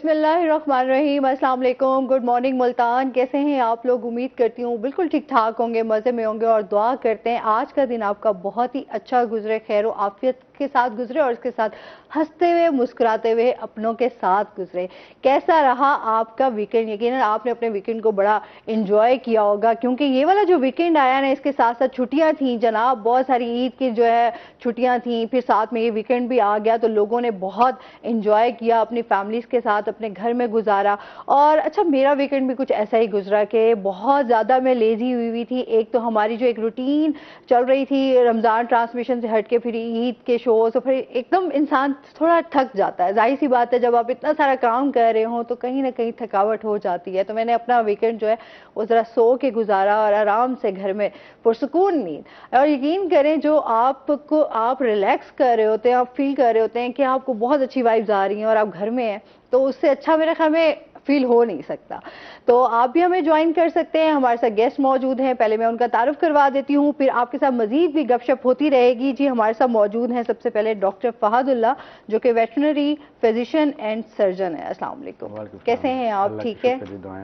बिस्मिल्लाहिर्रहमानिर्रहीम, अस्सलाम वालेकुम, गुड मॉर्निंग मुल्तान। कैसे हैं आप लोग? उम्मीद करती हूँ बिल्कुल ठीक ठाक होंगे, मज़े में होंगे और दुआ करते हैं आज का दिन आपका बहुत ही अच्छा गुजरे, खैर व आफियत के साथ गुजरे और इसके साथ हंसते हुए मुस्कुराते हुए अपनों के साथ गुजरे। कैसा रहा आपका वीकेंड? यकीनन आपने अपने वीकेंड को बड़ा इंजॉय किया होगा, क्योंकि ये वाला जो वीकेंड आया ना, इसके साथ साथ छुट्टियां थी जनाब, बहुत सारी ईद की जो है छुट्टियां थी, फिर साथ में ये वीकेंड भी आ गया, तो लोगों ने बहुत इंजॉय किया, अपनी फैमिलीज के साथ अपने घर में गुजारा। और अच्छा, मेरा वीकेंड भी कुछ ऐसा ही गुजरा कि बहुत ज़्यादा मैं लेजी हुई थी। एक तो हमारी जो एक रूटीन चल रही थी रमज़ान ट्रांसमिशन से हट के, फिर ईद के शो, तो फिर एकदम इंसान थोड़ा थक जाता है। जाहिर सी बात है, जब आप इतना सारा काम कर रहे हो तो कहीं ना कहीं थकावट हो जाती है। तो मैंने अपना वीकेंड जो है वो ज़रा सो के गुजारा और आराम से घर में पुरसुकून नींद। और यकीन करें, जो आपको आप रिलैक्स कर रहे होते हैं, आप फील कर रहे होते हैं कि आपको बहुत अच्छी वाइब्स आ रही हैं और आप घर में हैं, तो उससे अच्छा मेरे ख्याल में फील हो नहीं सकता। तो आप भी हमें ज्वाइन कर सकते हैं। हमारे साथ गेस्ट मौजूद हैं, पहले मैं उनका तारुफ करवा देती हूँ, फिर आपके साथ मजीद भी गपशप होती रहेगी। जी, हमारे साथ मौजूद हैं सबसे पहले डॉक्टर फहदुल्लाह, जो कि वेटरनरी फिजिशियन एंड सर्जन है। अस्सलाम वालेकुम, कैसे हैं आप? ठीक है,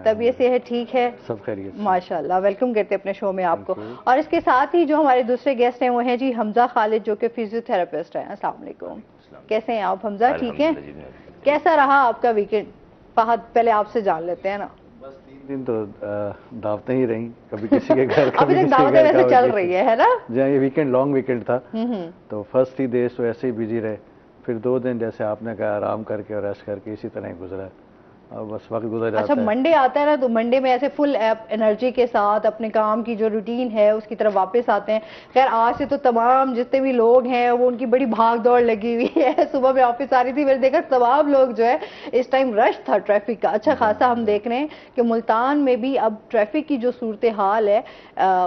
तबीयत सेहत ठीक है? सब खैरियत माशाल्लाह। वेलकम करते हैं अपने शो में आपको। और इसके साथ ही जो हमारे दूसरे गेस्ट हैं वो हैं जी हमजा खालिद, जो कि फिजियोथेरेपिस्ट हैं। अस्सलाम वालेकुम, कैसे हैं आप हमजा? ठीक है। कैसा रहा आपका वीकेंड? फहद, पहले आपसे जान लेते हैं ना। बस 3 दिन तो दावतें ही रहीं, कभी किसी के घर अभी तक दावतें वैसे चल रही है ना? जहाँ ये वीकेंड लॉन्ग वीकेंड था, तो फर्स्ट 3 डेज तो ऐसे ही बिजी रहे, फिर 2 दिन जैसे आपने कहा आराम करके और रेस्ट करके इसी तरह ही गुजरा और बस वक्त गुजर जाता अच्छा, है। मंडे आता है ना, तो मंडे में ऐसे फुल एनर्जी के साथ अपने काम की जो रूटीन है उसकी तरफ वापस आते हैं। खैर, आज से तो तमाम जितने भी लोग हैं वो उनकी बड़ी भाग दौड़ लगी हुई है। सुबह में ऑफिस आ रही थी, मैंने देखा तमाम लोग जो है इस टाइम रश था ट्रैफिक का अच्छा खासा। हम देख रहे हैं कि मुल्तान में भी अब ट्रैफिक की जो सूरत हाल है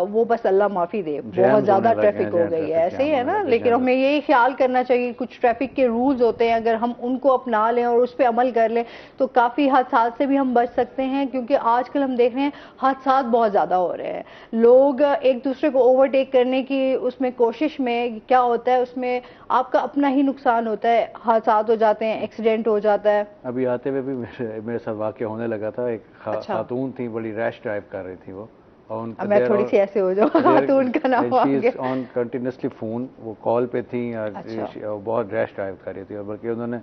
वो बस अल्लाह माफी दे, बहुत ज्यादा ट्रैफिक हो गई है। ऐसे ही है ना, लेकिन हमें यही ख्याल करना चाहिए, कुछ ट्रैफिक के रूल्स होते हैं, अगर हम उनको अपना लें और उस पर अमल कर लें तो काफी हादसात से भी हम बच सकते हैं। क्योंकि आजकल हम देख रहे हैं हादसात बहुत ज्यादा हो रहे हैं, लोग एक दूसरे को ओवरटेक करने की उसमें कोशिश में क्या होता है, उसमें आपका अपना ही नुकसान होता है, हादसात हो जाते हैं, एक्सीडेंट हो जाता है। अभी आते हुए भी मेरे साथ वाकया होने लगा था। एक खातून थी, बड़ी रैश ड्राइव कर रही थी वो, और उनका मैं थोड़ी सी ऐसे हो जाऊँ, खातून का नाम आ गया। ऑन कंटिन्यूसली फोन, वो कॉल पे थी और बहुत रैश ड्राइव कर रही थी, और बल्कि उन्होंने,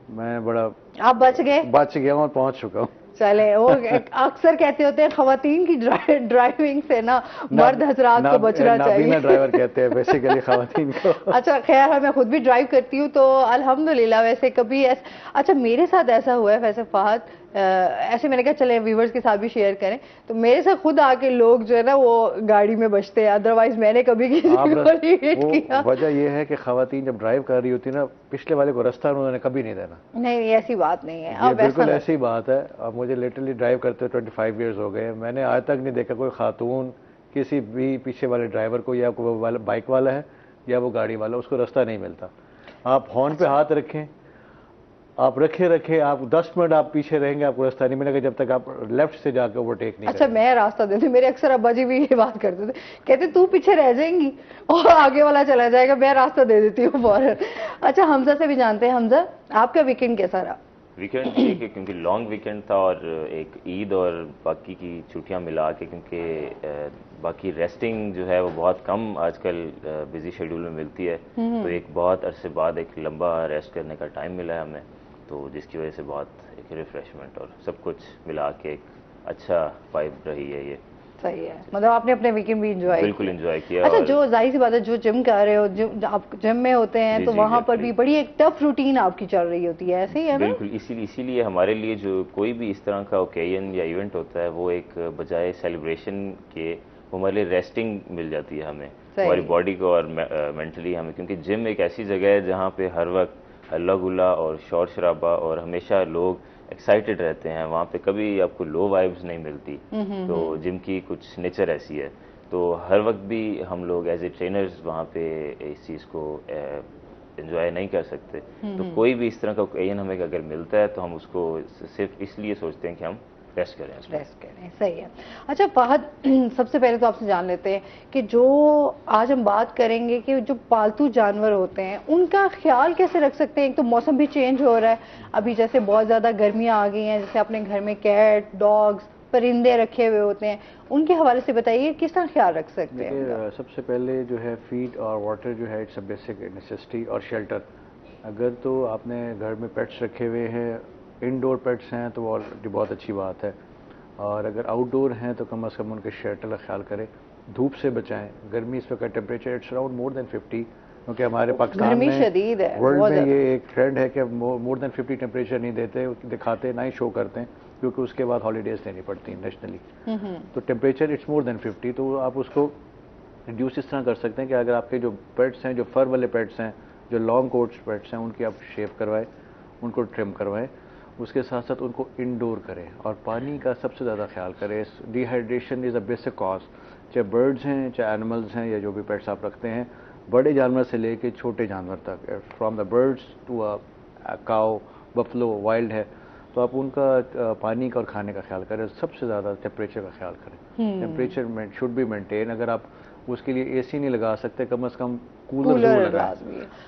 मैं बड़ा, आप बच गए? बच गया और पहुंच चुका हूँ। चले, वो अक्सर कहते होते हैं खवातीन की ड्राइविंग से ना मर्द हजरात को बचना चाहिए। ड्राइवर कहते हैं बेसिकली खवातीन को। अच्छा, खैर है, मैं खुद भी ड्राइव करती हूँ तो अल्हम्दुलिल्लाह। वैसे कभी अच्छा, मेरे साथ ऐसा हुआ है वैसे फहद, ऐसे मैंने कहा चले व्यूवर्स के साथ भी शेयर करें, तो मेरे साथ खुद आके लोग जो है ना वो गाड़ी में बचते हैं, अदरवाइज मैंने कभी किसी को नहीं हिट किया। वजह यह है कि खवातीन जब ड्राइव कर रही होती है ना, पिछले वाले को रास्ता उन्होंने कभी नहीं देना। नहीं, ऐसी बात नहीं है, ये बिल्कुल ऐसी बात है। अब मुझे लिटरली ड्राइव करते 25 ईयर्स हो गए, मैंने आज तक नहीं देखा कोई खातून किसी भी पीछे वाले ड्राइवर को, या कोई बाइक वाला है या वो गाड़ी वाला, उसको रास्ता नहीं मिलता। आप हॉर्न पे हाथ रखें, आप रखे आप 10 मिनट आप पीछे रहेंगे, आपको रास्ता नहीं मिलेगा जब तक आप लेफ्ट से जाकर ओवरटेक नहीं। अच्छा, मैं रास्ता देती, मेरे अक्सर अब्बा जी भी ये बात करते थे, कहते तू पीछे रह जाएंगी और आगे वाला चला जाएगा, मैं रास्ता दे देती हूँ फौरन। अच्छा, हमजा से भी जानते हैं। हमजा, आपका वीकेंड कैसा रहा? वीकेंड ठीक है, क्योंकि लॉन्ग वीकेंड था और एक ईद और बाकी की छुट्टियां मिला के, क्योंकि बाकी रेस्टिंग जो है वो बहुत कम आजकल बिजी शेड्यूल में मिलती है, तो एक बहुत अरसे बाद एक लंबा रेस्ट करने का टाइम मिला है हमें, तो जिसकी वजह से बहुत एक रिफ्रेशमेंट और सब कुछ मिला के एक अच्छा वाइब रही है। ये सही है, मतलब आपने अपने वीकेंड भी एंजॉय? बिल्कुल एंजॉय किया। अच्छा, जो जाहिर सी बात है, जो जिम कर रहे हो, आप जिम में होते हैं तो वहाँ पर भी बड़ी एक टफ रूटीन आपकी चल रही होती है, ऐसे ही है ना? बिल्कुल, इसीलिए हमारे लिए जो कोई भी इस तरह का ओकेजन या इवेंट होता है, वो एक बजाय सेलिब्रेशन के वो हमारे लिए रेस्टिंग मिल जाती है हमें, हमारी बॉडी को और मेंटली हमें, क्योंकि जिम एक ऐसी जगह है जहाँ पे हर वक्त हल्ला गुल्ला और शोर शराबा और हमेशा लोग एक्साइटेड रहते हैं, वहाँ पे कभी आपको लो वाइब्स नहीं मिलती। तो जिम की कुछ नेचर ऐसी है, तो हर वक्त भी हम लोग एज ए ट्रेनर्स वहाँ पे इस चीज़ को एंजॉय नहीं कर सकते। तो कोई भी इस तरह का ओकेजन हमें अगर मिलता है तो हम उसको सिर्फ इसलिए सोचते हैं कि हम रेस्ट करें, रेस्ट करें, सही है। अच्छा फहद, सबसे पहले तो आपसे जान लेते हैं कि जो आज हम बात करेंगे कि जो पालतू जानवर होते हैं उनका ख्याल कैसे रख सकते हैं। एक तो मौसम भी चेंज हो रहा है, अभी जैसे बहुत ज़्यादा गर्मियाँ आ गई हैं, जैसे अपने घर में कैट, डॉग्स, परिंदे रखे हुए होते हैं, उनके हवाले से बताइए किस तरह ख्याल रख सकते हैं उनका? सबसे पहले जो है फीड और वाटर जो है इट्स अ बेसिक नेसेसिटी, और शेल्टर। अगर तो आपने घर में पेट्स रखे हुए हैं, इंडोर पेट्स हैं तो वो ऑलरेडी बहुत अच्छी बात है, और अगर आउटडोर हैं तो कम से कम उनके शेल्टर का ख्याल करें, धूप से बचाएं। गर्मी इस वक्त temperature it's around more than 50, क्योंकि हमारे पाकिस्तान में, वर्ल्ड में ये एक ट्रेंड है कि मोर देन 50 टेम्परेचर नहीं देते, दिखाते ना ही शो करते हैं, क्योंकि उसके बाद हॉलीडेज देनी पड़ती हैं नेशनली। तो टेम्परेचर इट्स मोर देन 50, तो आप उसको रिड्यूस इस तरह कर सकते हैं कि अगर आपके जो पेट्स हैं, जो फर वाले पेट्स हैं, जो लॉन्ग कोट्स पेट्स हैं, उनकी आप शेव करवाएं, उनको ट्रिम करवाएं। उसके साथ साथ उनको इंडोर करें, और पानी का सबसे ज़्यादा ख्याल करें। Dehydration is a basic cause, चाहे बर्ड्स हैं, चाहे एनिमल्स हैं, या जो भी पेट्स आप रखते हैं, बड़े जानवर से लेके छोटे जानवर तक, from the birds to cow, buffalo, wild है, तो आप उनका पानी का और खाने का ख्याल करें। सबसे ज़्यादा टेम्परेचर का ख्याल करें। Temperature should be maintain. अगर आप उसके लिए एसी नहीं लगा सकते, कम से कम कूलर जरूर लगाएं,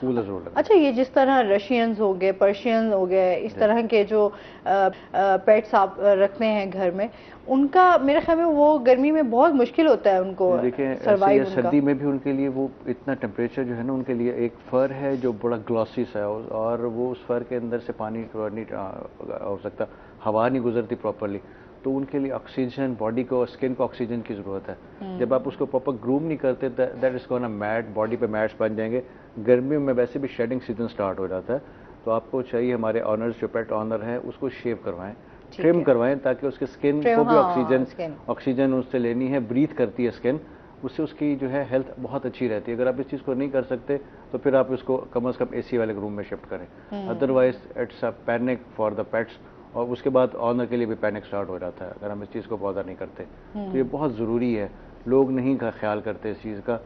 कूलर जरूर लगाएं। अच्छा, ये जिस तरह रशियंस हो गए, पर्शियंस हो गए, इस तरह के जो पेट्स आप रखते हैं घर में, उनका मेरे ख्याल में वो गर्मी में बहुत मुश्किल होता है उनको सर्वाइव। सर्दी में भी उनके लिए वो इतना टेम्परेचर जो है ना, उनके लिए एक फर है जो बड़ा ग्लॉसी सा है, और वो उस फर के अंदर से पानी नहीं हो सकता, हवा नहीं गुजरती प्रॉपरली, तो उनके लिए ऑक्सीजन, बॉडी को, स्किन को ऑक्सीजन की ज़रूरत है। जब आप उसको प्रॉपर ग्रूम नहीं करते, that is gonna mat, body पे मैट्स बन जाएंगे। गर्मियों में वैसे भी शेडिंग सीजन स्टार्ट हो जाता है, तो आपको चाहिए, हमारे ऑनर्स जो पेट ऑनर है, उसको शेव करवाएं, ट्रिम करवाएं, ताकि उसके स्किन को भी ऑक्सीजन उससे लेनी है, ब्रीथ करती है स्किन, उससे उसकी जो है हेल्थ बहुत अच्छी रहती है। अगर आप इस चीज़ को नहीं कर सकते तो फिर आप इसको कम से कम एसी वाले रूम में शिफ्ट करें, otherwise it's a panic for the pets, और उसके बाद ऑनर के लिए भी पैनिक स्टार्ट हो जाता है अगर हम इस चीज़ को बॉदर नहीं करते। तो ये बहुत ज़रूरी है, लोग नहीं का ख्याल करते इस चीज़ का।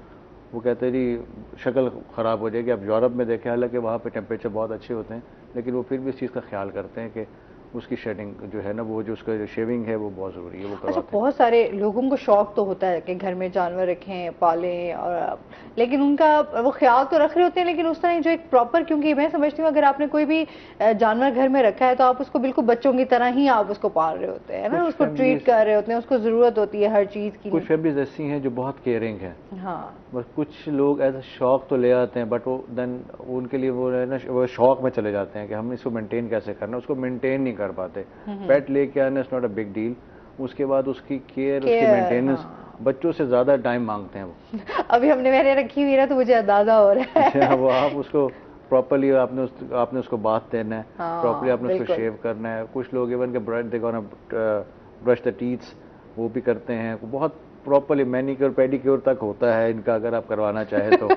वो कहते हैं जी शक्ल ख़राब हो जाएगी। आप यूरोप में देखें, हालांकि वहाँ पे टेम्परेचर बहुत अच्छे होते हैं, लेकिन वो फिर भी इस चीज़ का ख्याल करते हैं कि उसकी शेडिंग जो है ना, वो जो उसका जो शेविंग है वो बहुत ज़रूरी है, वो करवाते हैं। बहुत सारे लोगों को शौक तो होता है कि घर में जानवर रखें, पालें, और लेकिन उनका वो ख्याल तो रख रहे होते हैं, लेकिन उस तरह जो एक प्रॉपर, क्योंकि मैं समझती हूँ अगर आपने कोई भी जानवर घर में रखा है तो आप उसको बिल्कुल बच्चों की तरह ही आप उसको पाल रहे होते हैं ना, उसको ट्रीट कर रहे होते हैं, उसको ज़रूरत होती है हर चीज़ की। कुछ फैमिलीज ऐसी हैं जो बहुत केयरिंग है, हाँ, बस कुछ लोग ऐसा शौक तो ले आते हैं, बट वो देन उनके लिए वो है ना, वो शौक में चले जाते हैं कि हम इसको मेंटेन कैसे करना, उसको मेंटेन नहीं कर पाते। पेट लेके आना is not a big deal, उसके बाद उसकी केयर, उसकी मेंटेनेंस बच्चों से ज्यादा टाइम मांगते हैं वो। अभी मैंने रखी हुई है तो मुझे अंदाजा हो रहा है। वो आप उसको प्रॉपरली आपने उसको बाथ देना है, प्रॉपरली आपने उसको शेव करना है। कुछ लोग इवन के ब्रश द टीथ्स वो भी करते हैं, बहुत प्रॉपरली मैनिक्योर पेडिक्योर तक होता है इनका, अगर आप करवाना चाहें तो।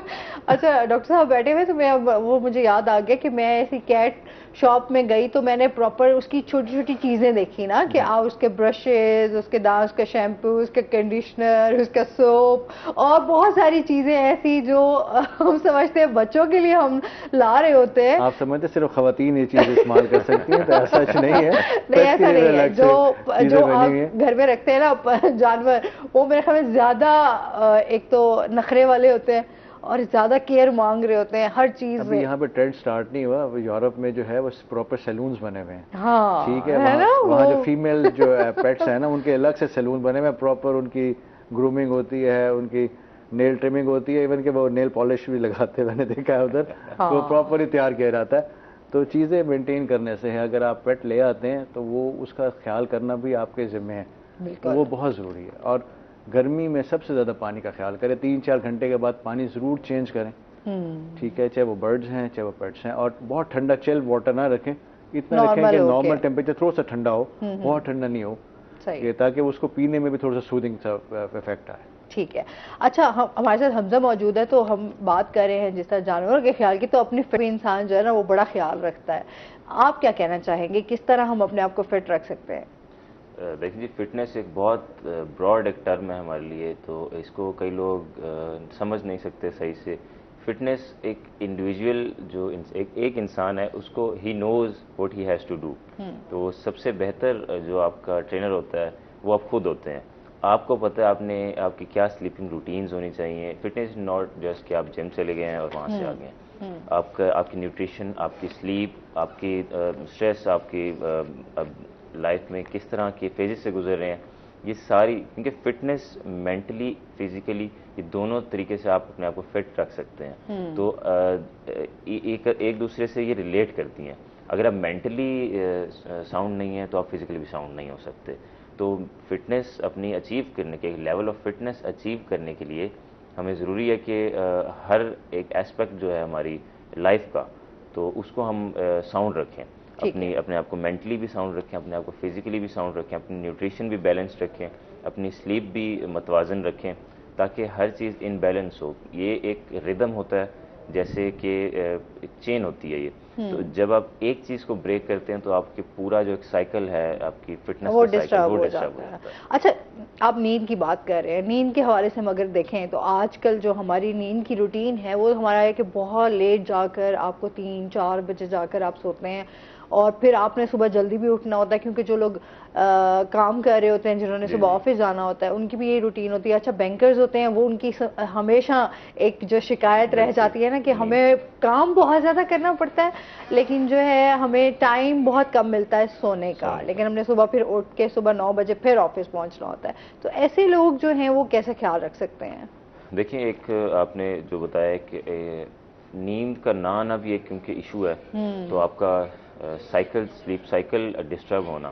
अच्छा डॉक्टर साहब बैठे हुए, तो मैं वो मुझे याद आ गया कि मैं ऐसी कैट शॉप में गई तो मैंने प्रॉपर उसकी छोटी छोटी चीजें देखी ना, कि उसके ब्रशेज, उसके दांत, उसका शैम्पू, उसका कंडीशनर, उसका सोप, और बहुत सारी चीजें ऐसी जो हम समझते हैं बच्चों के लिए हम ला रहे होते हैं। आप समझते सिर्फ खवातीन ये चीज इस्तेमाल कर सकती हैं, तो ऐसा कुछ नहीं है। नहीं, ऐसा नहीं है। जो आप घर में रखते हैं ना जानवर, वो मेरे ख्याल में ज्यादा एक तो नखरे वाले होते हैं और ज्यादा केयर मांग रहे होते हैं हर चीज में। यहाँ पे ट्रेंड स्टार्ट नहीं हुआ, यूरोप में जो है वो प्रॉपर सैलून्स बने हुए हैं। हाँ, ठीक है, वहाँ जो फीमेल जो पेट्स है ना, उनके अलग से सैलून बने हुए हैं, प्रॉपर उनकी ग्रूमिंग होती है, उनकी नेल ट्रिमिंग होती है, इवन के वो नेल पॉलिश भी लगाते हैं, मैंने देखा है उधर। हाँ। तो प्रॉपर ही तैयार किया जाता है। तो चीज़ें मेंटेन करने से है, अगर आप पेट ले आते हैं तो वो उसका ख्याल करना भी आपके जिम्मे है, तो वो बहुत ज़रूरी है। और गर्मी में सबसे ज़्यादा पानी का ख्याल करें, 3-4 घंटे के बाद पानी ज़रूर चेंज करें। ठीक है, चाहे वो बर्ड्स हैं चाहे वो पेट्स हैं। और बहुत ठंडा चिल वाटर ना रखें, इतना रखें कि नॉर्मल टेम्परेचर थोड़ा सा ठंडा हो, बहुत ठंडा नहीं हो, ताकि उसको पीने में भी थोड़ा सा सूदिंग सा इफेक्ट आए। ठीक है। अच्छा, हमारे साथ हमजा मौजूद है, तो हम बात कर रहे हैं जिस तरह जानवरों के ख्याल की, तो अपनी फिट इंसान जो है ना वो बड़ा ख्याल रखता है। आप क्या कहना चाहेंगे, किस तरह हम अपने आप को फिट रख सकते हैं? देखिए जी, फिटनेस एक बहुत ब्रॉड एक टर्म है हमारे लिए, तो इसको कई लोग समझ नहीं सकते सही से। फिटनेस एक इंडिविजुअल जो एक इंसान है उसको ही knows what he has to do. तो सबसे बेहतर जो आपका ट्रेनर होता है वो आप खुद होते हैं। आपको पता है आपने आपकी क्या स्लीपिंग रूटीन्स होनी चाहिए। फिटनेस नॉट जस्ट कि आप जिम चले गए हैं और वहाँ से आ गए हैं। आपकी न्यूट्रिशन, आपकी स्लीप, आपकी स्ट्रेस, आपकी लाइफ में किस तरह के फेजेस से गुजर रहे हैं, ये सारी, क्योंकि फिटनेस मेंटली फिजिकली ये दोनों तरीके से आप अपने आप को फिट रख सकते हैं। तो एक दूसरे से ये रिलेट करती हैं। अगर आप मेंटली साउंड नहीं है तो आप फिजिकली भी साउंड नहीं हो सकते। तो फिटनेस अपनी अचीव करने के, लेवल ऑफ फिटनेस अचीव करने के लिए हमें ज़रूरी है कि हर एक एस्पेक्ट जो है हमारी लाइफ का, तो उसको हम साउंड रखें। अपने आप को मेंटली भी साउंड रखें, अपने आप को फिजिकली भी साउंड रखें, अपनी न्यूट्रिशन भी बैलेंस रखें, अपनी स्लीप भी मतवाजन रखें, ताकि हर चीज़ इन बैलेंस हो। ये एक रिदम होता है, जैसे कि चेन होती है ये। तो जब आप एक चीज़ को ब्रेक करते हैं तो आपके पूरा जो एक साइकिल है आपकी फिटनेस वो का साइकिल, डिस्टर्ब वो हो डिस्टर्ब हो जाता जाता है। है। अच्छा, आप नींद की बात कर रहे हैं, नींद के हवाले से हम अगर देखें तो आजकल जो हमारी नींद की रूटीन है वो हमारा है कि बहुत लेट जाकर आपको 3-4 बजे जाकर आप सोते हैं और फिर आपने सुबह जल्दी भी उठना होता है, क्योंकि जो लोग काम कर रहे होते हैं, जिन्होंने सुबह ऑफिस जाना होता है, उनकी भी यही रूटीन होती है। अच्छा, बैंकर्स होते हैं, वो उनकी हमेशा एक जो शिकायत रह जाती है ना कि हमें काम बहुत ज़्यादा करना पड़ता है, लेकिन जो है हमें टाइम बहुत कम मिलता है सोने का, लेकिन हमने सुबह फिर उठ के सुबह 9 बजे फिर ऑफिस पहुंचना होता है। तो ऐसे लोग जो हैं वो कैसे ख्याल रख सकते हैं? देखिए, एक आपने जो बताया कि नींद का ना आना भी एक क्योंकि इशू है, तो आपका साइकिल, स्लीप साइकिल डिस्टर्ब होना,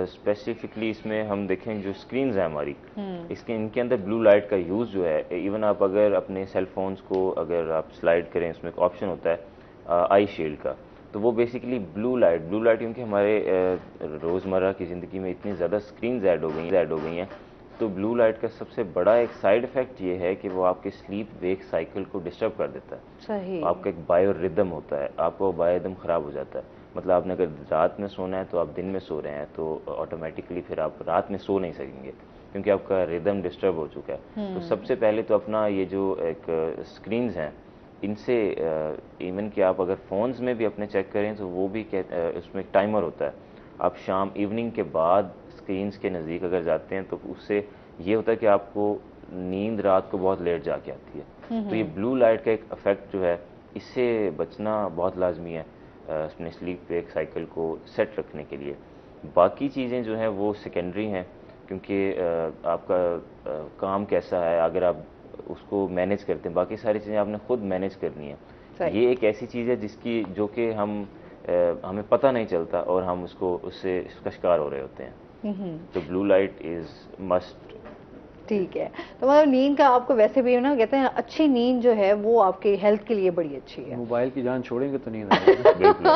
स्पेसिफिकली इसमें हम देखें जो स्क्रीन्स हैं हमारी, इनके अंदर ब्लू लाइट का यूज़ जो है, इवन आप अगर अपने सेल फोन्स को अगर आप स्लाइड करें, उसमें एक ऑप्शन होता है आई शील्ड का, तो वो बेसिकली ब्लू लाइट क्योंकि हमारे रोज़मर्रा की ज़िंदगी में इतनी ज़्यादा स्क्रीन्स ऐड हो गई हैं, तो ब्लू लाइट का सबसे बड़ा एक साइड इफ़ेक्ट ये है कि वो आपके स्लीप वेक साइकिल को डिस्टर्ब कर देता है। सही। आपका एक बायो रिदम होता है, आपका वो बायो रिदम ख़राब हो जाता है। मतलब आपने अगर रात में सोना है तो आप दिन में सो रहे हैं, तो ऑटोमेटिकली फिर आप रात में सो नहीं सकेंगे, क्योंकि आपका रिदम डिस्टर्ब हो चुका है। तो सबसे पहले तो अपना ये जो एक स्क्रीन्स हैं, इनसे इवन कि आप अगर फ़ोन्स में भी अपने चेक करें तो वो भी उसमें एक टाइमर होता है। आप शाम इवनिंग के बाद स्क्रीन्स के नज़दीक अगर जाते हैं तो उससे ये होता है कि आपको नींद रात को बहुत लेट जाके आती है। तो ये ब्लू लाइट का एक इफ़ेक्ट जो है, इससे बचना बहुत लाजमी है अपने स्लीप वेक साइकिल को सेट रखने के लिए। बाकी चीज़ें जो हैं वो सेकेंडरी हैं, क्योंकि आपका काम कैसा है, अगर आप उसको मैनेज करते हैं, बाकी सारी चीज़ें आपने खुद मैनेज करनी है। ये एक ऐसी चीज़ है जो कि हमें पता नहीं चलता और हम उससे इसका शिकार हो रहे होते हैं। तो ब्लू लाइट इज़ मस्ट। ठीक है, तो मतलब नींद का आपको वैसे भी ना कहते हैं अच्छी नींद जो है वो आपके हेल्थ के लिए बड़ी अच्छी है। मोबाइल की जान छोड़ेंगे तो नींद आएगी। बिल्कुल।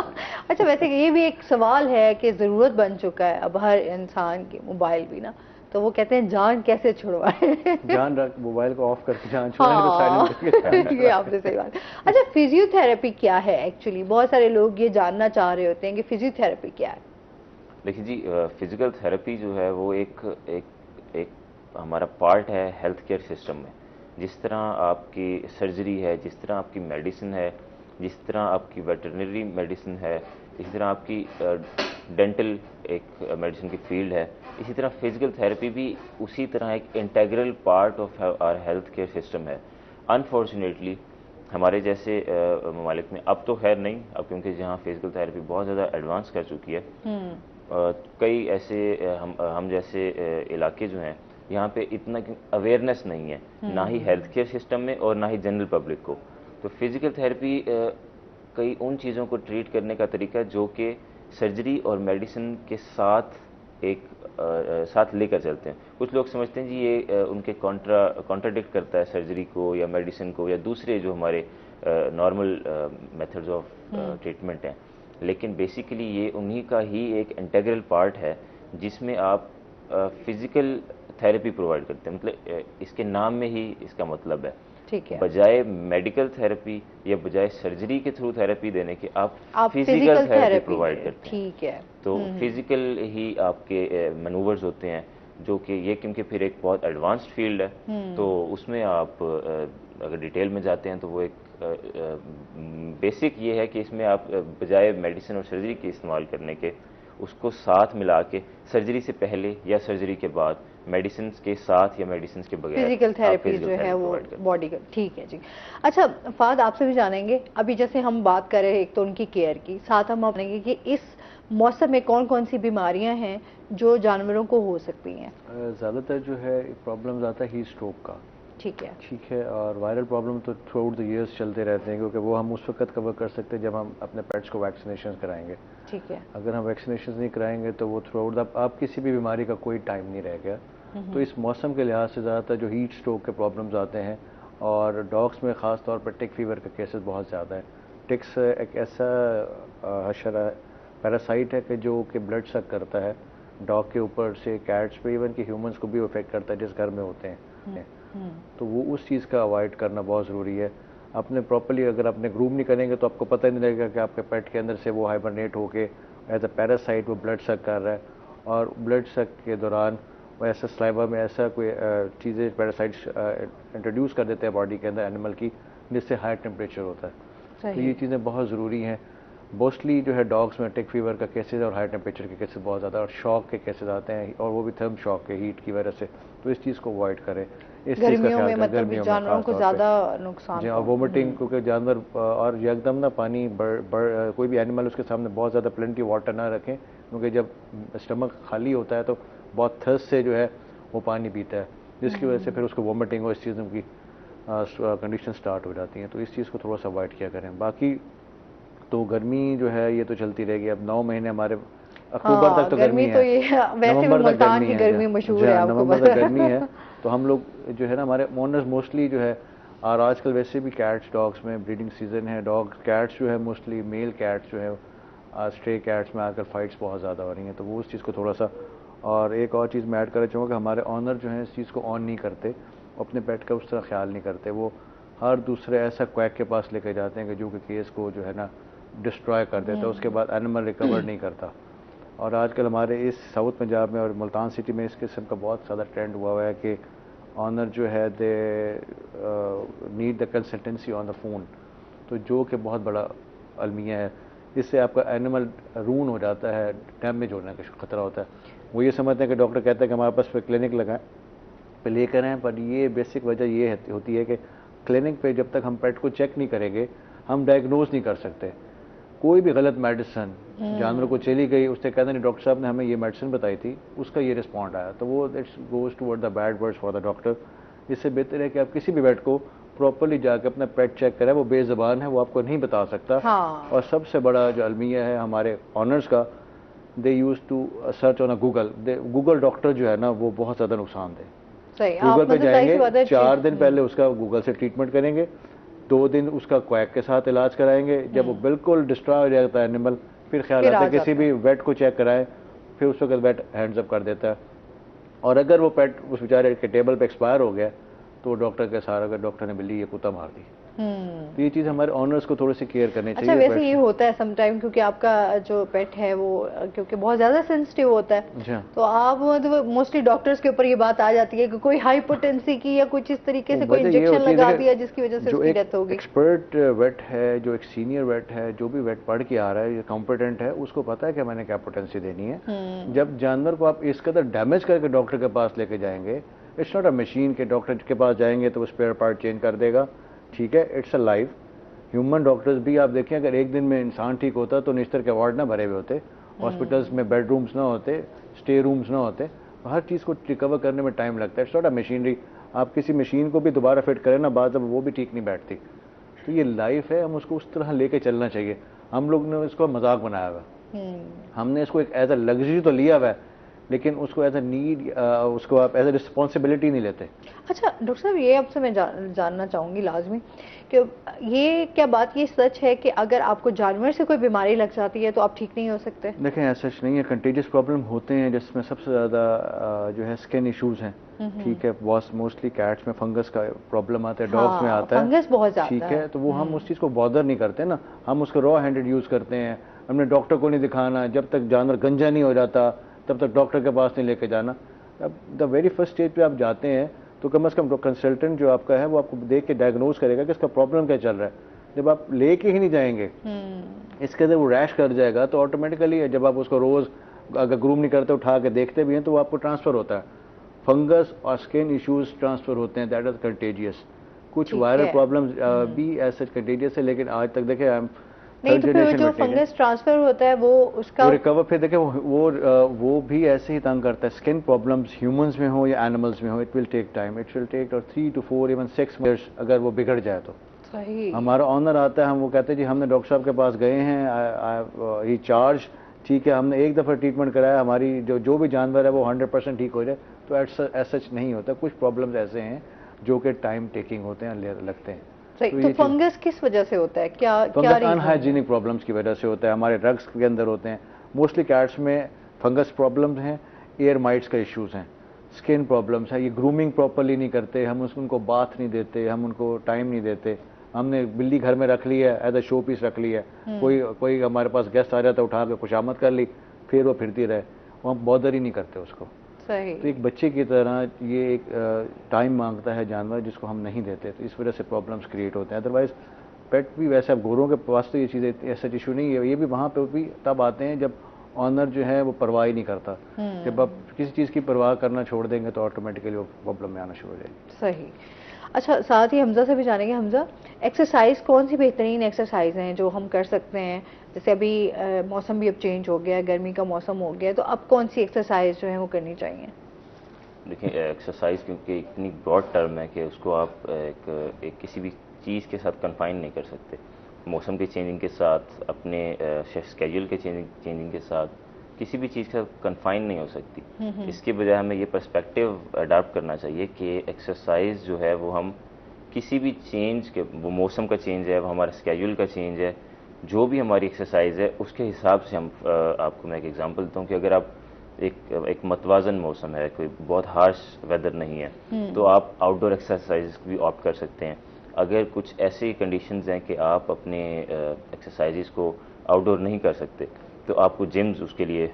अच्छा, वैसे ये भी एक सवाल है कि ज़रूरत बन चुका है अब हर इंसान की, मोबाइल भी ना, तो वो कहते हैं जान कैसे छुड़वाए। जान रख, मोबाइल को ऑफ करके जान छुड़ाएंगे तो साइलेंट करके। ये आपने सही बात। अच्छा, फिजियोथेरेपी क्या है एक्चुअली? बहुत सारे लोग ये जानना चाह रहे होते हैं कि फिजियोथेरेपी क्या है। देखिए जी, फिजिकल थेरेपी जो है वो एक हमारा पार्ट है हेल्थ केयर सिस्टम में। जिस तरह आपकी सर्जरी है, जिस तरह आपकी मेडिसिन है, जिस तरह आपकी वेटरनरी मेडिसिन है, इसी तरह आपकी डेंटल एक मेडिसिन की फील्ड है, इसी तरह फिजिकल थेरेपी भी उसी तरह एक integral part of our health care system है। अनफॉर्चुनेटली हमारे जैसे ममालिक में अब तो खैर नहीं, अब क्योंकि जहाँ फिजिकल थेरेपी बहुत ज़्यादा एडवांस कर चुकी है, कई ऐसे हम जैसे इलाके जो हैं, यहाँ पे इतना अवेयरनेस नहीं है, ना ही हेल्थ केयर सिस्टम में और ना ही जनरल पब्लिक को। तो फिजिकल थेरेपी कई उन चीज़ों को ट्रीट करने का तरीका है जो कि सर्जरी और मेडिसिन के साथ साथ लेकर चलते हैं। कुछ लोग समझते हैं जी ये उनके कॉन्ट्राडिक्ट करता है सर्जरी को या मेडिसिन को या दूसरे जो हमारे नॉर्मल मेथड्स ऑफ ट्रीटमेंट हैं, लेकिन बेसिकली ये उन्हीं का ही एक इंटीग्रल पार्ट है जिसमें आप फिजिकल थेरेपी प्रोवाइड करते हैं। मतलब इसके नाम में ही इसका मतलब है, ठीक है, बजाय मेडिकल थेरेपी या बजाय सर्जरी के थ्रू थेरेपी देने के आप फिजिकल थेरेपी प्रोवाइड करते हैं। ठीक है, तो फिजिकल ही आपके मैनूवर्स होते हैं, जो कि ये क्योंकि फिर एक बहुत एडवांस्ड फील्ड है, तो उसमें आप अगर डिटेल में जाते हैं तो वो एक बेसिक ये है कि इसमें आप बजाय मेडिसिन और सर्जरी के इस्तेमाल करने के उसको साथ मिला के सर्जरी से पहले या सर्जरी के बाद मेडिसिन के साथ या मेडिसिन के बगैर फिजिकल थेरेपी जो है वो बॉडी का। ठीक है जी। अच्छा फाद, आपसे भी जानेंगे, अभी जैसे हम बात कर रहे हैं एक तो उनकी केयर की, साथ हम जानेंगे कि इस मौसम में कौन कौन सी बीमारियां हैं जो जानवरों को हो सकती हैं। ज़्यादातर जो है प्रॉब्लम्स आता है हीट स्ट्रोक का। ठीक है, और वायरल प्रॉब्लम तो थ्रू आउट द ईयर्स चलते रहते हैं, क्योंकि वो हम उस वक्त कवर कर सकते हैं जब हम अपने पेट्स को वैक्सीनेशन कराएंगे। ठीक है, अगर हम वैक्सीनेशन नहीं कराएंगे तो वो थ्रू आउट आप किसी भी बीमारी का कोई टाइम नहीं रह गया। तो इस मौसम के लिहाज से ज़्यादातर जो हीट स्ट्रोक के प्रॉब्लम्स आते हैं, और डॉग्स में ख़ास तौर पर टिक फीवर के केसेस बहुत ज़्यादा है। टिक्स एक ऐसा हशरा पैरासाइट है कि जो कि ब्लड सक करता है डॉग के ऊपर से कैट्स पे, इवन कि ह्यूमंस को भी अफेक्ट करता है जिस घर में होते हैं। तो वो उस चीज़ का अवॉइड करना बहुत ज़रूरी है। आपने प्रॉपर्ली अगर आपने ग्रूम नहीं करेंगे तो आपको पता ही नहीं लगेगा कि आपके पेट के अंदर से वो हाइबरनेट होके एज अ पैरासाइट वो ब्लड सक कर रहा है, और ब्लड सक के दौरान वो ऐसा स्लाइवा में ऐसा कोई चीज़ें पैरासाइट्स इंट्रोड्यूस कर देते हैं बॉडी के अंदर एनिमल की, जिससे हाई टेम्परेचर होता है। तो ये चीज़ें बहुत ज़रूरी हैं। मोस्टली जो है डॉग्स में टिक फीवर का केसेस और हाई टेम्परेचर के केसेस बहुत ज़्यादा, और शॉक के केसेस आते हैं, और वो भी थर्म शॉक के हीट की वजह से। तो इस चीज़ को अवॉइड करें। इस चीज़ का ख्याल रखें गर्मियों में जानवरों को ज़्यादा नुकसान जी, और वोमिटिंग, क्योंकि जानवर और एकदम ना पानी कोई भी एनिमल उसके सामने बहुत ज़्यादा प्लेंटी वाटर ना रखें, क्योंकि जब स्टमक खाली होता है तो बहुत थर्स्ट से जो है वो पानी पीता है, जिसकी वजह से फिर उसको वोमिटिंग और इस चीज़ों की कंडीशन स्टार्ट हो जाती हैं। तो इस चीज़ को थोड़ा सा अवॉइड किया करें। बाकी तो गर्मी जो है ये तो चलती रहेगी। अब 9 महीने हमारे अक्टूबर तक तो गर्मी तो ये वैसे भी मुल्तान की गर्मी मशहूर है, आपको नवंबर तक गर्मी है। तो हम लोग जो है ना, हमारे ओनर्स मोस्टली जो है, और आजकल वैसे भी कैट्स डॉग्स में ब्रीडिंग सीजन है, डॉग्स कैट्स जो है मोस्टली मेल कैट्स जो है स्ट्रे कैट्स में आकर फाइट्स बहुत ज़्यादा हो रही हैं। तो वो उस चीज़ को थोड़ा सा, और एक और चीज़ मैं ऐड करना चाहूँगा कि हमारे ऑनर जो हैं इस चीज़ को ऑन नहीं करते, अपने पेट का उस तरह ख्याल नहीं करते। वो हर दूसरे ऐसा क्वैक के पास लेके जाते हैं कि जो कि केस को जो है ना डिस्ट्रॉय कर देता है, उसके बाद एनिमल रिकवर नहीं करता। और आजकल हमारे इस साउथ पंजाब में और मुल्तान सिटी में इस किस्म का बहुत ज़्यादा ट्रेंड हुआ है कि ऑनर जो है they need the consultancy on the phone, तो जो कि बहुत बड़ा अलमिया है। इससे आपका एनिमल रून हो जाता है, डैमेज होने का खतरा होता है। वो ये समझते हैं कि डॉक्टर कहता है कि हमारे पास पे क्लिनिक लगाएं, पे लेकर आएँ, पर ये बेसिक वजह ये होती है कि क्लिनिक पे जब तक हम पेट को चेक नहीं करेंगे हम डायग्नोज नहीं कर सकते। कोई भी गलत मेडिसिन जानवर को चली गई, उससे कहते नहीं डॉक्टर साहब ने हमें ये मेडिसिन बताई थी, उसका ये रिस्पॉन्ड आया, तो वो it's goes toward the bad words for the doctor. इससे बेहतर है कि आप किसी भी वेट को प्रॉपर्ली जाकर अपना पेट चेक करें। वो बेज़बान है, वो आपको नहीं बता सकता। और सबसे बड़ा जो अलमिया है हमारे ऑनर्स का, they use to search on a Google doctor जो है ना वो बहुत ज़्यादा नुकसानदेह। गूगल पे जाएंगे, 4 दिन पहले उसका गूगल से ट्रीटमेंट करेंगे, 2 दिन उसका क्वैक के साथ इलाज कराएंगे। जब वो बिल्कुल डिस्ट्रॉय हो जाता है एनिमल, फिर ख्याल आता है किसी भी वेट को चेक कराएं, फिर उस वक्त वेट हैंड्स अप कर देता है। और अगर वो पेट उस बेचारे के टेबल पे एक्सपायर हो गया तो डॉक्टर के सहारा, अगर डॉक्टर ने बिल्ली ये कुत्ता मार दी। तो ये चीज़ हमारे ऑनर्स को थोड़ी सी केयर करनी चाहिए। अच्छा, वैसे ये होता है समटाइम, क्योंकि आपका जो पेट है वो क्योंकि बहुत ज़्यादा सेंसिटिव होता है, तो आप मतलब मोस्टली डॉक्टर्स के ऊपर ये बात आ जाती है कि कोई हाइपोटेंसी की या कुछ इस तरीके से कोई इंजेक्शन लगा दिया जिसकी वजह से उसकी डेथ हो गई। एक्सपर्ट वेट है, जो एक सीनियर वेट है, जो भी वेट पढ़ के आ रहा है, कॉम्पिटेंट है, उसको पता है कि मैंने क्या पोटेंसी देनी है। जब जानवर को आप इस कदर डैमेज करके डॉक्टर के पास लेके जाएंगे, इट्स नॉट अ मशीन के डॉक्टर के पास जाएंगे तो वो स्पेयर पार्ट चेंज कर देगा, ठीक है, it's a life. Human doctors भी आप देखें, अगर एक दिन में इंसान ठीक होता तो निश्तर के वार्ड ना भरे हुए होते, हॉस्पिटल्स में बेडरूम्स ना होते, स्टे रूम्स ना होते, हर चीज़ को रिकवर करने में टाइम लगता है। It's not a machinery. आप किसी मशीन को भी दोबारा फिट करें ना, बाद वो भी ठीक नहीं बैठती। तो ये लाइफ है, हम उसको उस तरह लेके चलना चाहिए। हम लोग ने इसको मजाक बनाया हुआ है, हमने इसको एक एज अ लग्जरी तो लिया हुआ है, लेकिन उसको एज अ नीड, उसको आप एज अ रिस्पॉन्सिबिलिटी नहीं लेते। अच्छा डॉक्टर साहब, ये आपसे मैं जानना चाहूँगी लाजमी कि ये क्या बात ये सच है कि अगर आपको जानवर से कोई बीमारी लग जाती है तो आप ठीक नहीं हो सकते? देखें, ऐसा सच नहीं है। कंटेजियस प्रॉब्लम होते हैं जिसमें सबसे ज़्यादा जो है स्किन इश्यूज हैं, ठीक है। मोस्टली कैट्स में फंगस का प्रॉब्लम आता है, डॉग्स में आता है फंगस बहुत ज़्यादा, ठीक है। तो वो हम उस चीज़ को बॉदर नहीं करते ना, हम उसको रॉ हैंडेड यूज़ करते हैं। हमने डॉक्टर को नहीं दिखाना, जब तक जानवर गंजा नहीं हो जाता तब तक डॉक्टर के पास नहीं लेके जाना। अब द वेरी फर्स्ट स्टेज पे आप जाते हैं तो कम से कम कंसल्टेंट जो आपका है वो आपको देख के डायग्नोज करेगा कि इसका प्रॉब्लम क्या चल रहा है। जब आप लेके ही नहीं जाएंगे इसके अंदर वो रैश कर जाएगा तो ऑटोमेटिकली जब आप उसको रोज अगर ग्रूम नहीं करते उठा के देखते भी हैं तो वो आपको ट्रांसफर होता है। फंगस और स्किन इश्यूज ट्रांसफर होते हैं, दैट इज कंटेजियस। कुछ वायरल प्रॉब्लम्स भी ऐसे कंटेजियस है, लेकिन आज तक देखे नहीं तो फिर जो फंगस ट्रांसफर होता है वो उसका रिकवर फिर देखे वो भी ऐसे ही तंग करता है। स्किन प्रॉब्लम्स ह्यूमंस में हो या एनिमल्स में हो, it will take time, it will take 3 to 4 even 6 years अगर वो बिगड़ जाए तो। सही। हमारा ऑनर आता है, हम वो कहते हैं जी हमने डॉक्टर साहब के पास गए हैं, ही चार्ज, ठीक है हमने एक दफ़ा ट्रीटमेंट कराया, हमारी जो भी जानवर है वो 100% ठीक हो जाए, तो एज सच नहीं होता। कुछ प्रॉब्लम्स ऐसे हैं जो कि टाइम टेकिंग होते हैं, लगते हैं। तो फंगस किस वजह से होता है, क्या अनहाइजीनिक प्रॉब्लम्स की वजह से होता है, हमारे ड्रग्स के अंदर होते हैं। मोस्टली कैट्स में फंगस प्रॉब्लम्स हैं, एयर माइट्स का इश्यूज हैं, स्किन प्रॉब्लम्स हैं, ये ग्रूमिंग प्रॉपरली नहीं करते, हम उनको बाथ नहीं देते, हम उनको टाइम नहीं देते। हमने बिल्ली घर में रख ली है, एज अ शो पीस रख ली है, कोई हमारे पास गेस्ट आ जाता है उठा के खुशामद कर ली, फिर वो फिरती रहे, वो हम बॉदर ही नहीं करते उसको। सही। तो एक बच्चे की तरह ये एक टाइम मांगता है जानवर, जिसको हम नहीं देते, तो इस वजह से प्रॉब्लम्स क्रिएट होते हैं। अदरवाइज पेट भी वैसे, अब गोरों के पास तो ये चीज़ें ऐसा इशू नहीं है, ये भी वहाँ पे भी तब आते हैं जब ऑनर जो है वो परवाह ही नहीं करता। जब आप किसी चीज़ की परवाह करना छोड़ देंगे तो ऑटोमेटिकली वो प्रॉब्लम में आना शुरू हो जाएगी। सही। अच्छा, साथ ही हमजा से भी जानेंगे। हमजा, एक्सरसाइज कौन सी बेहतरीन एक्सरसाइज हैं जो हम कर सकते हैं? जैसे अभी मौसम भी अब चेंज हो गया है, गर्मी का मौसम हो गया है, तो अब कौन सी एक्सरसाइज जो है वो करनी चाहिए? देखिए, एक्सरसाइज क्योंकि इतनी ब्रॉड टर्म है कि उसको आप एक किसी भी चीज़ के साथ कन्फाइन नहीं कर सकते। मौसम के चेंजिंग के साथ, अपने स्केड्यूल के चेंजिंग के साथ किसी भी चीज़ के साथ कन्फाइन नहीं हो सकती। इसके बजाय हमें ये पर्सपेक्टिव अडाप्ट करना चाहिए कि एक्सरसाइज जो है वो हम किसी भी चेंज के, वो मौसम का चेंज है, वो हमारा स्केड्यूल का चेंज है, जो भी हमारी एक्सरसाइज है उसके हिसाब से हम आपको मैं एक एग्जांपल देता हूँ कि अगर आप एक मतवाजन मौसम है, कोई बहुत हार्श वेदर नहीं है, तो आप आउटडोर एक्सरसाइज भी ऑप्ट कर सकते हैं। अगर कुछ ऐसी कंडीशंस हैं कि आप अपने एक्सरसाइजेस को आउटडोर नहीं कर सकते, तो आपको जिम्स उसके लिए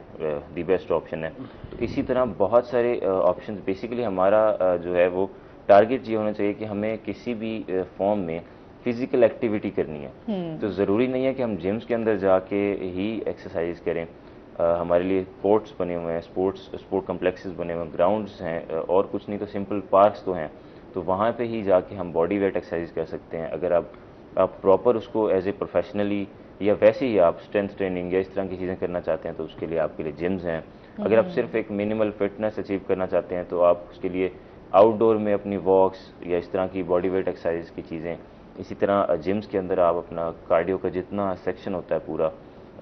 दी बेस्ट ऑप्शन है। तो इसी तरह बहुत सारे ऑप्शंस। बेसिकली हमारा जो है वो टारगेट ये होना चाहिए कि हमें किसी भी फॉर्म में फिजिकल एक्टिविटी करनी है। तो ज़रूरी नहीं है कि हम जिम्स के अंदर जाके ही एक्सरसाइज करें। हमारे लिए कोर्ट्स बने हुए हैं, स्पोर्ट कम्प्लेक्सेस बने हुए हैं, ग्राउंड्स हैं, और कुछ नहीं तो सिंपल पार्क्स तो हैं। तो वहाँ पे ही जाके हम बॉडी वेट एक्सरसाइज कर सकते हैं। अगर आप प्रॉपर उसको एज ए प्रोफेशनली या वैसे ही आप स्ट्रेंथ ट्रेनिंग या इस तरह की चीज़ें करना चाहते हैं तो उसके लिए आपके लिए जिम्स हैं। अगर आप सिर्फ एक मिनिमल फिटनेस अचीव करना चाहते हैं तो आप उसके लिए आउटडोर में अपनी वॉक्स या इस तरह की बॉडी वेट एक्सरसाइज की चीज़ें। इसी तरह जिम्स के अंदर आप अपना कार्डियो का जितना सेक्शन होता है पूरा,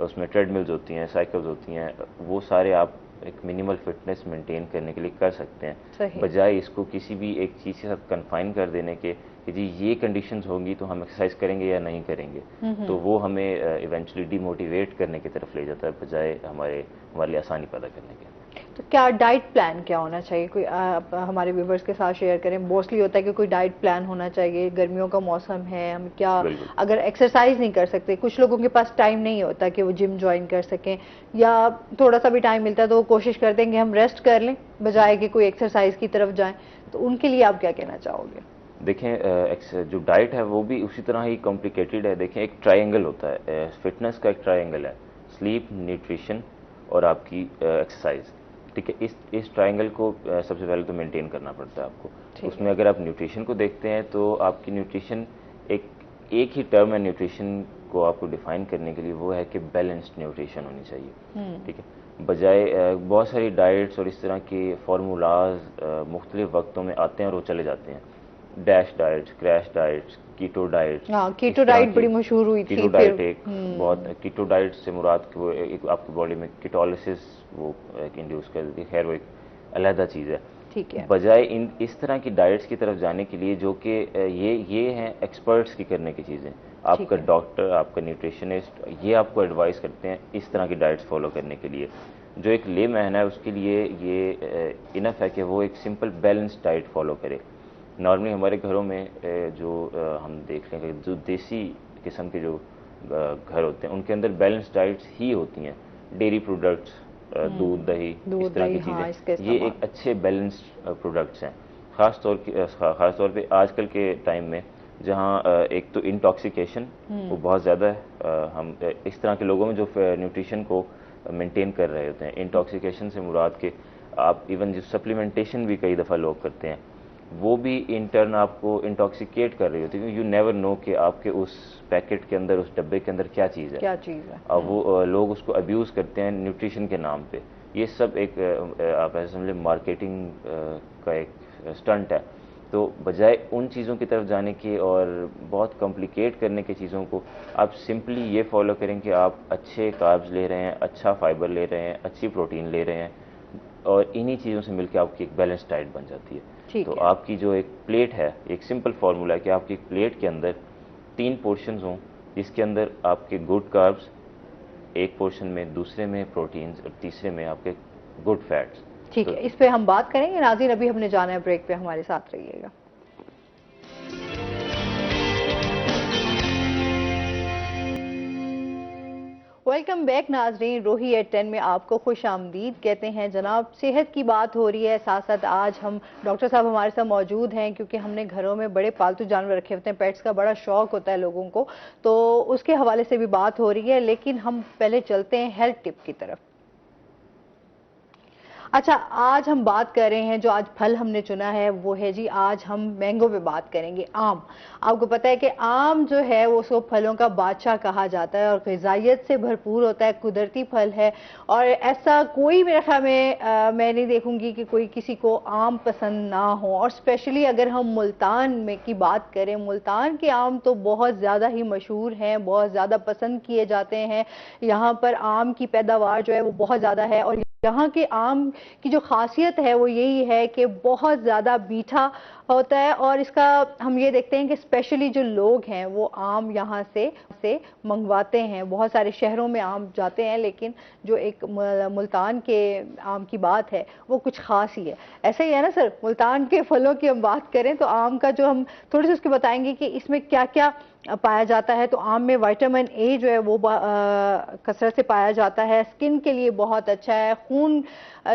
उसमें ट्रेडमिल्स होती हैं, साइकिल्स होती हैं, वो सारे आप एक मिनिमल फिटनेस मेंटेन करने के लिए कर सकते हैं, बजाय इसको किसी भी एक चीज़ के साथ कन्फाइन कर देने के कि जी ये कंडीशंस होंगी तो हम एक्सरसाइज करेंगे या नहीं करेंगे। तो वो हमें इवेंचुअली डिमोटिवेट करने की तरफ ले जाता है, बजाय हमारे लिए आसानी पैदा करने के। तो क्या डाइट प्लान क्या होना चाहिए? कोई आप हमारे व्यूवर्स के साथ शेयर करें। मोस्टली होता है कि कोई डाइट प्लान होना चाहिए, गर्मियों का मौसम है, हम क्या, अगर एक्सरसाइज नहीं कर सकते, कुछ लोगों के पास टाइम नहीं होता कि वो जिम ज्वाइन कर सकें, या थोड़ा सा भी टाइम मिलता है तो वो कोशिश करते हैं कि हम रेस्ट कर लें बजाय कि कोई एक्सरसाइज की तरफ जाएं, तो उनके लिए आप क्या कहना चाहोगे? देखें, जो डाइट है वो भी उसी तरह ही कॉम्प्लिकेटेड है। देखें, एक ट्रायंगल होता है, फिटनेस का एक ट्रायंगल है, स्लीप, न्यूट्रिशन और आपकी एक्सरसाइज। ठीक है, इस ट्रायंगल को सबसे पहले तो मेंटेन करना पड़ता है आपको। उसमें अगर आप न्यूट्रिशन को देखते हैं तो आपकी न्यूट्रिशन एक ही टर्म है न्यूट्रिशन को आपको डिफाइन करने के लिए, वो है कि बैलेंस्ड न्यूट्रिशन होनी चाहिए। ठीक है, बजाय बहुत सारी डाइट्स और इस तरह के फार्मूलाज मुख्तलिफ वक्तों में आते हैं और वो चले जाते हैं। डैश डाइट्स, क्रैश डाइट्स, कीटो डाइट्स। कीटो डाइट बड़ी मशहूर हुई थी। कीटो डाइट एक बहुत, कीटो डाइट से मुराद कि वो एक आपकी बॉडी में कीटोलिसिस वो इंड्यूस कर देती है। खैर वो एक अलहदा चीज़ है। ठीक है, बजाय इस तरह की डाइट्स की तरफ जाने के लिए जो कि ये हैं एक्सपर्ट्स की करने की चीज़ें, आपका डॉक्टर, आपका न्यूट्रिशनिस्ट, ये आपको एडवाइस करते हैं इस तरह की डाइट्स फॉलो करने के लिए। जो एक ले मैन है उसके लिए ये इनफ है कि वो एक सिंपल बैलेंस डाइट फॉलो करे। नॉर्मली हमारे घरों में जो हम देख लेंगे, जो देसी किस्म के जो घर होते हैं उनके अंदर बैलेंस डाइट्स ही होती हैं। डेयरी प्रोडक्ट्स, दूध, दही, इस तरह की चीज़ें, ये एक अच्छे बैलेंस्ड प्रोडक्ट्स हैं। ख़ास तौर पे आजकल के टाइम में जहाँ एक तो इंटॉक्सिकेशन वो बहुत ज़्यादा है। हम इस तरह के लोगों में जो न्यूट्रिशन को मेंटेन कर रहे होते हैं, इंटॉक्सिकेशन से मुराद के आप इवन जो सप्लीमेंटेशन भी कई दफ़ा लोग करते हैं, वो भी इन टर्न आपको इंटॉक्सिकेट कर रही होती है। यू नेवर नो कि आपके उस पैकेट के अंदर, उस डब्बे के अंदर क्या चीज़ है। अब वो लोग उसको अब्यूज़ करते हैं न्यूट्रिशन के नाम पे। ये सब एक आप ऐसे समझ लें मार्केटिंग का एक स्टंट है। तो बजाय उन चीज़ों की तरफ जाने के और बहुत कॉम्प्लिकेट करने की चीज़ों को, आप सिंपली ये फॉलो करें कि आप अच्छे कार्ब्स ले रहे हैं, अच्छा फाइबर ले रहे हैं, अच्छी प्रोटीन ले रहे हैं, और इन्हीं चीज़ों से मिलकर आपकी एक बैलेंस डाइट बन जाती है। तो आपकी जो एक प्लेट है, एक सिंपल फार्मूला है कि आपकी एक प्लेट के अंदर 3 पोर्शंस हों, जिसके अंदर आपके गुड कार्ब्स, एक पोर्शन में, दूसरे में प्रोटीन्स और तीसरे में आपके गुड फैट्स। ठीक है, इस पे हम बात करेंगे। नाज़रीन, अभी हमने जाना है ब्रेक पे, हमारे साथ रहिएगा। वेलकम बैक नाजरीन, रोही एट 10 में आपको खुश आमदीद कहते हैं। जनाब, सेहत की बात हो रही है, साथ साथ आज हम डॉक्टर साहब हमारे साथ मौजूद हैं, क्योंकि हमने घरों में बड़े पालतू जानवर रखे होते हैं, पेट्स का बड़ा शौक होता है लोगों को, तो उसके हवाले से भी बात हो रही है। लेकिन हम पहले चलते हैं हेल्थ टिप की तरफ। अच्छा, आज हम बात कर रहे हैं, जो आज फल हमने चुना है वो है जी, आज हम मैंगो पे बात करेंगे, आम। आपको पता है कि आम जो है वो सब फलों का बादशाह कहा जाता है और ग़िज़ाइयत से भरपूर होता है, कुदरती फल है। और ऐसा कोई मेरे ख्याल में मैं नहीं देखूंगी कि कोई किसी को आम पसंद ना हो। और स्पेशली अगर हम मुल्तान में की बात करें, मुल्तान के आम तो बहुत ज़्यादा ही मशहूर हैं, बहुत ज़्यादा पसंद किए जाते हैं। यहाँ पर आम की पैदावार जो है वो बहुत ज़्यादा है, और यहाँ के आम की जो खासियत है वो यही है कि बहुत ज़्यादा मीठा होता है। और इसका हम ये देखते हैं कि स्पेशली जो लोग हैं वो आम यहाँ से मंगवाते हैं। बहुत सारे शहरों में आम जाते हैं, लेकिन जो एक मुल्तान के आम की बात है वो कुछ ख़ास ही है। ऐसा ही है ना सर? मुल्तान के फलों की हम बात करें तो आम का जो हम थोड़ी सी उसके बताएंगे कि इसमें क्या क्या पाया जाता है। तो आम में विटामिन ए जो है वो कसरत से पाया जाता है, स्किन के लिए बहुत अच्छा है, खून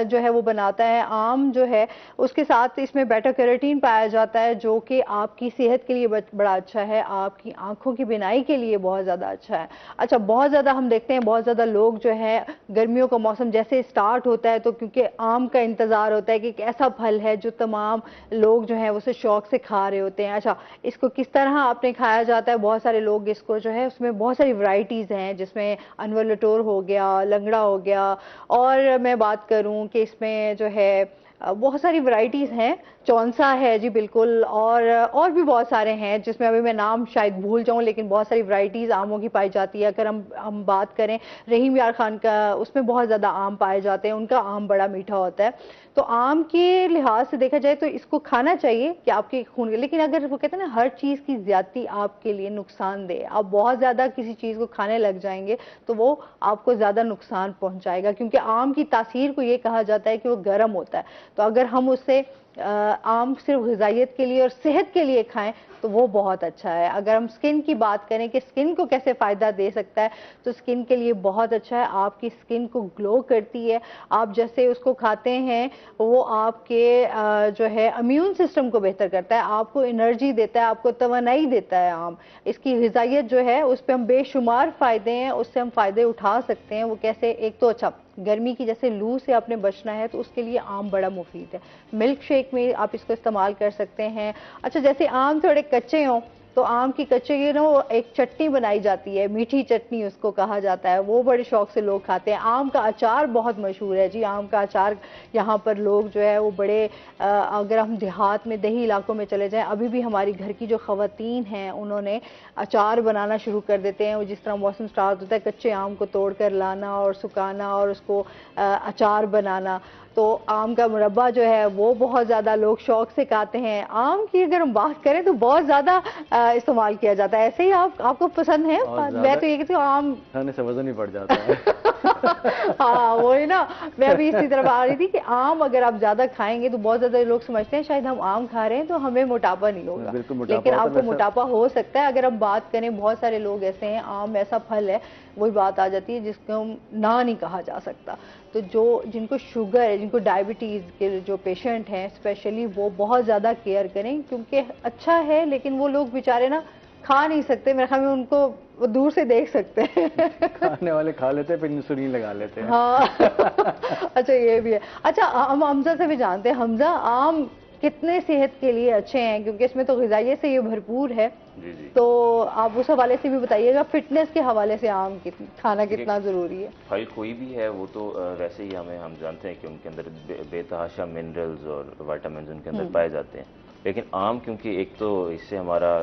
जो है वो बनाता है आम जो है। उसके साथ इसमें बीटा कैरोटीन पाया जाता है, जो कि आपकी सेहत के लिए बड़ा अच्छा है, आपकी आंखों की बिनाई के लिए बहुत ज़्यादा अच्छा है। अच्छा, बहुत ज़्यादा हम देखते हैं, बहुत ज़्यादा लोग जो है गर्मियों का मौसम जैसे स्टार्ट होता है तो क्योंकि आम का इंतज़ार होता है कि एक ऐसा फल है जो तमाम लोग जो है उसे शौक से खा रहे होते हैं। अच्छा, इसको किस तरह आपने खाया जाता है? बहुत सारे लोग इसको जो है, उसमें बहुत सारी वैरायटीज़ हैं, जिसमें अनवर लटोर हो गया, लंगड़ा हो गया, और मैं बात करूं कि इसमें जो है बहुत सारी वैरायटीज़ हैं, चौंसा है जी बिल्कुल, और भी बहुत सारे हैं जिसमें अभी मैं नाम शायद भूल जाऊं, लेकिन बहुत सारी वैरायटीज़ आमों की पाई जाती है। अगर हम बात करें रहीम यार खान का, उसमें बहुत ज़्यादा आम पाए जाते हैं, उनका आम बड़ा मीठा होता है। तो आम के लिहाज से देखा जाए तो इसको खाना चाहिए कि आपके खून के, लेकिन अगर वो कहते हैं ना हर चीज़ की ज़्यादती आपके लिए नुकसानदेह, आप बहुत ज़्यादा किसी चीज़ को खाने लग जाएंगे तो वो आपको ज़्यादा नुकसान पहुंचाएगा, क्योंकि आम की तासीर को ये कहा जाता है कि वो गर्म होता है। तो अगर हम उससे आम सिर्फ ग़िज़ाइयत के लिए और सेहत के लिए खाएं तो वो बहुत अच्छा है। अगर हम स्किन की बात करें कि स्किन को कैसे फ़ायदा दे सकता है, तो स्किन के लिए बहुत अच्छा है, आपकी स्किन को ग्लो करती है। आप जैसे उसको खाते हैं वो आपके जो है इम्यून सिस्टम को बेहतर करता है, आपको एनर्जी देता है, आपको तवानाई देता है आम। इसकी ग़िज़ाइयत जो है उस पर हम बेशुमार फ़ायदे हैं, उससे हम फ़ायदे उठा सकते हैं। वो कैसे? एक तो अच्छा, गर्मी की जैसे लू से आपने बचना है तो उसके लिए आम बड़ा मुफीद है, मिल्क शेक में आप इसको इस्तेमाल कर सकते हैं। अच्छा, जैसे आम थोड़े कच्चे हों तो आम की कच्चे की ना वो एक चटनी बनाई जाती है, मीठी चटनी उसको कहा जाता है, वो बड़े शौक से लोग खाते हैं। आम का अचार बहुत मशहूर है जी, आम का अचार यहाँ पर लोग जो है वो बड़े अगर हम देहात में, दही इलाकों में चले जाएं, अभी भी हमारी घर की जो ख़वातीन हैं उन्होंने अचार बनाना शुरू कर देते हैं। वो जिस तरह मौसम स्टार्ट होता है, कच्चे आम को तोड़ कर लाना और सुखाना और उसको अचार बनाना। तो आम का मुरब्बा जो है वो बहुत ज़्यादा लोग शौक से खाते हैं। आम की अगर हम बात करें तो बहुत ज़्यादा इस्तेमाल किया जाता है। ऐसे ही आपको पसंद है? मैं तो ये कहती हूँ आम खाने से वजन ही बढ़ जाता है। हाँ, वही ना, मैं अभी इसी तरफ आ रही थी कि आम अगर आप ज़्यादा खाएंगे तो बहुत ज़्यादा लोग समझते हैं शायद हम आम खा रहे हैं तो हमें मोटापा नहीं होगा, लेकिन आपको मोटापा हो सकता है। अगर हम बात करें, बहुत सारे लोग ऐसे हैं, आम ऐसा फल है, वही बात आ जाती है जिसको हम ना नहीं कहा जा सकता। तो जो जिनको शुगर है, जिनको डायबिटीज़ के जो पेशेंट हैं स्पेशली, वो बहुत ज़्यादा केयर करें, क्योंकि अच्छा है लेकिन वो लोग बेचारे ना खा नहीं सकते। मेरे ख्याल में उनको वो दूर से देख सकते हैं। खाने वाले खा लेते हैं, फिर इंसुलिन लगा लेते हैं। हाँ। अच्छा ये भी है। अच्छा हम हमजा से भी जानते हैं, हमजा आम कितने सेहत के लिए अच्छे हैं, क्योंकि इसमें तो ग़िज़ाइयत से ये भरपूर है। जी जी। तो आप उस हवाले से भी बताइएगा, फिटनेस के हवाले से आम खाना कितना ज़रूरी है। फल कोई भी है वो तो वैसे ही हम जानते हैं कि उनके अंदर बेतहाशा मिनरल्स और विटामिन उनके अंदर पाए जाते हैं। लेकिन आम क्योंकि एक तो इससे हमारा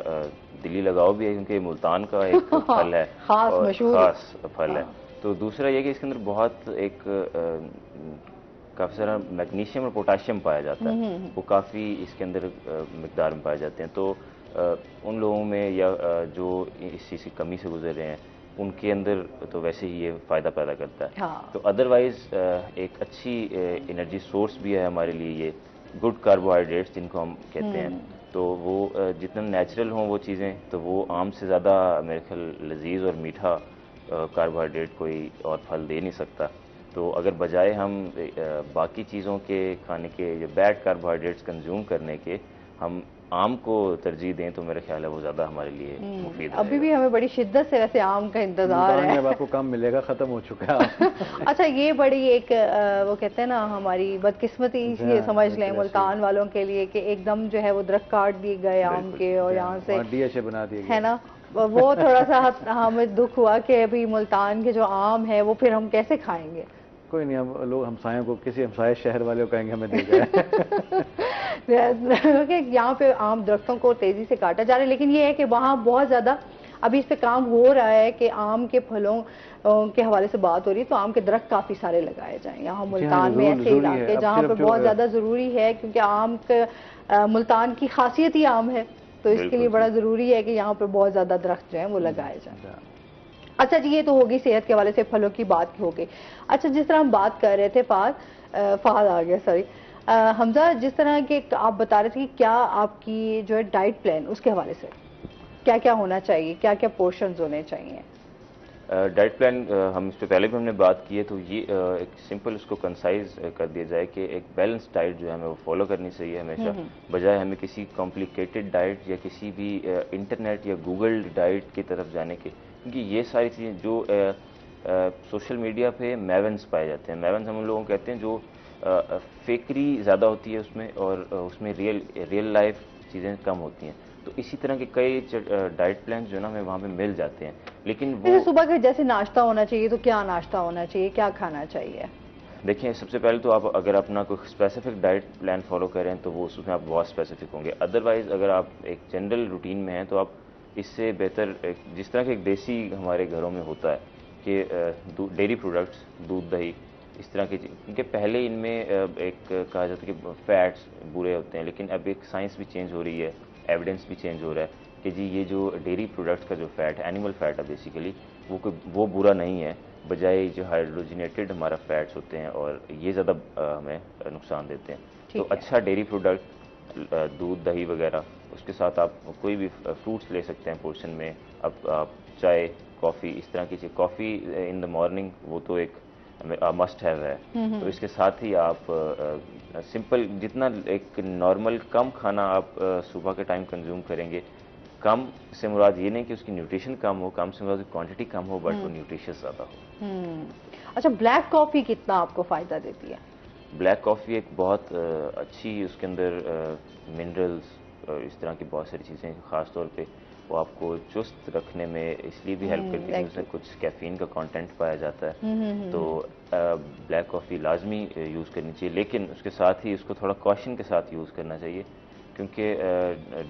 दिली लगाव भी है, क्योंकि मुल्तान का एक फल है खास और मशहूर ख़ास फल है। हाँ। तो दूसरा ये कि इसके अंदर बहुत एक काफ़ी सारा मैग्नीशियम और पोटाशियम पाया जाता है, वो काफ़ी इसके अंदर मिकदार में पाए जाते हैं। तो उन लोगों में या जो इस चीज़ की कमी से गुजर रहे हैं, उनके अंदर तो वैसे ही ये फ़ायदा पैदा करता है। हाँ। तो अदरवाइज़ एक अच्छी एनर्जी सोर्स भी है हमारे लिए ये गुड कार्बोहाइड्रेट्स जिनको हम कहते हैं। तो वो जितना नेचुरल हों वो चीज़ें, तो वो आम से ज़्यादा मेरे ख्याल लजीज और मीठा कार्बोहाइड्रेट कोई और फल दे नहीं सकता। तो अगर बजाय हम बाकी चीज़ों के खाने के या बैड कार्बोहाइड्रेट्स कंज्यूम करने के हम आम को तरजीह दें, तो मेरा ख्याल है वो ज़्यादा हमारे लिए मुफीद अभी भी हमें बड़ी शिद्दत से वैसे आम का इंतजार है। अब आपको कम मिलेगा, खत्म हो चुका है। अच्छा ये बड़ी एक वो कहते हैं ना हमारी बदकिस्मती ये समझ लें मुल्तान वालों के लिए, कि एकदम जो है वो दरख्त काट दिए गए आम के और यहाँ से DHA बना दिए है ना, वो थोड़ा सा हमें दुख हुआ कि अभी मुल्तान के जो आम है वो फिर हम कैसे खाएंगे। कोई नहीं, हम लोग हमसायों को, किसी हमसाये शहर वाले को कहेंगे हमें दे जाए। यहाँ पे आम दरख्तों को तेजी से काटा जा रहा है, लेकिन ये है कि वहाँ बहुत ज़्यादा अभी इस पे काम हो रहा है कि आम के फलों के हवाले से बात हो रही है, तो आम के दरख्त काफ़ी सारे लगाए जाएं यहाँ मुल्तान में, ऐसे इलाके जहाँ पे बहुत ज़्यादा ज़रूरी है, क्योंकि आम का मुल्तान की खासियत ही आम है, तो इसके लिए बड़ा ज़रूरी है कि यहाँ पर बहुत ज़्यादा दरख्त जो हैं वो लगाए जाएँ। अच्छा जी, ये तो होगी सेहत के हवाले से, फलों की बात हो गई। अच्छा जिस तरह हम बात कर रहे थे फहद आ गया, सॉरी हमजा, जिस तरह के आप बता रहे थे कि क्या आपकी जो है डाइट प्लान, उसके हवाले से क्या क्या होना चाहिए, क्या क्या पोर्शंस होने चाहिए। डाइट प्लान हम इस पर पहले भी हमने बात की है, तो ये एक सिंपल उसको कंसाइज कर दिया जाए कि एक बैलेंस डाइट जो है हमें वो फॉलो करनी चाहिए हमेशा, बजाय हमें किसी कॉम्प्लिकेटेड डाइट या किसी भी इंटरनेट या गूगल डाइट की तरफ जाने के, क्योंकि ये सारी चीज़ें जो सोशल मीडिया पे मैवन्स पाए जाते हैं, मैवन्स हम लोगों को कहते हैं, जो फेकरी ज़्यादा होती है उसमें, और उसमें रियल लाइफ चीज़ें कम होती हैं। तो इसी तरह के कई डाइट प्लान जो है ना हमें वहाँ पे मिल जाते हैं, लेकिन वो सुबह का जैसे नाश्ता होना चाहिए, तो क्या नाश्ता होना चाहिए, क्या खाना चाहिए। देखिए सबसे पहले तो आप अगर अपना कोई स्पेसिफिक डाइट प्लान फॉलो करें तो वो उसमें आप बहुत स्पेसिफिक होंगे। अदरवाइज़ अगर आप एक जनरल रूटीन में हैं तो आप इससे बेहतर जिस तरह के एक देसी हमारे घरों में होता है कि डेयरी प्रोडक्ट्स, दूध दही, इस तरह की, क्योंकि पहले इनमें एक कहा जाता है कि फैट्स बुरे होते हैं, लेकिन अब एक साइंस भी चेंज हो रही है, एविडेंस भी चेंज हो रहा है कि जी ये जो डेयरी प्रोडक्ट्स का जो फैट है, एनिमल फैट है बेसिकली, वो बुरा नहीं है, बजाय जो हाइड्रोजनेटेड हमारा फैट्स होते हैं और ये ज़्यादा हमें नुकसान देते हैं। तो अच्छा डेयरी प्रोडक्ट, दूध दही वगैरह, उसके साथ आप कोई भी फ्रूट्स ले सकते हैं पोर्शन में। अब आप चाय, कॉफ़ी, इस तरह की चीज़, कॉफ़ी इन द मॉर्निंग वो तो एक मस्ट हैव है। तो इसके साथ ही आप सिंपल जितना एक नॉर्मल कम खाना आप सुबह के टाइम कंज्यूम करेंगे, कम से मुराद ये नहीं कि उसकी न्यूट्रिशन कम हो, कम से मुराद क्वांटिटी कम हो, बट वो न्यूट्रिशियस ज़्यादा हो। अच्छा ब्लैक कॉफ़ी कितना आपको फ़ायदा देती है। ब्लैक कॉफ़ी एक बहुत अच्छी, उसके अंदर मिनरल्स इस तरह की बहुत सारी चीज़ें, ख़ास तौर पे वो आपको चुस्त रखने में इसलिए भी हेल्प करती है कि उसमें कुछ कैफ़ीन का कंटेंट पाया जाता है। तो ब्लैक कॉफ़ी लाजमी यूज़ करनी चाहिए, लेकिन उसके साथ ही उसको थोड़ा कॉशन के साथ यूज़ करना चाहिए, क्योंकि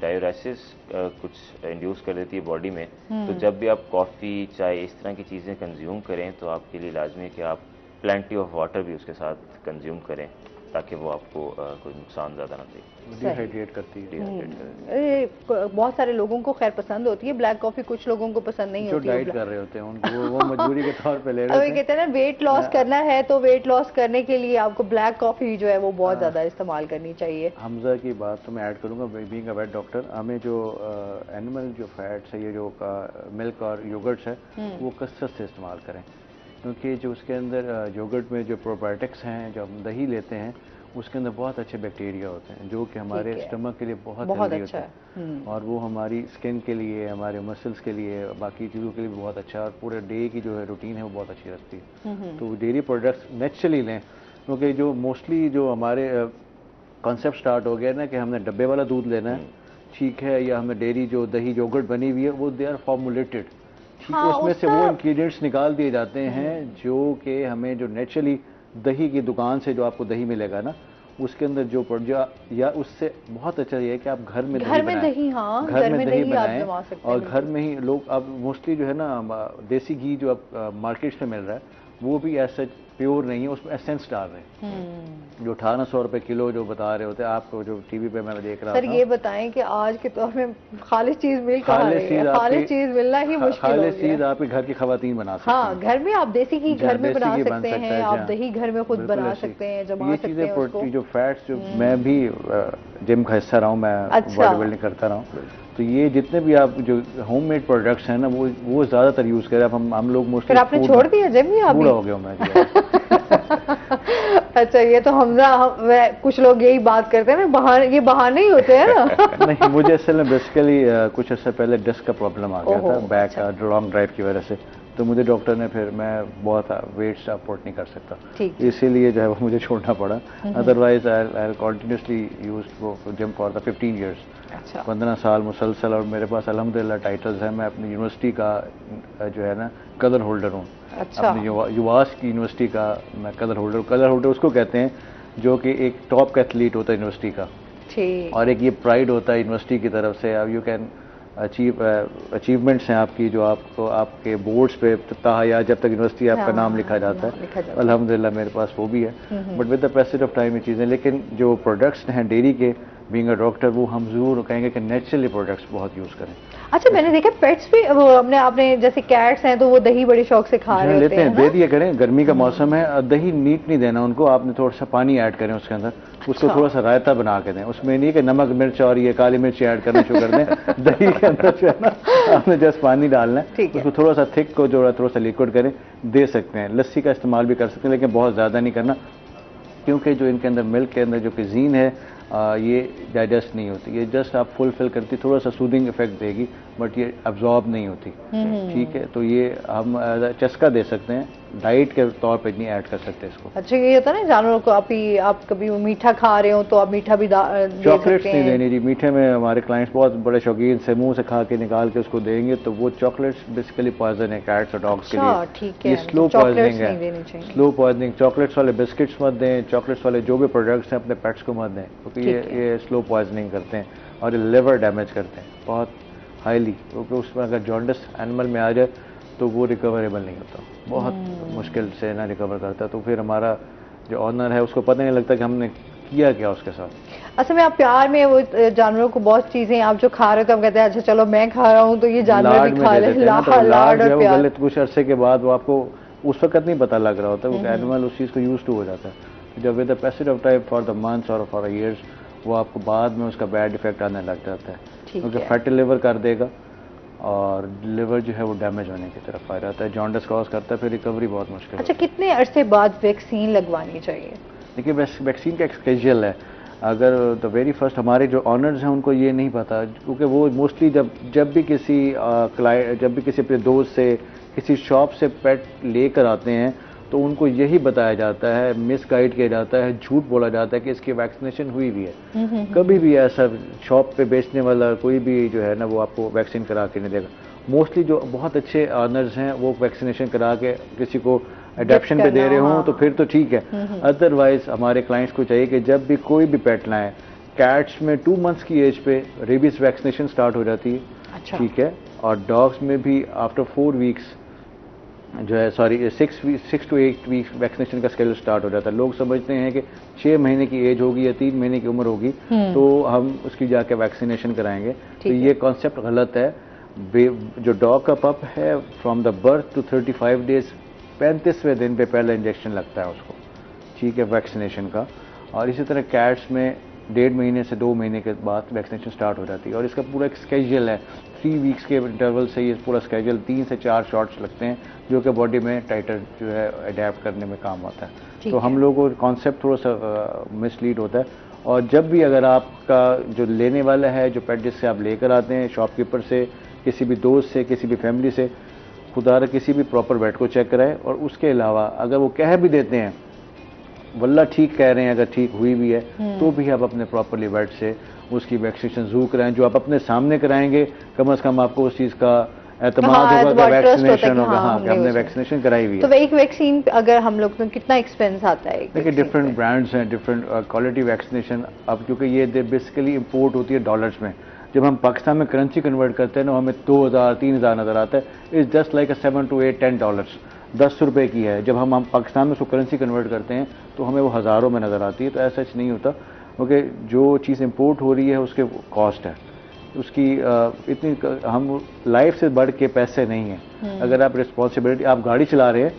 डायरेसिस कुछ इंड्यूस कर देती है बॉडी में। तो जब भी आप कॉफ़ी, चाय, इस तरह की चीज़ें कंज्यूम करें तो आपके लिए लाजमी है कि आप प्लेंटी ऑफ वाटर भी उसके साथ कंज्यूम करें, ताकि वो आपको कोई नुकसान ज़्यादा ना दे। डिहाइड्रेट करती है। बहुत सारे लोगों को खैर पसंद होती है ब्लैक कॉफ़ी, कुछ लोगों को पसंद नहीं होती है। जो डाइट कर रहे होते हैं उनको वो मजबूरी के तौर पे ले रहे हैं। कहते हैं ना वेट लॉस करना है, तो वेट लॉस करने के लिए आपको ब्लैक कॉफ़ी जो है वो बहुत ज़्यादा इस्तेमाल करनी चाहिए। हमजा की बात तो मैं ऐड करूँगा, बीइंग अ वेट डॉक्टर, हमें जो एनिमल जो फैट्स है, ये जो मिल्क और योगर्ट्स है, वो कसरत से इस्तेमाल करें। क्योंकि जो उसके अंदर योगर्ट में जो प्रोबायोटिक्स हैं, जो हम दही लेते हैं, उसके अंदर बहुत अच्छे बैक्टीरिया होते हैं जो कि हमारे स्टमक के लिए बहुत हेल्दी होते हैं, और वो हमारी स्किन के लिए, हमारे मसल्स के लिए, बाकी चीज़ों के लिए बहुत अच्छा है, और पूरे डे की जो है रूटीन है वो बहुत अच्छी रहती है। तो डेयरी प्रोडक्ट्स नेचुरली लें, क्योंकि जो मोस्टली जो हमारे कॉन्सेप्ट स्टार्ट हो गया ना कि हमने डब्बे वाला दूध लेना है, ठीक है, या हमें डेयरी जो दही योगर्ट बनी हुई है वो दे आर फॉर्मुलेटेड, ठीक है, उसमें से वो इंग्रेडिएंट्स निकाल दिए जाते हैं जो कि हमें जो नेचुरली दही की दुकान से जो आपको दही मिलेगा ना, उसके अंदर जो या उससे बहुत अच्छा ये है कि आप घर में दही बनाएं, हाँ, घर में दही बनाएं, और घर में ही लोग अब मोस्टली जो है ना देसी घी जो अब मार्केट में मिल रहा है वो भी ऐसा प्योर नहीं है, उसमें एसेंस डाल रहे हैं, जो 1800 रुपए किलो जो बता रहे होते हैं आपको, जो टीवी पे मैं देख रहा था। सर ये बताएं कि आज के दौर में खालिश चीज मिल कहाँ रही है? खालिश चीज मिलना ही मुश्किल हो गया है। खालिश चीज आपके घर की खवातीन बना सकती हैं। हाँ, घर में आप देसी घी घर में बना सकते हैं, आप दही घर में खुद बना सकते हैं, जमा सकते हैं उसको। जो फैट्स, जो मैं भी जिम का हिस्सा रहा हूँ, मैं बॉडी बिल्डिंग करता रहा हूँ, तो ये जितने भी आप जो होममेड प्रोडक्ट्स हैं ना वो ज्यादातर यूज करें। अब हम लोग मोस्टली। फिर आपने छोड़ दिया जिम या पूरा हो गया मैं। अच्छा, ये तो कुछ लोग यही बात करते हैं ना, ये बहाने ही होते हैं ना। नहीं, मुझे असल में बेसिकली कुछ अर्से पहले डिस्क का प्रॉब्लम आ गया था, बैक लॉन्ग ड्राइव की वजह से, तो मुझे डॉक्टर ने फिर मैं बहुत वेट सपोर्ट नहीं कर सकता, इसीलिए जो है वो मुझे छोड़ना पड़ा। Otherwise I continuously used gym for the 15 years. 15 साल मुसलसल, और मेरे पास अल्हम्दुलिल्लाह टाइटल्स हैं। मैं अपनी यूनिवर्सिटी का जो है ना कलर होल्डर हूँ। अपनी युवास की यूनिवर्सिटी का मैं कलर होल्डर उसको कहते हैं जो कि एक टॉप का एथलीट होता है यूनिवर्सिटी का, और एक ये प्राइड होता है यूनिवर्सिटी की तरफ से। अब यू कैन अचीवमेंट्स हैं आपकी जो आपको आपके बोर्ड्स पे या जब तक यूनिवर्सिटी आपका नाम लिखा जाता है, अल्हम्दुलिल्लाह मेरे पास वो भी है। But with the passage of time ये चीज़ें, लेकिन जो प्रोडक्ट्स हैं डेयरी के, बीइंग अ डॉक्टर, वो हम जरूर कहेंगे कि नेचुरली प्रोडक्ट्स बहुत यूज़ करें। अच्छा, मैंने देखा पेट्स भी वो आपने जैसे कैट्स हैं तो वो दही बड़ी शौक से खा रहे लेते हैं, दे दिया करें। गर्मी का मौसम है, दही नीट नहीं देना उनको, आपने थोड़ा सा पानी ऐड करें उसके अंदर, उसको थोड़ा सा रायता बना के दें। उसमें नहीं कि नमक मिर्च और ये काली मिर्च ऐड करना शुरू कर दें। दही के अंदर जो है ना आपने जस्ट पानी डालना है, उसको थोड़ा सा थिक को जो है थोड़ा सा लिक्विड करें, दे सकते हैं। लस्सी का इस्तेमाल भी कर सकते हैं, लेकिन बहुत ज़्यादा नहीं करना, क्योंकि जो इनके अंदर मिल्क के अंदर जो कुजीन है ये डाइजेस्ट नहीं होती, ये जस्ट आप फुलफिल करती, थोड़ा सा सूदिंग इफेक्ट देगी, बट ये अब्जॉर्ब नहीं होती, ठीक है। तो ये हम चस्का दे सकते हैं, डाइट के तौर पे नहीं ऐड कर सकते इसको। अच्छा, ये होता है ना जानवरों को, आप कभी मीठा खा रहे हो तो आप मीठा भी चॉकलेट्स नहीं देनी जी। मीठे में हमारे क्लाइंट्स बहुत बड़े शौकीन से मुंह से खा के निकाल के उसको देंगे, तो वो चॉकलेट्स बेसिकली पॉइजन है कैट्स और डॉग्स के लिए। ये स्लो पॉइजनिंग है, स्लो पॉइजनिंग। चॉकलेट्स वाले बिस्किट्स मत दें, चॉकलेट्स वाले जो भी प्रोडक्ट्स हैं अपने पेट्स को मत दें, क्योंकि ये स्लो पॉइजनिंग करते हैं और ये लिवर डैमेज करते हैं बहुत हाईली, क्योंकि उसमें अगर जॉन्डिस एनिमल में आ जाए तो वो रिकवरेबल नहीं होता, बहुत मुश्किल से ना रिकवर करता। तो फिर हमारा जो ऑनर है उसको पता नहीं लगता कि हमने किया क्या उसके साथ। असल में आप प्यार में वो जानवरों को बहुत चीजें आप जो खा रहे हो तो हम कहते हैं अच्छा चलो मैं खा रहा हूँ तो ये जानवर भी खा ले, लाड और प्यार। कुछ अरसे के बाद वो आपको उस वक्त नहीं पता लग रहा होता, वो एनिमल उस चीज़ को यूज टू हो जाता है। जब with the passage of time for the months और फॉर ईयर्स, वो आपको बाद में उसका बैड इफेक्ट आने लग जाता है, क्योंकि फैटी लिवर कर देगा और लिवर जो है वो डैमेज होने की तरफ आ जाता है, जॉन्डिस कॉज करता है, फिर रिकवरी बहुत मुश्किल। अच्छा, कितने अरसे बाद वैक्सीन लगवानी चाहिए? देखिए, वैक्सीन का एक स्केड्यूल है। अगर द वेरी फर्स्ट हमारे जो ऑनर्स हैं उनको ये नहीं पता, क्योंकि वो मोस्टली जब भी किसी अपने दोस्त से किसी शॉप से पेट लेकर आते हैं तो उनको यही बताया जाता है, मिसगाइड किया जाता है, झूठ बोला जाता है कि इसकी वैक्सीनेशन हुई भी है। कभी भी ऐसा शॉप पे बेचने वाला कोई भी जो है ना वो आपको वैक्सीन करा के नहीं देगा। मोस्टली जो बहुत अच्छे ऑनर्स हैं वो वैक्सीनेशन करा के किसी को एडेप्शन पे दे रहे हों तो फिर तो ठीक है। अदरवाइज हमारे क्लाइंट्स को चाहिए कि जब भी कोई भी पेट लाएं, कैट्स में 2 मंथ्स की एज पे रेबीज वैक्सीनेशन स्टार्ट हो जाती है, ठीक है, और डॉग्स में भी आफ्टर 4 वीक्स जो है 6 to 8 वीक्स वैक्सीनेशन का शेड्यूल स्टार्ट हो जाता है। लोग समझते हैं कि 6 महीने की एज होगी या 3 महीने की उम्र होगी तो हम उसकी जाके वैक्सीनेशन कराएंगे, तो ये कॉन्सेप्ट गलत है। जो डॉग का पप है from the birth to 35 days 35वें दिन पे पहला इंजेक्शन लगता है उसको, ठीक है, वैक्सीनेशन का। और इसी तरह कैट्स में 1.5 महीने से 2 महीने के बाद वैक्सीनेशन स्टार्ट हो जाती है। और इसका पूरा एक स्केड्यूल है, 3 वीक्स के इंटरवल से ये पूरा स्केड्यूल 3 से 4 शॉट्स लगते हैं जो कि बॉडी में टाइटर जो है अडेप्ट करने में काम आता है। तो हम लोगों को कॉन्सेप्ट थोड़ा सा मिसलीड होता है। और जब भी अगर आपका जो लेने वाला है, जो पेट जिससे आप लेकर आते हैं, शॉपकीपर से, किसी भी दोस्त से, किसी भी फैमिली से, खुदा किसी भी प्रॉपर वेट को चेक कराएं। और उसके अलावा अगर वो कह भी देते हैं वल्ला ठीक कह रहे हैं, अगर ठीक हुई भी है तो भी आप अपने प्रॉपरली वेट से उसकी वैक्सीनेशन जरूर कराएं। जो आप अपने सामने कराएंगे कम से कम आपको उस चीज़ का एतमाद होगा, वैक्सीनेशन होगा, हाँ कि हमने वैक्सीनेशन कराई हुई है। तो एक वैक्सीन अगर हम लोग तो कितना एक्सपेंस आता है? देखिए डिफरेंट ब्रांड्स हैं, डिफरेंट क्वालिटी वैक्सीनेशन। अब क्योंकि ये बेसिकली इंपोर्ट होती है डॉलर्स में, जब हम पाकिस्तान में करेंसी कन्वर्ट करते हैं ना हमें 2000-3000 नज़र आता है। इट्स जस्ट लाइक $7 to $10, 10 रुपये की है। जब हम पाकिस्तान में उसको करेंसी कन्वर्ट करते हैं तो हमें वो हज़ारों में नज़र आती है। तो ऐसा नहीं होता, क्योंकि जो चीज़ इंपोर्ट हो रही है उसके कॉस्ट है, उसकी इतनी हम लाइफ से बढ़ के पैसे नहीं है। अगर आप रिस्पॉन्सिबिलिटी, आप गाड़ी चला रहे हैं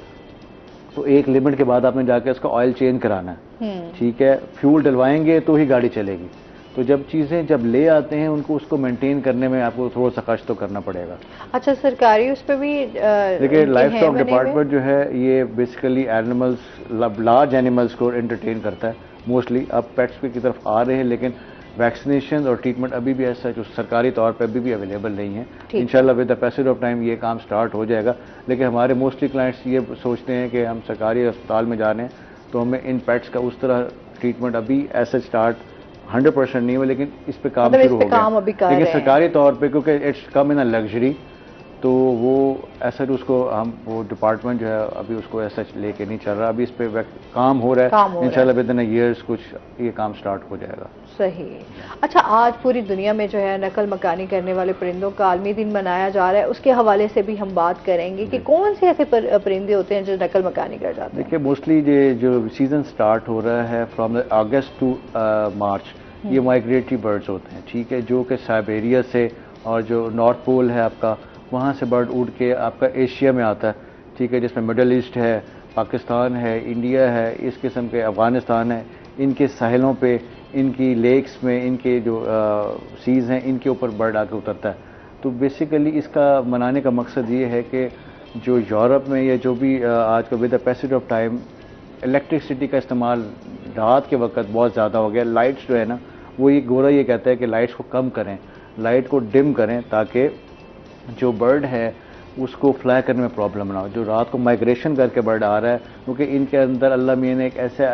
तो एक लिमिट के बाद आपने जाके उसका ऑयल चेंज कराना है, ठीक है, फ्यूल डलवाएंगे तो ही गाड़ी चलेगी। तो जब चीज़ें जब ले आते हैं उनको उसको मेंटेन करने में आपको थोड़ा सा खर्च तो करना पड़ेगा। अच्छा, सरकारी उस पर भी देखिए लाइफ स्टॉक डिपार्टमेंट जो है ये बेसिकली एनिमल्स, लार्ज एनिमल्स को एंटरटेन करता है मोस्टली। अब पेट्स की तरफ आ रहे हैं लेकिन वैक्सीनेशन और ट्रीटमेंट अभी भी ऐसा जो सरकारी तौर पर अभी भी अवेलेबल नहीं है। इंशाल्लाह with the passage of time ये काम स्टार्ट हो जाएगा। लेकिन हमारे मोस्टली क्लाइंट्स ये सोचते हैं कि हम सरकारी अस्पताल में जा रहे हैं तो हमें इन पेट्स का उस तरह ट्रीटमेंट अभी ऐसा स्टार्ट 100% नहीं हुआ, लेकिन इस पे काम शुरू हो गया। लेकिन सरकारी तौर पे क्योंकि it's come in a luxury, तो वो ऐसा उसको हम वो डिपार्टमेंट जो है अभी उसको ऐसा लेके नहीं चल रहा। अभी इस पे काम हो रहा है, इंशाल्लाह विद इन ईयर्स कुछ ये काम स्टार्ट हो जाएगा। सही। अच्छा, आज पूरी दुनिया में जो है नकल मकानी करने वाले परिंदों का आलमी दिन मनाया जा रहा है, उसके हवाले से भी हम बात करेंगे कि कौन से ऐसे परिंदे होते हैं जो नकल मकानी कर जाते हैं। देखिए मोस्टली ये जो सीजन स्टार्ट हो रहा है फ्रॉम अगस्त टू मार्च, ये माइग्रेटरी बर्ड्स होते हैं, ठीक है, जो कि साइबेरिया से और जो नॉर्थ पोल है आपका वहाँ से बर्ड उड़ के आपका एशिया में आता है, ठीक है, जिसमें मिडल ईस्ट है, पाकिस्तान है, इंडिया है, इस किस्म के अफ़गानिस्तान है, इनके साहिलों पे, इनकी लेक्स में, इनके जो सीज़ हैं इनके ऊपर बर्ड आके उतरता है। तो बेसिकली इसका मनाने का मकसद ये है कि जो यूरोप में या जो भी आज का with the passage of time electricity का इस्तेमाल रात के वक्त बहुत ज़्यादा हो गया। लाइट्स जो है ना वो ये गोरा ये कहता है कि लाइट्स को कम करें, लाइट को डिम करें ताकि जो बर्ड है उसको फ्लाई करने में प्रॉब्लम ना हो। जो रात को माइग्रेशन करके बर्ड आ रहा है क्योंकि इनके अंदर अल्लाह मियाँ ने एक ऐसा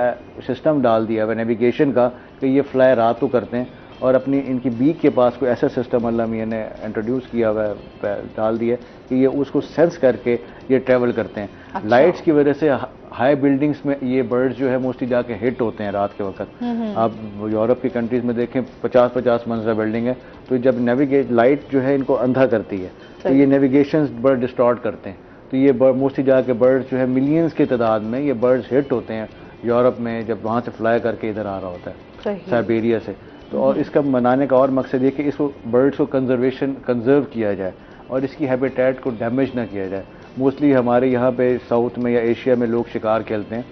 सिस्टम डाल दिया है नेविगेशन का कि ये फ्लाई रात को करते हैं और अपनी इनकी बीक के पास कोई ऐसा सिस्टम अल्लाह मियाँ ने इंट्रोड्यूस किया हुआ है, डाल दिया कि ये उसको सेंस करके ये ट्रैवल करते हैं। अच्छा। लाइट्स की वजह से हाई बिल्डिंग्स में ये बर्ड्स जो है मोस्टली जाके हिट होते हैं रात के वक्त। आप यूरोप की कंट्रीज में देखें 50-50 मंजिला बिल्डिंग है, तो जब नेविगेट लाइट जो है इनको अंधा करती है तो ये नेविगेशन बर्ड डिस्टॉर्ट करते हैं। तो ये मोस्टली जाके बर्ड्स जो है मिलियंस की तादाद में ये बर्ड्स हिट होते हैं यूरोप में जब वहाँ से फ्लाई करके इधर आ रहा होता है साइबेरिया से। तो और इसका मनाने का और मकसद ये कि इसको बर्ड्स को कंजर्व किया जाए और इसकी हैबिटेट को डैमेज ना किया जाए। मोस्टली हमारे यहाँ पे साउथ में या एशिया में लोग शिकार खेलते हैं।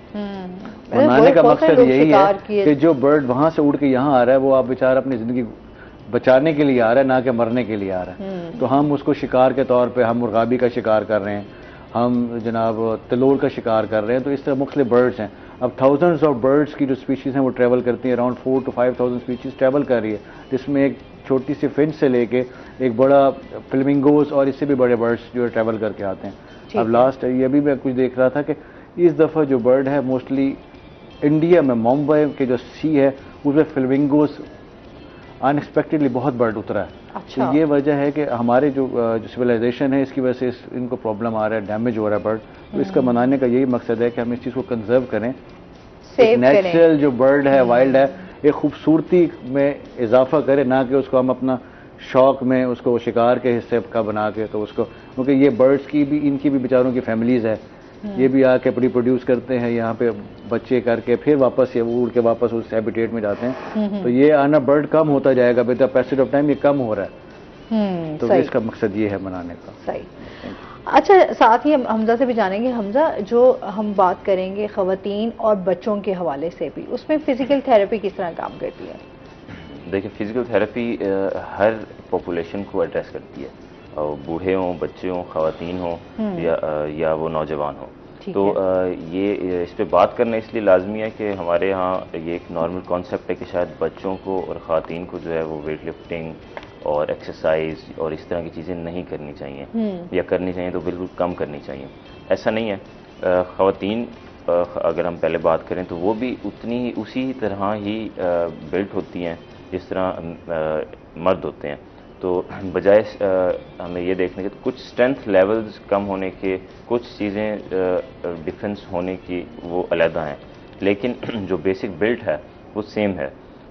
मनाने का मकसद यही है कि जो बर्ड वहाँ से उड़ के यहाँ आ रहा है वो आप बेचारा अपनी ज़िंदगी बचाने के लिए आ रहा है, ना कि मरने के लिए आ रहा है। तो हम उसको शिकार के तौर पे हम मुर्गाबी का शिकार कर रहे हैं, हम जनाब तलोर का शिकार कर रहे हैं। तो इस तरह मुख्तलिफ बर्ड्स हैं। अब थाउजेंड्स ऑफ बर्ड्स की जो स्पीशीज़ हैं वो ट्रैवल करती हैं, अराउंड 4 to 5,000 स्पीशीज़ ट्रैवल कर रही है, जिसमें एक छोटी सी फिंच से लेके एक बड़ा फ्लेमिंगोज और इससे भी बड़े बर्ड्स जो है ट्रैवल करके आते हैं। अब लास्ट ये भी मैं कुछ देख रहा था कि इस दफ़ा जो बर्ड है मोस्टली इंडिया में मुंबई के जो सी है उसमें फ्लेमिंगोज अनएक्सपेक्टेडली बहुत बर्ड उतरा है। अच्छा। तो ये वजह है कि हमारे जो सिविलाइजेशन है इसकी वजह से इनको प्रॉब्लम आ रहा है, डैमेज हो रहा है बर्ड। तो इसका मनाने का यही मकसद है कि हम इस चीज़ को कंजर्व करें, नेचुरल जो बर्ड है वाइल्ड है एक खूबसूरती में इजाफा करें, ना कि उसको हम अपना शौक में उसको शिकार के हिस्से का बना के। तो उसको क्योंकि ये बर्ड्स की भी इनकी भी बेचारों की फैमिलीज़ है, ये भी आके रिप्रोड्यूस करते हैं यहाँ पे बच्चे करके, फिर वापस ये उड़ के वापस उस हैबिटेट में जाते हैं। तो ये आना बर्ड कम होता जाएगा with the passage of time, ये कम हो रहा है। तो इसका मकसद ये है मनाने का। सही। अच्छा, साथ ही हम हमजा से भी जानेंगे। हमजा, जो हम बात करेंगे ख़वातीन और बच्चों के हवाले से भी, उसमें फिजिकल थेरेपी किस तरह काम करती है? देखिए फिजिकल थेरेपी हर पॉपुलेशन को एड्रेस करती है, बूढ़े हों, बच्चे हों, ख़वातीन हों या वो नौजवान हों। तो ये इस पे बात करना इसलिए लाजमी है कि हमारे यहाँ ये एक नॉर्मल कॉन्सेप्ट है कि शायद बच्चों को और ख़वातीन को जो है वो वेट लिफ्टिंग और एक्सरसाइज और इस तरह की चीज़ें नहीं करनी चाहिए, या करनी चाहिए तो बिल्कुल कम करनी चाहिए। ऐसा नहीं है। ख़वातीन अगर हम पहले बात करें तो वो भी उसी तरह ही बिल्ट होती हैं जिस तरह मर्द होते हैं। तो बजाय हमें ये देखने के कुछ स्ट्रेंथ लेवल्स कम होने के, कुछ चीज़ें डिफरेंस होने की वो अलहदा हैं, लेकिन जो बेसिक बिल्ट है वो सेम है।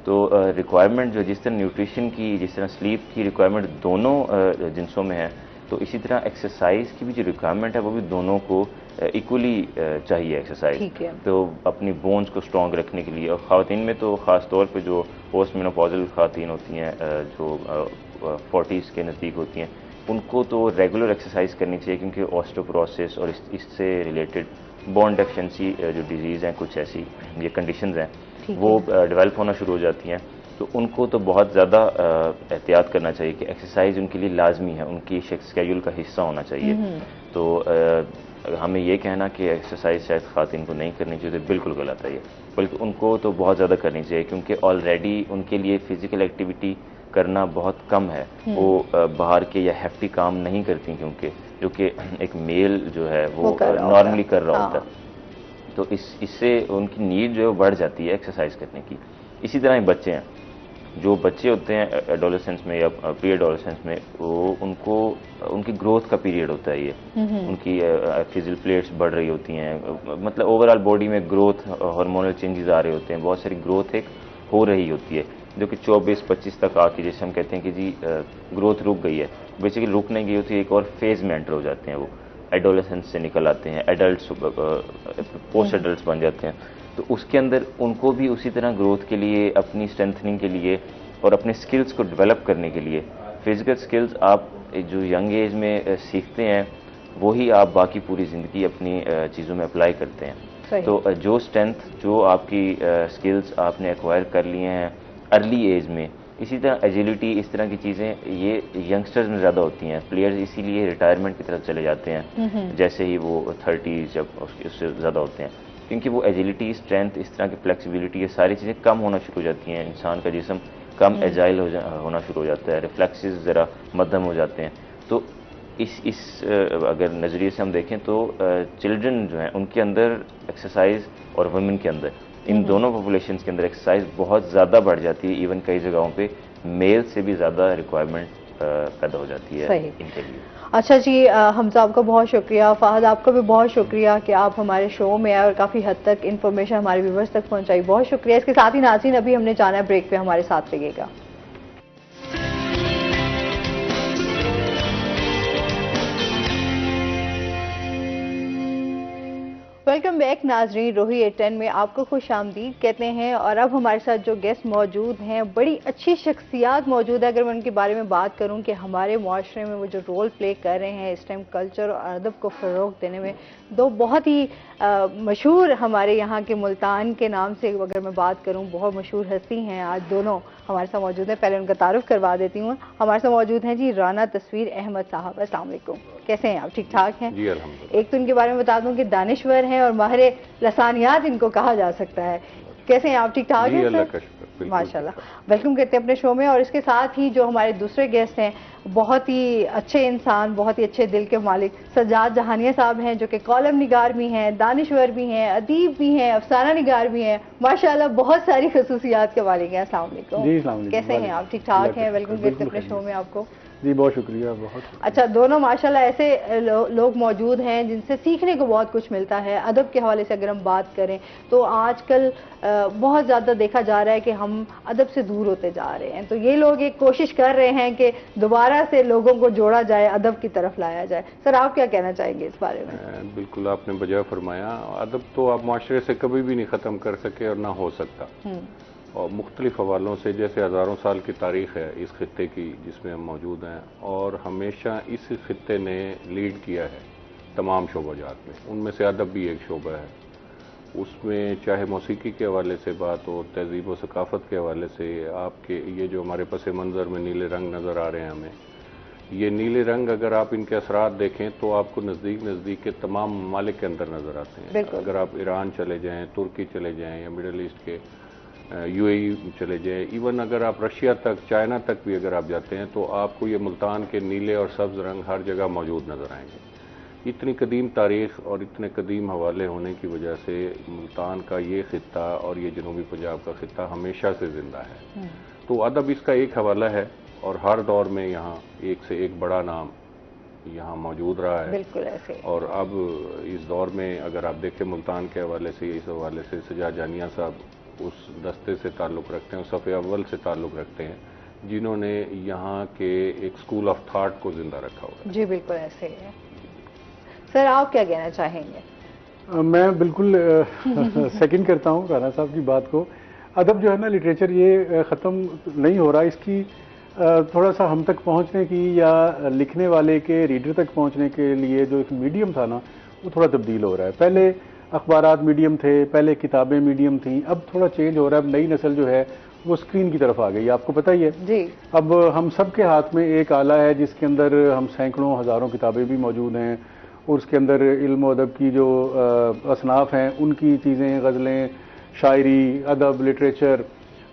तो रिक्वायरमेंट जो जिस तरह न्यूट्रिशन की, जिस तरह स्लीप की रिक्वायरमेंट दोनों जिनसों में है, तो इसी तरह एक्सरसाइज की भी जो रिक्वायरमेंट है वो भी दोनों को इक्वली चाहिए एक्सरसाइज। तो अपनी बोन्स को स्ट्रॉन्ग रखने के लिए, और ख़वातीन में तो ख़ास तौर पे जो पोस्ट मेनोपॉजल ख़वातीन होती हैं, जो 40s के नज़दीक होती हैं, उनको तो रेगुलर एक्सरसाइज करनी चाहिए, क्योंकि ऑस्टियोपोरोसिस और इससे रिलेटेड बोन डेफिशिएंसी जो डिजीज़ हैं, कुछ ऐसी ये कंडीशंस हैं वो डेवलप होना शुरू हो जाती हैं। तो उनको तो बहुत ज़्यादा एहतियात करना चाहिए कि एक्सरसाइज उनके लिए लाजमी है, उनकी शेड्यूल का हिस्सा होना चाहिए। तो हमें ये कहना कि एक्सरसाइज शायद ख़वातीन को नहीं करनी चाहिए तो बिल्कुल गलत है ये, बल्कि उनको तो बहुत ज़्यादा करनी चाहिए, क्योंकि ऑलरेडी उनके लिए फ़िज़िकल एक्टिविटी करना बहुत कम है। वो बाहर के या हेफ्टी काम नहीं करती, क्योंकि जो कि एक मेल जो है वो नॉर्मली कर रहा होता है। तो इससे उनकी नीड जो है वो बढ़ जाती है एक्सरसाइज करने की। इसी तरह ही बच्चे हैं, जो बच्चे होते हैं एडोलेसेंस में या प्री एडोलेसेंस में, वो उनकी ग्रोथ का पीरियड होता है ये। उनकी फिजिकल प्लेट्स बढ़ रही होती हैं, मतलब ओवरऑल बॉडी में ग्रोथ, हार्मोनल चेंजेस आ रहे होते हैं, बहुत सारी ग्रोथ एक हो रही होती है, जो कि 24-25 तक आके जैसे हम कहते हैं कि जी ग्रोथ रुक गई है, बेसिकली रुक नहीं गई होती, एक और फेज में एंटर हो जाते हैं। वो एडोलेसेंस से निकल आते हैं, एडल्ट पोस्ट एडल्ट बन जाते हैं। तो उसके अंदर उनको भी उसी तरह ग्रोथ के लिए, अपनी स्ट्रेंथनिंग के लिए और अपने स्किल्स को डेवलप करने के लिए, फिजिकल स्किल्स आप जो यंग एज में सीखते हैं वही आप बाकी पूरी ज़िंदगी अपनी चीज़ों में अप्लाई करते हैं। तो जो स्ट्रेंथ, जो आपकी स्किल्स आपने एक्वायर कर लिए हैं अर्ली एज में, इसी तरह एजिलिटी, इस तरह की चीज़ें ये यंगस्टर्स में ज़्यादा होती हैं। प्लेयर्स इसीलिए रिटायरमेंट की तरफ चले जाते हैं जैसे ही वो 30 जब उससे ज़्यादा होते हैं, क्योंकि वो एजिलिटी, स्ट्रेंथ, इस तरह की फ्लेक्सिबिलिटी, ये सारी चीज़ें कम होना शुरू हो जाती हैं। इंसान का जिस्म कम एजाइल होना शुरू हो जाता है, रिफ्लेक्सेस ज़रा मध्यम हो जाते हैं। तो इस अगर नज़रिए से हम देखें तो चिल्ड्रन जो हैं उनके अंदर एक्सरसाइज और वुमेन के अंदर, इन दोनों पॉपुलेशंस के अंदर एक्सरसाइज बहुत ज़्यादा बढ़ जाती है। इवन कई जगहों पे मेल से भी ज़्यादा रिक्वायरमेंट पैदा हो जाती है इनके लिए। अच्छा जी, हमजा आपका बहुत शुक्रिया, फ़हद आपका भी बहुत शुक्रिया कि आप हमारे शो में आए और काफ़ी हद तक इन्फॉर्मेशन हमारे व्यूवर्स तक पहुंचाई, बहुत शुक्रिया। इसके साथ ही नाज़रीन, अभी हमने जाना है ब्रेक पे, हमारे साथ रहिएगा। वेलकम बैक नाजरीन, रोही 810 में आपको खुश आमदीद कहते हैं। और अब हमारे साथ जो गेस्ट मौजूद हैं, बड़ी अच्छी शख्सियात मौजूद है। अगर मैं उनके बारे में बात करूं कि हमारे मुआशरे में वो जो रोल प्ले कर रहे हैं इस टाइम कल्चर और अदब को फ़रोग देने में, दो बहुत ही मशहूर हमारे यहाँ के मुल्तान के नाम से अगर मैं बात करूँ, बहुत मशहूर हस्ती हैं, आज दोनों हमारे साथ मौजूद हैं। पहले उनका तारुफ करवा देती हूँ। हमारे साथ मौजूद हैं जी राना तस्वीर अहमद साहब। अस्सलाम वालेकुम, कैसे हैं आप? ठीक ठाक हैं जी, अल्हम्दुलिल्लाह। एक तो इनके बारे में बता दूं कि दानिश्वर हैं और माहिर लसानियात इनको कहा जा सकता है। कैसे हैं आप? ठीक ठाक हैं सर? माशाल्लाह, वेलकम करते हैं अपने शो में। और इसके साथ ही जो हमारे दूसरे गेस्ट हैं, बहुत ही अच्छे इंसान, बहुत ही अच्छे दिल के मालिक सज्जाद जहानिया साहब हैं, जो कि कॉलम निगार भी हैं, दानिश्वर भी हैं, अदीब भी हैं, अफसाना निगार भी हैं, माशाल्लाह बहुत सारी खसूसियात के मालिक हैं। अस्सलाम वालेकुम, कैसे हैं आप? ठीक ठाक हैं? वेलकम करते हैं अपने शो में आपको। जी बहुत शुक्रिया, बहुत शुक्रिया। अच्छा, दोनों माशाल्लाह ऐसे लोग मौजूद हैं जिनसे सीखने को बहुत कुछ मिलता है। अदब के हवाले से अगर हम बात करें तो आजकल बहुत ज़्यादा देखा जा रहा है कि हम अदब से दूर होते जा रहे हैं। तो ये लोग एक कोशिश कर रहे हैं कि दोबारा से लोगों को जोड़ा जाए, अदब की तरफ लाया जाए। सर, आप क्या कहना चाहेंगे इस बारे में? बिल्कुल आपने बजा फरमाया। अदब तो आप माशरे से कभी भी नहीं ख़त्म कर सके और ना हो सकता, और मुख्तलिफ हवालों से, जैसे हज़ारों साल की तारीख़ है इस खित्ते की जिसमें हम मौजूद हैं, और हमेशा इस खित्ते ने लीड किया है तमाम शोबाजात में, उनमें से अदब भी एक शोबा है। उसमें चाहे मौसीकी के हवाले से बात हो, तहजीब व सकाफ़त के हवाले से, आपके ये जो हमारे पस मंज़र में नीले रंग नज़र आ रहे हैं हमें, ये नीले रंग अगर आप इनके असरात देखें तो आपको नज़दीक के तमाम ममालिक के अंदर नज़र आते हैं। अगर आप ईरान चले जाएँ, तुर्की चले जाएँ या मिडल ईस्ट के यूएई चले जाएँ, इवन अगर आप रशिया तक, चाइना तक भी अगर आप जाते हैं तो आपको ये मुल्तान के नीले और सब्ज़ रंग हर जगह मौजूद नज़र आएंगे। इतनी कदीम तारीख़ और इतने कदीम हवाले होने की वजह से मुल्तान का ये ख़ित्ता और ये जनूबी पंजाब का ख़ित्ता हमेशा से ज़िंदा है। तो अदब इसका एक हवाला है और हर दौर में यहाँ एक से एक बड़ा नाम यहाँ मौजूद रहा है। बिल्कुल ऐसे। और अब इस दौर में अगर आप देखें मुल्तान के हवाले से, इस हवाले से सजाद जानिया साहब उस दस्ते से ताल्लुक़ रखते हैं, सफ़े अव्वल से ताल्लुक़ रखते हैं, जिन्होंने यहाँ के एक स्कूल ऑफ थाट को ज़िंदा रखा हुआ है। जी बिल्कुल ऐसे ही है। सर आप क्या कहना चाहेंगे? मैं बिल्कुल सेकंड करता हूँ राना साहब की बात को। अदब जो है ना, लिटरेचर ये ख़त्म नहीं हो रहा, इसकी थोड़ा सा हम तक पहुँचने की या लिखने वाले के रीडर तक पहुँचने के लिए जो एक मीडियम था ना, वो थोड़ा तब्दील हो रहा है। पहले अखबारात मीडियम थे, पहले किताबें मीडियम थी, अब थोड़ा चेंज हो रहा है। अब नई नस्ल जो है वो स्क्रीन की तरफ आ गई, आपको पता ही है जी। अब हम सब के हाथ में एक आला है जिसके अंदर हम सैकड़ों हज़ारों किताबें भी मौजूद हैं और उसके अंदर इल्म अदब की जो असनाफ हैं उनकी चीज़ें, गज़लें, शायरी, अदब, लिटरेचर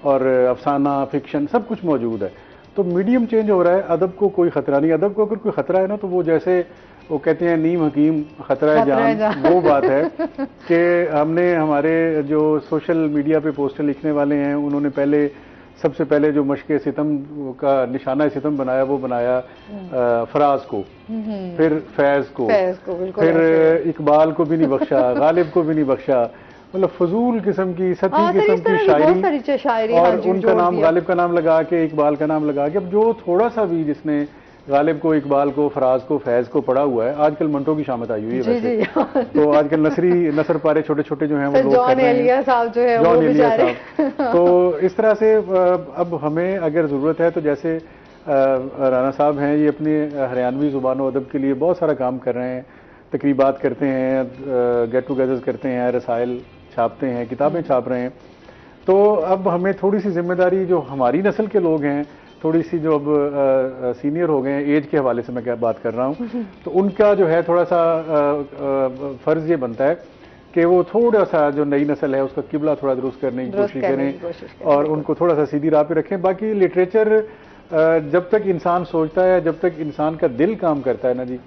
और अफसाना, फिक्शन सब कुछ मौजूद है। तो मीडियम चेंज हो रहा है, अदब को कोई ख़तरा नहीं। अदब को अगर कोई ख़तरा है ना, तो वो जैसे वो कहते हैं नीम हकीम ख़तरा है जान, वो बात है कि हमने हमारे जो सोशल मीडिया पे पोस्टर लिखने वाले हैं उन्होंने सबसे पहले जो मशक़ सितम का निशाना सितम बनाया वो बनाया फराज को, फिर फैज़ को, फिर इकबाल को भी नहीं बख्शा, गालिब को भी नहीं बख्शा। मतलब फजूल किस्म की, सती किस्म की शायरी और उनका नाम, गालिब का नाम लगा के, इकबाल का नाम लगा के। अब जो थोड़ा सा भी जिसने गालिब को, इकबाल को, फराज को, फैज़ को पढ़ा हुआ है, आजकल मंटो की शामत आई हुई है वैसे तो आजकल नसर पारे छोटे छोटे जो हैं वो लोग कर रहे हैं, जॉन एलिया साहब। तो इस तरह से अब हमें अगर ज़रूरत है तो जैसे राना साहब हैं, ये अपनी हरियाणवी ज़ुबान व अदब के लिए बहुत सारा काम कर रहे हैं, तकरीबात करते हैं, गेट टुगेदर्स करते हैं, रसाइल छापते हैं, किताबें छाप रहे हैं। तो अब हमें थोड़ी सी जिम्मेदारी, जो हमारी नस्ल के लोग हैं, थोड़ी सी जो अब सीनियर हो गए हैं एज के हवाले से मैं क्या बात कर रहा हूँ, तो उनका जो है थोड़ा सा फ़र्ज़ ये बनता है कि वो थोड़ा सा जो नई नस्ल है उसका किबला थोड़ा दुरुस्त करने की कोशिश करें और उनको थोड़ा सा सीधी राह पे रखें। बाकी लिटरेचर जब तक इंसान सोचता है, जब तक इंसान का दिल काम करता है ना जी,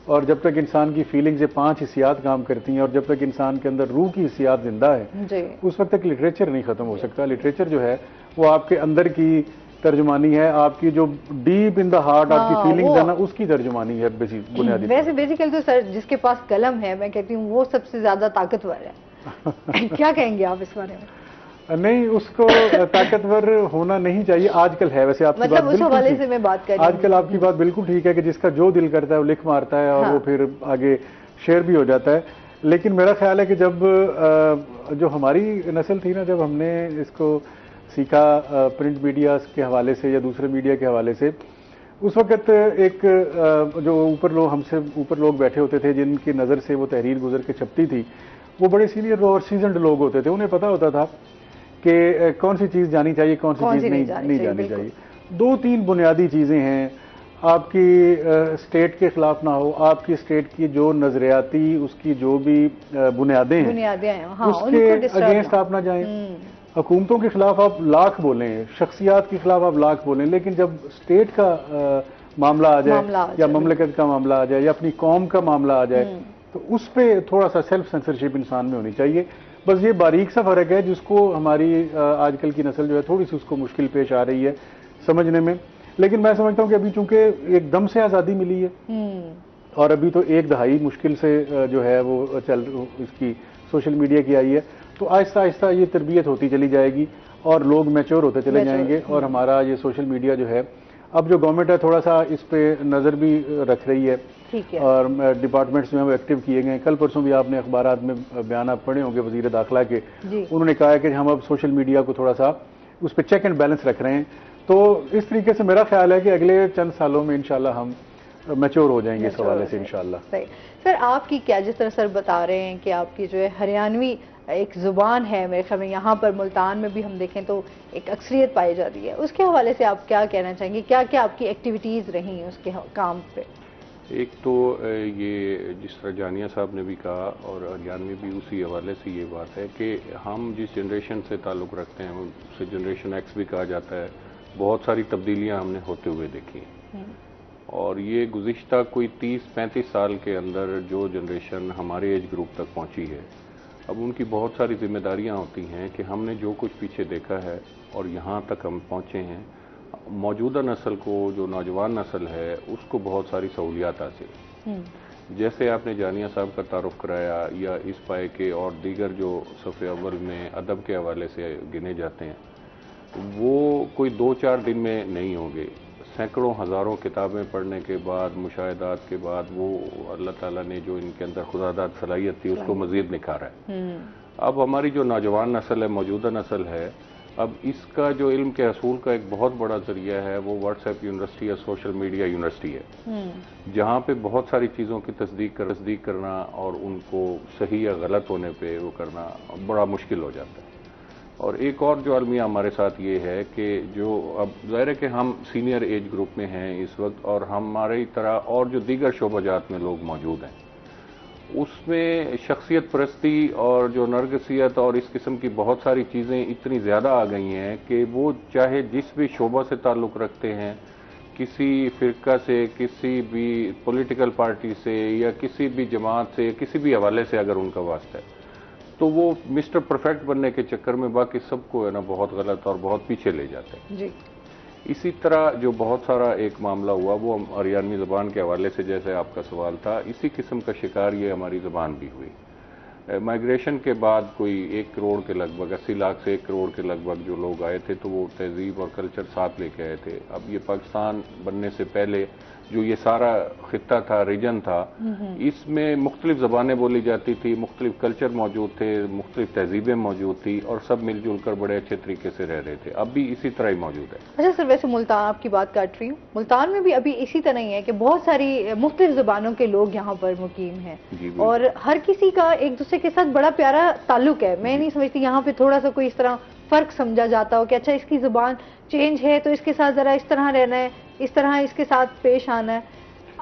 और जब तक इंसान की फीलिंग्स, 5 हिस्सियात काम करती हैं और जब तक इंसान के अंदर रूह की हिस्सियात जिंदा है, उस वक्त तक लिटरेचर नहीं ख़त्म हो सकता। लिटरेचर जो है वो आपके अंदर की तर्जुमानी है, आपकी जो डीप इन द हार्ट आपकी फीलिंग्स है ना, उसकी तर्जुमानी है बुनियादी। वैसे बेसिकली तो सर जिसके पास कलम है, मैं कहती हूँ वो सबसे ज्यादा ताकतवर है क्या कहेंगे आप इस बारे में? नहीं, उसको ताकतवर होना नहीं चाहिए, आजकल है वैसे आपकी मतलब बात उस हवाले से मैं बात कर रही हूं। आजकल आपकी बात बिल्कुल ठीक है कि जिसका जो दिल करता है वो लिख मारता है और वो फिर आगे शेयर भी हो जाता है। लेकिन मेरा ख्याल है कि जब जो हमारी नस्ल थी ना, जब हमने इसको सीखा प्रिंट मीडिया के हवाले से या दूसरे मीडिया के हवाले से, उस वक्त एक जो हमसे ऊपर लोग बैठे होते थे जिनकी नज़र से वो तहरीर गुजर के छपती थी, वो बड़े सीनियर और सीजनड लोग होते थे। उन्हें पता होता था कि कौन सी चीज़ जानी चाहिए, कौन सी चीज़ नहीं जानी चाहिए। 2-3 बुनियादी चीज़ें हैं, आपकी स्टेट के खिलाफ ना हो, आपकी स्टेट की जो नजरियाती उसकी जो भी बुनियादें हैं, उसके अगेंस्ट आप ना जाएं। हुकूमतों के खिलाफ आप लाख बोलें, शख्सियात के खिलाफ आप लाख बोलें, लेकिन जब स्टेट का मामला आ जाए या ममलकत का मामला आ जाए या अपनी कौम का मामला आ जाए, तो उस पर थोड़ा सा सेल्फ सेंसरशिप इंसान में होनी चाहिए। बस ये बारीक सा फ़र्क है जिसको हमारी आजकल की नस्ल जो है थोड़ी सी उसको मुश्किल पेश आ रही है समझने में। लेकिन मैं समझता हूँ कि अभी चूंकि एकदम से आज़ादी मिली है और अभी तो 1 दहाई मुश्किल से जो है वो इसकी सोशल मीडिया की आई है, तो आहिस्ता आहिस्ता ये तरबियत होती चली जाएगी और लोग मैच्योर होते चले जाएंगे। और हमारा ये सोशल मीडिया जो है, अब जो गवर्नमेंट है थोड़ा सा इस पे नज़र भी रख रही है और डिपार्टमेंट्स में वो एक्टिव किए गए हैं। कल परसों भी आपने अखबारात में बयान आप पढ़े होंगे वज़ीर दाखिला के, उन्होंने कहा है कि हम अब सोशल मीडिया को थोड़ा सा उस पर चेक एंड बैलेंस रख रहे हैं। तो इस तरीके से मेरा ख्याल है कि अगले चंद सालों में इंशाल्लाह हम मैच्योर हो जाएंगे इस हवाले से इंशाल्लाह। सही। सर आपकी क्या, जिस तरह सर बता रहे हैं कि आपकी जो है हरियाणवी एक ज़ुबान है, मेरे ख्याल में यहाँ पर मुल्तान में भी हम देखें तो एक अक्सरियत पाई जाती है, उसके हवाले से आप क्या कहना चाहेंगे? क्या क्या आपकी एक्टिविटीज़ रही उसके काम पे? एक तो ये जिस तरह जानिया साहब ने भी कहा और अरियान में भी उसी हवाले से ये बात है कि हम जिस जनरेशन से ताल्लुक़ रखते हैं उसे जनरेशन एक्स भी कहा जाता है, बहुत सारी तब्दीलियां हमने होते हुए देखी हैं। और ये गुज़िश्ता कोई 30-35 साल के अंदर जो जनरेशन हमारे एज ग्रुप तक पहुंची है, अब उनकी बहुत सारी जिम्मेदारियां होती हैं कि हमने जो कुछ पीछे देखा है और यहाँ तक हम पहुँचे हैं, मौजूदा नस्ल को, जो नौजवान नस्ल है, उसको बहुत सारी सहूलियात हासिल, जैसे आपने जानिया साहब का तारुफ कराया या इस पाए के और दीगर जो सफ़े अव्वल में अदब के हवाले से गिने जाते हैं, वो कोई 2-4 दिन में नहीं होंगे। सैकड़ों हज़ारों किताबें पढ़ने के बाद, मुशाहिदात के बाद, वो अल्लाह ताला ने जो इनके अंदर खुदादाद सलाहियत थी उसको मज़ीद निखारा है। अब हमारी जो नौजवान नस्ल है, मौजूदा नस्ल है, अब इसका जो इल्म के हसूल का एक बहुत बड़ा ज़रिया है वो व्हाट्सएप यूनिवर्सिटी या सोशल मीडिया यूनिवर्सिटी है, जहाँ पे बहुत सारी चीज़ों की तस्दीक करना और उनको सही या गलत होने पे वो करना बड़ा मुश्किल हो जाता है। और एक और जो अलमिया हमारे साथ ये है कि जो अब ज़ाहिर है कि हम सीनियर एज ग्रुप में हैं इस वक्त, और हमारी तरह और जो दीगर शोबाजात में लोग मौजूद हैं, उसमें शख्सियत परस्ती और जो नरगसियत और इस किस्म की बहुत सारी चीज़ें इतनी ज़्यादा आ गई हैं कि वो चाहे जिस भी शोबा से ताल्लुक़ रखते हैं, किसी फ़िरका से, किसी भी पॉलिटिकल पार्टी से या किसी भी जमात से, किसी भी हवाले से अगर उनका वास्ता है, तो वो मिस्टर परफेक्ट बनने के चक्कर में बाकी सबको है ना बहुत गलत और बहुत पीछे ले जाते हैं जी। इसी तरह जो बहुत सारा एक मामला हुआ वो अरियानवी ज़बान के हवाले से, जैसे आपका सवाल था, इसी किस्म का शिकार ये हमारी ज़बान भी हुई। माइग्रेशन के बाद कोई 1 करोड़ के लगभग, 80 लाख से 1 करोड़ के लगभग जो लोग आए थे, तो वो तहजीब और कल्चर साथ लेके आए थे। अब ये पाकिस्तान बनने से पहले जो ये सारा खित्ता था, रीजन था, इसमें मुख्तलिफ ज़बानें बोली जाती थी, मुख्तलिफ कल्चर मौजूद थे, मुख्तलिफ तहजीबें मौजूद थी और सब मिलजुल कर बड़े अच्छे तरीके से रह रहे थे। अब भी इसी तरह ही मौजूद है। अच्छा सर, वैसे मुल्तान, आपकी बात काट रही हूँ, मुल्तान में भी अभी इसी तरह ही है कि बहुत सारी मुख्तलिफ ज़बानों के लोग यहाँ पर मुकीम हैं और हर किसी का एक दूसरे के साथ बड़ा प्यारा ताल्लुक है। मैं नहीं समझती यहाँ पे थोड़ा सा कोई इस तरह फ़र्क समझा जाता हो कि अच्छा इसकी ज़ुबान चेंज है तो इसके साथ ज़रा इस तरह रहना है, इस तरह इसके साथ पेश आना है।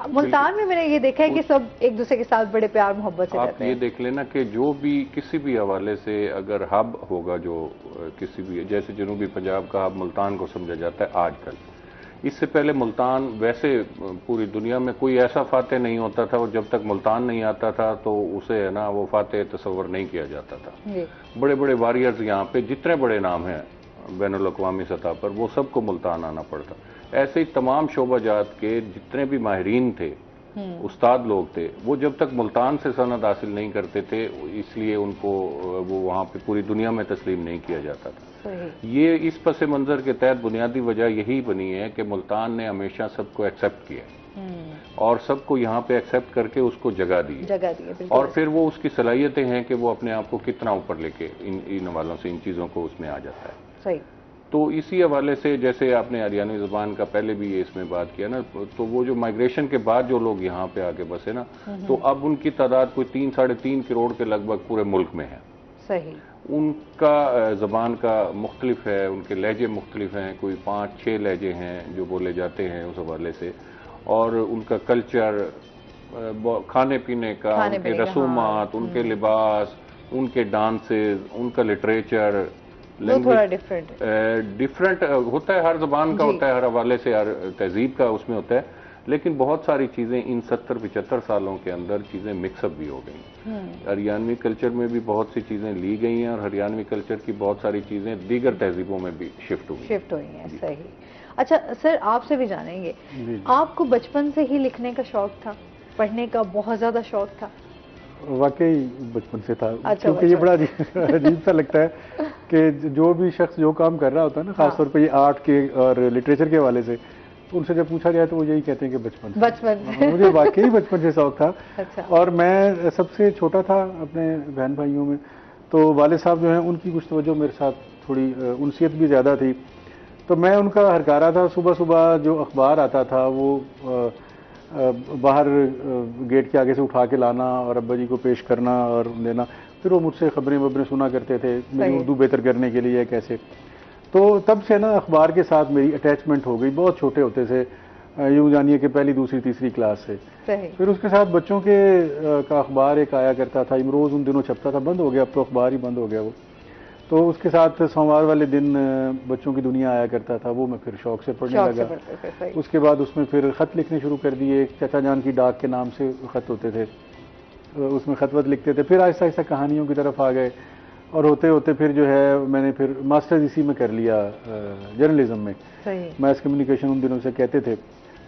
मुल्तान में मैंने ये देखा है कि सब एक दूसरे के साथ बड़े प्यार मोहब्बत से रहते हैं। आप ये देख लेना कि जो भी किसी भी हवाले से अगर हब होगा, जो किसी भी, जैसे जनूबी पंजाब का हब मुल्तान को समझा जाता है आजकल, इससे पहले मुल्तान वैसे पूरी दुनिया में कोई ऐसा फातेह नहीं होता था और जब तक मुल्तान नहीं आता था तो उसे है ना वो फातेह तस्वर नहीं किया जाता था। बड़े बड़े वॉरियर्स यहाँ पे जितने बड़े नाम हैं बैनुल अक़वामी सतह पर, वो सबको मुल्तान आना पड़ता। ऐसे ही तमाम शोबाजात के जितने भी माहिरीन थे, उस्ताद लोग थे, वो जब तक मुल्तान से सनद हासिल नहीं करते थे, इसलिए उनको वो वहाँ पे पूरी दुनिया में तस्लीम नहीं किया जाता था। ये इस पस मंज़र के तहत बुनियादी वजह यही बनी है कि मुल्तान ने हमेशा सबको एक्सेप्ट किया और सबको यहाँ पे एक्सेप्ट करके उसको जगह दी और फिर वो उसकी सलाहियतें हैं कि वो अपने आप को कितना ऊपर लेके इन हवालों से इन चीज़ों को उसमें आ जाता है। सही। तो इसी हवाले से जैसे आपने अरियानवी ज़बान का पहले भी ये इसमें बात किया ना, तो वो जो माइग्रेशन के बाद जो लोग यहाँ पे आके बसे ना, तो अब उनकी तादाद कोई 3-3.5 करोड़ के लगभग पूरे मुल्क में है। सही। उनका ज़बान का मुख्तलिफ है, उनके लहजे मुख्तलिफ हैं, कोई 5-6 लहजे हैं जो बोले जाते हैं उस हवाले से, और उनका कल्चर, खाने पीने का, उनके रसूमात, उनके लिबास, उनके डांसेज, उनका लिटरेचर, थोड़ा डिफरेंट होता है, हर ज़बान का होता है, हर हवाले से हर तहजीब का उसमें होता है, लेकिन बहुत सारी चीज़ें इन 70-75 सालों के अंदर चीज़ें मिक्सअप भी हो गई। हरियाणवी कल्चर में भी बहुत सी चीज़ें ली गई हैं और हरियाणवी कल्चर की बहुत सारी चीज़ें दीगर तहजीबों में भी शिफ्ट हुई हैं। सही। अच्छा सर, आपसे भी जानेंगे, आपको बचपन से ही लिखने का शौक था, पढ़ने का बहुत ज़्यादा शौक था? वाकई बचपन से था। अच्छा, क्योंकि ये बड़ा अजीब सा लगता है कि जो भी शख्स जो काम कर रहा होता है ना, खासतौर पर ये आर्ट के और लिटरेचर के हवाले से, उनसे जब पूछा जाए तो वो यही कहते हैं कि बचपन मुझे वाकई बचपन से शौक था। अच्छा। और मैं सबसे छोटा था अपने बहन भाइयों में, तो वालिद साहब जो हैं उनकी कुछ तवज्जो मेरे साथ थोड़ी उनसियत भी ज़्यादा थी, तो मैं उनका हरकारा था। सुबह सुबह जो अखबार आता था वो बाहर गेट के आगे से उठा के लाना और अब्बा जी को पेश करना और देना, फिर वो मुझसे खबरें वबरें सुना करते थे मेरी उर्दू बेहतर करने के लिए कैसे। तो तब से ना अखबार के साथ मेरी अटैचमेंट हो गई, बहुत छोटे होते से, यूँ जानिए कि पहली दूसरी तीसरी क्लास से। फिर उसके साथ बच्चों के का अखबार एक आया करता था, इमरोज़ उन दिनों छपता था, बंद हो गया, अब तो अखबार ही बंद हो गया वो। तो उसके साथ सोमवार वाले दिन बच्चों की दुनिया आया करता था, वो मैं फिर शौक से पढ़ने लगा। उसके बाद उसमें फिर ख़त लिखने शुरू कर दिए, चाचा जान की डाक के नाम से ख़त होते थे, उसमें ख़त वत लिखते थे। फिर आहिस्ता आहिस्ता कहानियों की तरफ आ गए, और होते होते फिर जो है मैंने फिर मास्टर्स इसी में कर लिया, जर्नलिज्म में, मैस कम्युनिकेशन उन दिनों से कहते थे।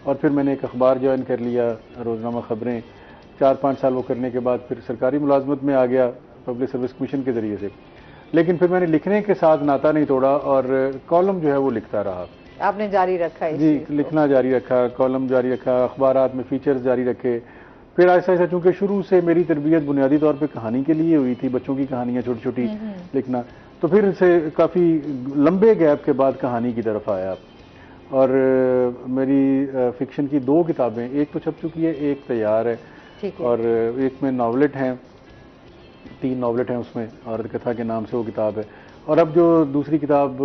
और फिर मैंने एक अखबार ज्वाइन कर लिया, रोज़नामा ख़बरें। 4-5 साल वो करने के बाद फिर सरकारी मुलाजमत में आ गया, पब्लिक सर्विस कमीशन के ज़रिए से। लेकिन फिर मैंने लिखने के साथ नाता नहीं तोड़ा, और कॉलम जो है वो लिखता रहा। आपने जारी रखा है? जी, लिखना जारी रखा, कॉलम जारी रखा, अखबारात में फीचर्स जारी रखे। फिर ऐसा ऐसा, चूंकि शुरू से मेरी तरबियत बुनियादी तौर पे कहानी के लिए हुई थी, बच्चों की कहानियाँ छोटी छोटी लिखना, तो फिर से काफ़ी लंबे गैप के बाद कहानी की तरफ आया। और मेरी फिक्शन की 2 किताबें, एक तो छप चुकी है, एक तैयार है, और एक में नॉवलेट हैं, 3 नॉवलेट हैं उसमें, औरत कथा के नाम से वो किताब है। और अब जो दूसरी किताब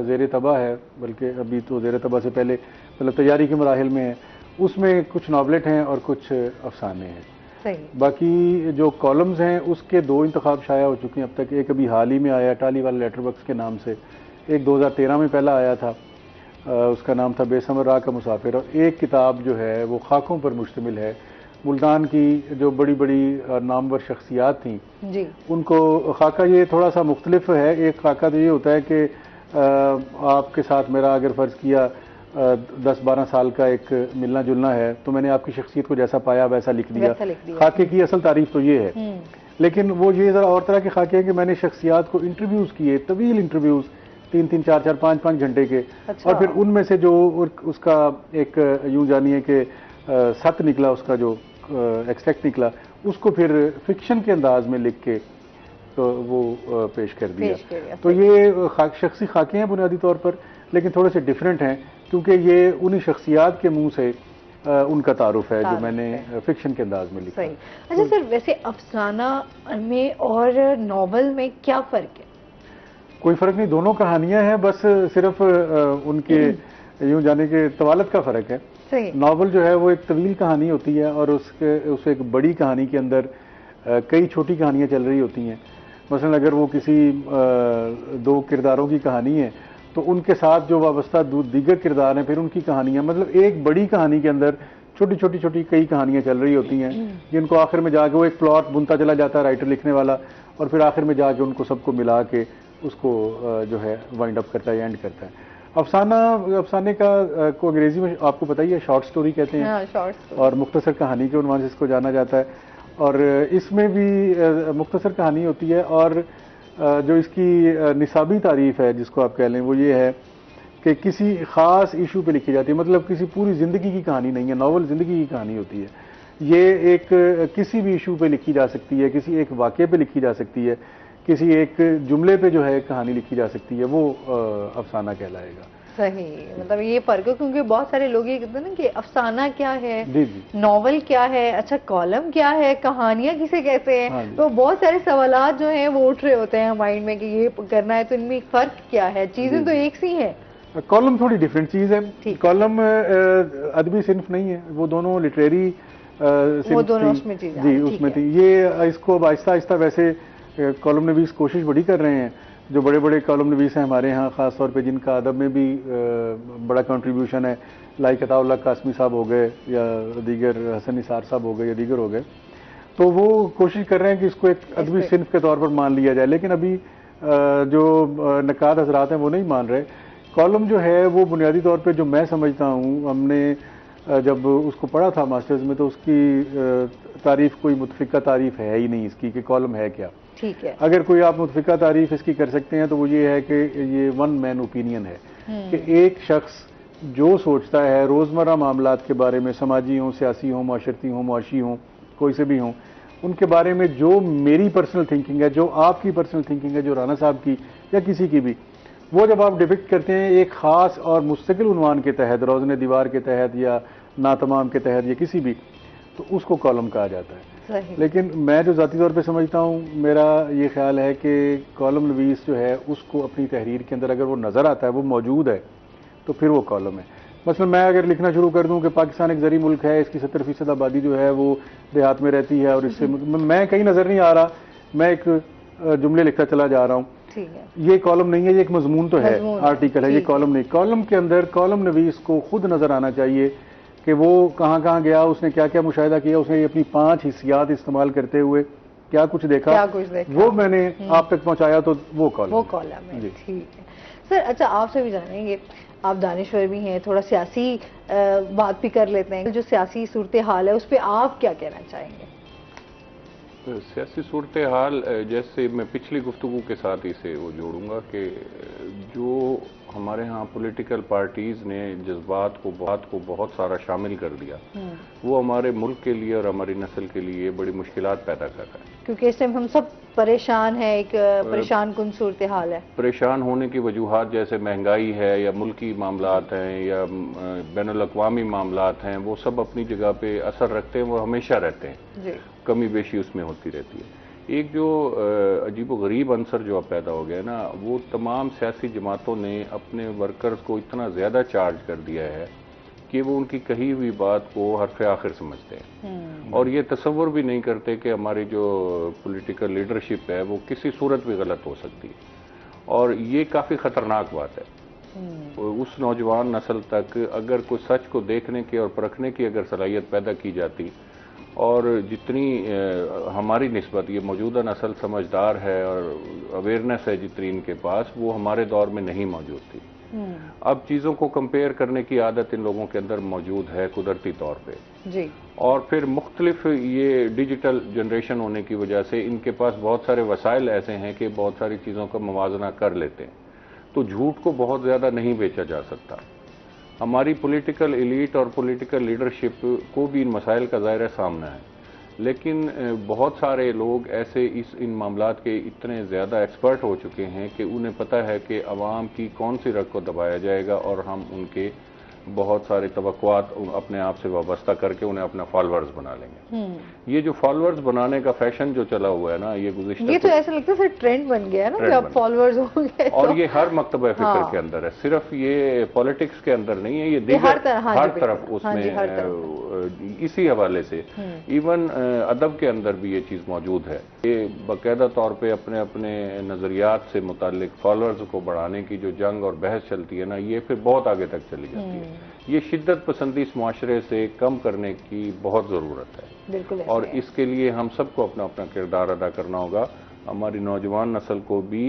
ज़ेर तबा है, बल्कि अभी तो ज़ेर तबा से पहले मतलब तैयारी के मराहिल में है, उसमें कुछ नॉवलेट हैं और कुछ अफसाने हैं। बाकी जो कॉलम्स हैं उसके 2 इंतखाब शाया हो चुके हैं अब तक। एक अभी हाल ही में आया टाली वाला लेटर बॉक्स के नाम से, एक 2013 में पहला आया था, उसका नाम था बेसमर राह का मुसाफिर। और एक किताब जो है वो खाकों पर मुश्तमिल है, मुल्तान की जो बड़ी बड़ी नामवर शख्सियात थी जी, उनको खाका ये थोड़ा सा मुख्तलिफ है। एक खाका तो ये होता है कि आपके साथ मेरा अगर फ़र्ज़ किया 10-12 साल का एक मिलना जुलना है, तो मैंने आपकी शख्सियत को जैसा पाया वैसा लिख दिया। खाके की असल तारीफ तो ये है। लेकिन वो ये ज़रा और तरह के खाके हैं कि मैंने शख्सियात को इंटरव्यूज़ किए, तवील इंटरव्यूज़, 3-3, 4-4, 5-5 घंटे के। और फिर उनमें से जो उसका एक यूँ जानिए कि सत निकला, उसका जो एक्सट्रैक्ट निकला, उसको फिर फिक्शन के अंदाज में लिख के तो वो पेश कर दिया। तो ये शख्सी खाके हैं बुनियादी तौर पर, लेकिन थोड़े से डिफरेंट हैं, क्योंकि ये उन्हीं शख्सियात के मुंह से उनका तारुफ है जो मैंने फिक्शन के अंदाज में लिखा। अच्छा सर, वैसे अफसाना में और नॉवल में क्या फ़र्क है? कोई फ़र्क नहीं, दोनों कहानियां हैं, बस सिर्फ उनके यूँ जाने के तवालत का फ़र्क है। नॉवल जो है वो एक तवील कहानी होती है, और उस एक बड़ी कहानी के अंदर कई छोटी कहानियाँ चल रही होती हैं। मसलन अगर वो किसी 2 किरदारों की कहानी है, तो उनके साथ जो वाबस्ता दीगर किरदार हैं, फिर उनकी कहानियाँ, मतलब एक बड़ी कहानी के अंदर छोटी छोटी छोटी कई कहानियाँ चल रही होती हैं, जिनको आखिर में जाके वो एक प्लॉट बुनता चला जाता है राइटर, लिखने वाला, और फिर आखिर में जाके उनको सबको मिला के उसको जो है वाइंड अप करता है, एंड करता है। अफसाने का को अंग्रेजी में आपको पता ही है, शॉर्ट स्टोरी कहते हैं। हाँ, और मुख्तसर कहानी के उन्वान से इसको जाना जाता है। और इसमें भी मुख्तसर कहानी होती है, और जो इसकी निसाबी तारीफ है जिसको आप कह लें, वो ये है कि किसी ख़ास इशू पे लिखी जाती है, मतलब किसी पूरी ज़िंदगी की कहानी नहीं है। नॉवल ज़िंदगी की कहानी होती है, ये एक किसी भी इशू पे लिखी जा सकती है, किसी एक वाक़े पे लिखी जा सकती है, किसी एक जुमले पे जो है कहानी लिखी जा सकती है, वो अफसाना कहलाएगा। सही, मतलब ये फर्क है, क्योंकि बहुत सारे लोग ये कहते हैं ना कि अफसाना क्या है, जी जी, नॉवल क्या है, अच्छा कॉलम क्या है, कहानियां किसे कहते हैं। हाँ, तो बहुत सारे सवालात जो हैं वो उठ रहे होते हैं माइंड में कि ये करना है, तो इनमें फर्क क्या है? चीजें तो एक सी हैं। कॉलम थोड़ी डिफरेंट चीज़ है। कॉलम अदबी सिन्फ नहीं है, वो दोनों लिटरेरी वो दोनों उसमें चीज़ें जी उसमें थी। ये इसको अब आहिस्ता आहिस्ता वैसे कॉलम नवीस कोशिश बड़ी कर रहे हैं, जो बड़े बड़े कॉलम नवीस हैं हमारे यहाँ, ख़ास तौर पे जिनका अदब में भी बड़ा कंट्रीब्यूशन है, लाइक अताउल्लाह कासमी साहब हो गए, या दीगर हसन निसार साहब हो गए, या दीगर हो गए, तो वो कोशिश कर रहे हैं कि इसको एक अदबी सिन्फ के तौर पर मान लिया जाए। लेकिन अभी जो नकाद हजरात हैं वो नहीं मान रहे। कॉलम जो है वो बुनियादी तौर पे जो मैं समझता हूँ, हमने जब उसको पढ़ा था मास्टर्स में, तो उसकी तारीफ कोई मुतफिका तारीफ है ही नहीं इसकी कि कॉलम है क्या। ठीक है, अगर कोई आप मुतफिका तारीफ इसकी कर सकते हैं तो वो ये है कि ये वन मैन ओपिनियन है, कि एक शख्स जो सोचता है रोज़मर्रा मामलात के बारे में, समाजी हों, सियासी हों, माशरती हों, मुआशी हों, कोई से भी हों, उनके बारे में जो मेरी पर्सनल थिंकिंग है, जो आपकी पर्सनल थिंकिंग है, जो राना साहब की या किसी की भी, वो जब आप डिपिक्ट करते हैं एक ख़ास और मुस्तकिल उन्वान के तहत, रोज़ने दीवार के तहत या नातमाम के तहत या किसी भी, तो उसको कॉलम कहा जाता है। लेकिन मैं जो ज़ाती तौर पे समझता हूँ, मेरा ये ख्याल है कि कॉलम नवीस जो है उसको अपनी तहरीर के अंदर अगर वो नज़र आता है, वो मौजूद है, तो फिर वो कॉलम है। मसलन मैं अगर लिखना शुरू कर दूं कि पाकिस्तान एक ज़री मुल्क है, इसकी 70% आबादी जो है वो देहात में रहती है और इससे मैं कहीं नज़र नहीं आ रहा, मैं एक जुमले लिखता चला जा रहा हूँ, ये कॉलम नहीं है, ये एक मजमून तो है, आर्टिकल है, ये कॉलम नहीं। कॉलम के अंदर कॉलम नवीस को खुद नज़र आना चाहिए कि वो कहाँ कहाँ गया, उसने क्या क्या मुशाहिदा किया, उसने अपनी 5 हिस्सियात इस्तेमाल करते हुए क्या कुछ देखा, वो मैंने आप तक पहुँचाया, तो वो कॉलम है। ठीक है सर। अच्छा, आपसे भी जानेंगे, आप दानिश्वर भी हैं, थोड़ा सियासी बात भी कर लेते हैं। जो सियासी सूरत हाल है उस पर आप क्या कहना चाहेंगे? सियासी सूरत हाल, जैसे मैं पिछली गुफ्तगू के साथ इसे वो जोड़ूंगा कि जो हमारे यहाँ पॉलिटिकल पार्टीज़ ने जज्बात को बहुत सारा शामिल कर दिया, वो हमारे मुल्क के लिए और हमारी नस्ल के लिए बड़ी मुश्किलात पैदा कर रहा है। क्योंकि इस टाइम हम सब परेशान हैं, एक परेशान कुन सूरत हाल है। परेशान होने की वजूहात जैसे महंगाई है या मुल्की मामलात हैं या बैनुल-अक़वामी मामलात हैं, वो सब अपनी जगह पे असर रखते हैं, वो हमेशा रहते हैं, कमी बेशी उसमें होती रहती है। एक जो अजीब व गरीब अंसर जो अब पैदा हो गया ना, वो तमाम सियासी जमातों ने अपने वर्कर्स को इतना ज़्यादा चार्ज कर दिया है कि वो उनकी कही हुई बात को हर्फ आखिर समझते हैं और ये तसव्वुर भी नहीं करते कि हमारी जो पॉलिटिकल लीडरशिप है वो किसी सूरत भी गलत हो सकती है, और ये काफ़ी ख़तरनाक बात है। उस नौजवान नस्ल तक अगर कोई सच को देखने की और परखने की अगर सलाहियत पैदा की जाती, और जितनी हमारी निस्बत ये मौजूदा नस्ल समझदार है और अवेयरनेस है जितनी इनके पास, वो हमारे दौर में नहीं मौजूद थी। अब चीज़ों को कंपेयर करने की आदत इन लोगों के अंदर मौजूद है कुदरती तौर पे जी। और फिर मुख्तलिफ ये डिजिटल जनरेशन होने की वजह से इनके पास बहुत सारे वसाइल ऐसे हैं कि बहुत सारी चीज़ों का मवाजना कर लेते हैं, तो झूठ को बहुत ज़्यादा नहीं बेचा जा सकता। हमारी पॉलिटिकल एलीट और पॉलिटिकल लीडरशिप को भी इन मसाइल का ज़ाहिर सामना है, लेकिन बहुत सारे लोग ऐसे इन मामलात के इतने ज़्यादा एक्सपर्ट हो चुके हैं कि उन्हें पता है कि अवाम की कौन सी रग को दबाया जाएगा और हम उनके बहुत सारे तवक्कुआत अपने आप से वाबस्ता करके उन्हें अपना फॉलोअर्स बना लेंगे। ये जो फॉलोअर्स बनाने का फैशन जो चला हुआ है ना, ये गुज़िश्ता, ये तो ऐसा लगता है सर ट्रेंड बन गया है ना कि अब फॉलोअर्स हो गए, और ये हर मकतबा फिक्र के अंदर है, सिर्फ ये पॉलिटिक्स के अंदर नहीं है, ये हर तरफ उसमें इसी हवाले से इवन अदब के अंदर भी ये चीज़ मौजूद है। ये बाकायदा तौर पर अपने अपने नज़रियात से मुताल्लिक फॉलोअर्स को बढ़ाने की जो जंग और बहस चलती है ना, ये फिर बहुत आगे तक चली जाती है। ये शिद्दत पसंदी इस माशरे से कम करने की बहुत ज़रूरत है, बिल्कुल, और इसके लिए हम सबको अपना अपना किरदार अदा करना होगा। हमारी नौजवान नस्ल को भी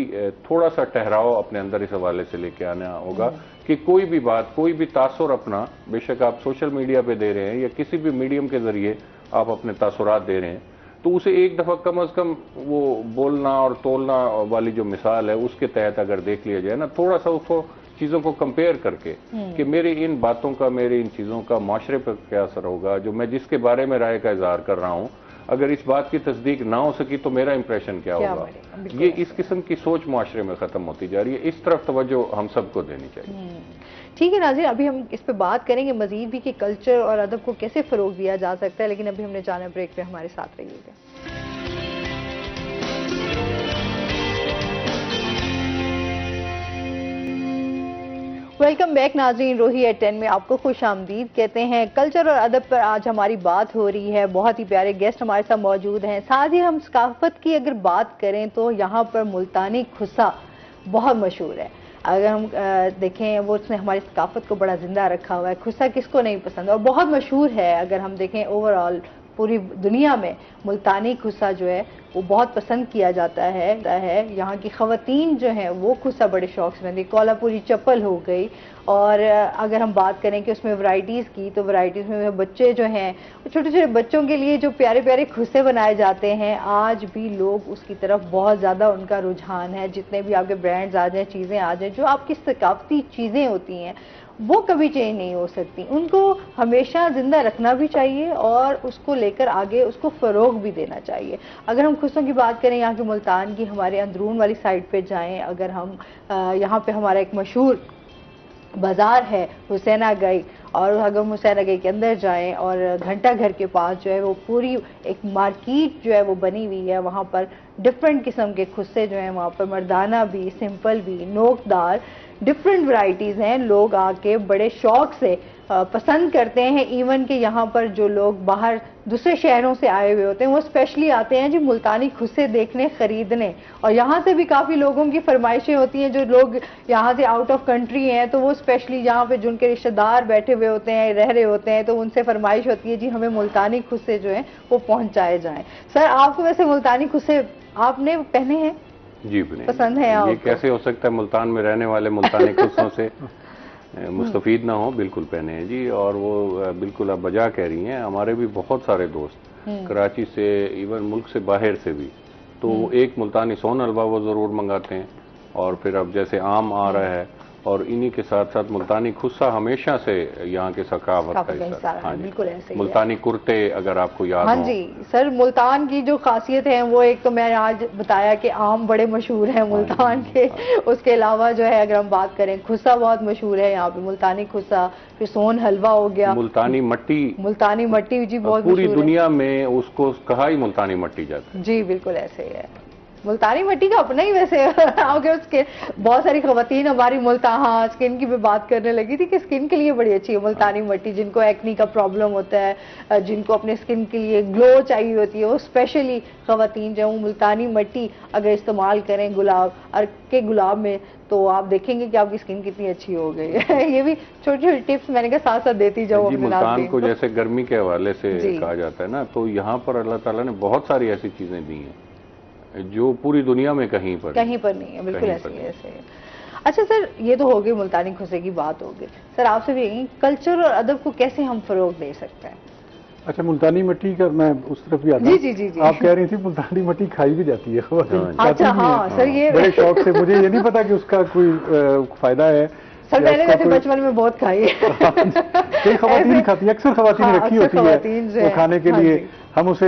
थोड़ा सा ठहराव अपने अंदर इस हवाले से लेके आना होगा कि कोई भी बात, कोई भी तासुर अपना, बेशक आप सोशल मीडिया पे दे रहे हैं या किसी भी मीडियम के ज़रिए आप अपने तासुरात दे रहे हैं, तो उसे एक दफ़ा कम अज़ कम वो बोलना और तोलना वाली जो मिसाल है उसके तहत अगर देख लिया जाए ना, थोड़ा सा उसको चीज़ों को कंपेयर करके कि मेरी इन बातों का, मेरी इन चीज़ों का माशरे पर क्या असर होगा, जो मैं जिसके बारे में राय का इजहार कर रहा हूँ, अगर इस बात की तस्दीक ना हो सकी तो मेरा इंप्रेशन क्या होगा। ये इस किस्म की सोच माशरे में ख़त्म होती जा रही है, इस तरफ तवज्जो हम सबको देनी चाहिए। ठीक है नाज़रीन, अभी हम इस पे बात करेंगे मजीद भी कि कल्चर और अदब को कैसे फ़रोग दिया जा सकता है, लेकिन अभी हमने जाना ब्रेक पे, हमारे साथ रहिएगा। वेलकम बैक नाज़रीन, रोही एट 10 में आपको खुश आमदीद कहते हैं। कल्चर और अदब पर आज हमारी बात हो रही है, बहुत ही प्यारे गेस्ट हमारे साथ मौजूद हैं। साथ ही हम सकाफत की अगर बात करें तो यहाँ पर मुल्तानी खुस्सा बहुत मशहूर है। अगर हम देखें, वो उसने हमारी सकाफत को बड़ा जिंदा रखा हुआ है। खुस्सा किसको नहीं पसंद, और बहुत मशहूर है। अगर हम देखें ओवरऑल पूरी दुनिया में मुल्तानी खुस्सा जो है वो बहुत पसंद किया जाता है। यहाँ की ख़वातीन जो हैं वो खुस्सा बड़े शौक से बनती। कोल्हापुरी चप्पल हो गई, और अगर हम बात करें कि उसमें वैरायटीज़ की, तो वैरायटीज़ में बच्चे जो हैं, छोटे छोटे बच्चों के लिए जो प्यारे प्यारे खुस्से बनाए जाते हैं, आज भी लोग उसकी तरफ बहुत ज़्यादा उनका रुझान है। जितने भी आपके ब्रांड्स आ जाएँ, चीज़ें आ जाएँ, जो आपकी सकाफती चीज़ें होती हैं वो कभी चेंज नहीं हो सकती। उनको हमेशा जिंदा रखना भी चाहिए और उसको लेकर आगे उसको फ़रोग भी देना चाहिए। अगर हम खुस्सों की बात करें, यहाँ के मुल्तान की हमारे अंदरून वाली साइड पे जाएं, अगर हम यहाँ पे हमारा एक मशहूर बाजार है हुसैनागई, और अगर हुसैनागई के अंदर जाएं और घंटा घर के पास जो है वो पूरी एक मार्केट जो है वो बनी हुई है। वहाँ पर डिफरेंट किस्म के खुस्से जो हैं, वहाँ पर मर्दाना भी, सिंपल भी, नोकदार, डिफरेंट वैरायटीज़ हैं। लोग आके बड़े शौक से पसंद करते हैं। इवन कि यहाँ पर जो लोग बाहर दूसरे शहरों से आए हुए होते हैं वो स्पेशली आते हैं जी मुल्तानी खुस्से देखने, खरीदने। और यहाँ से भी काफ़ी लोगों की फरमाइशें होती हैं, जो लोग यहाँ से आउट ऑफ कंट्री हैं तो वो स्पेशली यहाँ पे जिनके रिश्तेदार बैठे हुए होते हैं, रह रहे होते हैं, तो उनसे फरमाइश होती है जी हमें मुल्तानी खुस्से जो हैं वो पहुँचाए जाएँ। सर आपको वैसे मुल्तानी खुस्से आपने पहने हैं? जी पसंद है आपको? ये कैसे हो सकता है मुल्तान में रहने वाले मुल्तानी खुस्सों से मुस्तफीद ना हो? बिल्कुल पहने हैं जी। और वो बिल्कुल आप बजा कह रही हैं, हमारे भी बहुत सारे दोस्त कराची से, इवन मुल्क से बाहर से भी, तो एक मुल्तानी सोन हलवा वो ज़रूर मंगाते हैं। और फिर अब जैसे आम आ रहा है, और इन्हीं के साथ साथ मुल्तानी खुस्सा हमेशा से यहाँ के सकाफत का हिस्सा है। हाँ बिल्कुल ऐसे ही मुल्तानी कुर्ते अगर आपको याद हाँ हो। जी सर, मुल्तान की जो खासियत है वो एक तो मैं आज बताया कि आम बड़े मशहूर हैं मुल्तान के। उसके अलावा जो है अगर हम बात करें, खुस्सा बहुत मशहूर है यहाँ पे, मुल्तानी खुस्सा, फिर सोन हलवा हो गया, मुल्तानी मट्टी। मुल्तानी मट्टी जी बहुत पूरी मशहूर है। दुनिया में उसको कहा ही मुल्तानी मट्टी जाता है। जी बिल्कुल ऐसे ही है। मुल्तानी मट्टी का अपना ही वैसे आगे उसके बहुत सारी खवातीन हमारी हाँ स्किन की भी बात करने लगी थी कि स्किन के लिए बड़ी अच्छी है मुल्तानी मट्टी। जिनको एक्नी का प्रॉब्लम होता है, जिनको अपने स्किन के लिए ग्लो चाहिए होती है, वो स्पेशली खवातीन जो मुल्तानी मट्टी अगर इस्तेमाल करें गुलाब में, तो आप देखेंगे कि आपकी स्किन कितनी अच्छी हो गई है। ये भी छोटी छोटी टिप्स मैंने कहा साथ साथ देती जाऊँ। मुल्तान को जैसे गर्मी के हवाले से कहा जाता है ना, तो यहाँ पर अल्लाह ताला ने बहुत सारी ऐसी चीजें दी हैं जो पूरी दुनिया में कहीं पर नहीं है। बिल्कुल ऐसे। अच्छा सर, ये तो हो गई मुल्तानी खुस्से की बात हो गई। सर आपसे भी कल्चर और अदब को कैसे हम फरोग दे सकते हैं? अच्छा, मुल्तानी मट्टी का मैं उस तरफ भी आता हूँ। जी। आप कह रही थी मुल्तानी मट्टी खाई भी जाती है। अच्छा हाँ सर, ये बड़े शौक से। मुझे ये नहीं पता कि उसका कोई फायदा है। सर मैंने वैसे बचपन में बहुत खाई है। कई खवातीन खाती है, अक्सर खवातीन रखी होती है वो खाने के लिए। हम उसे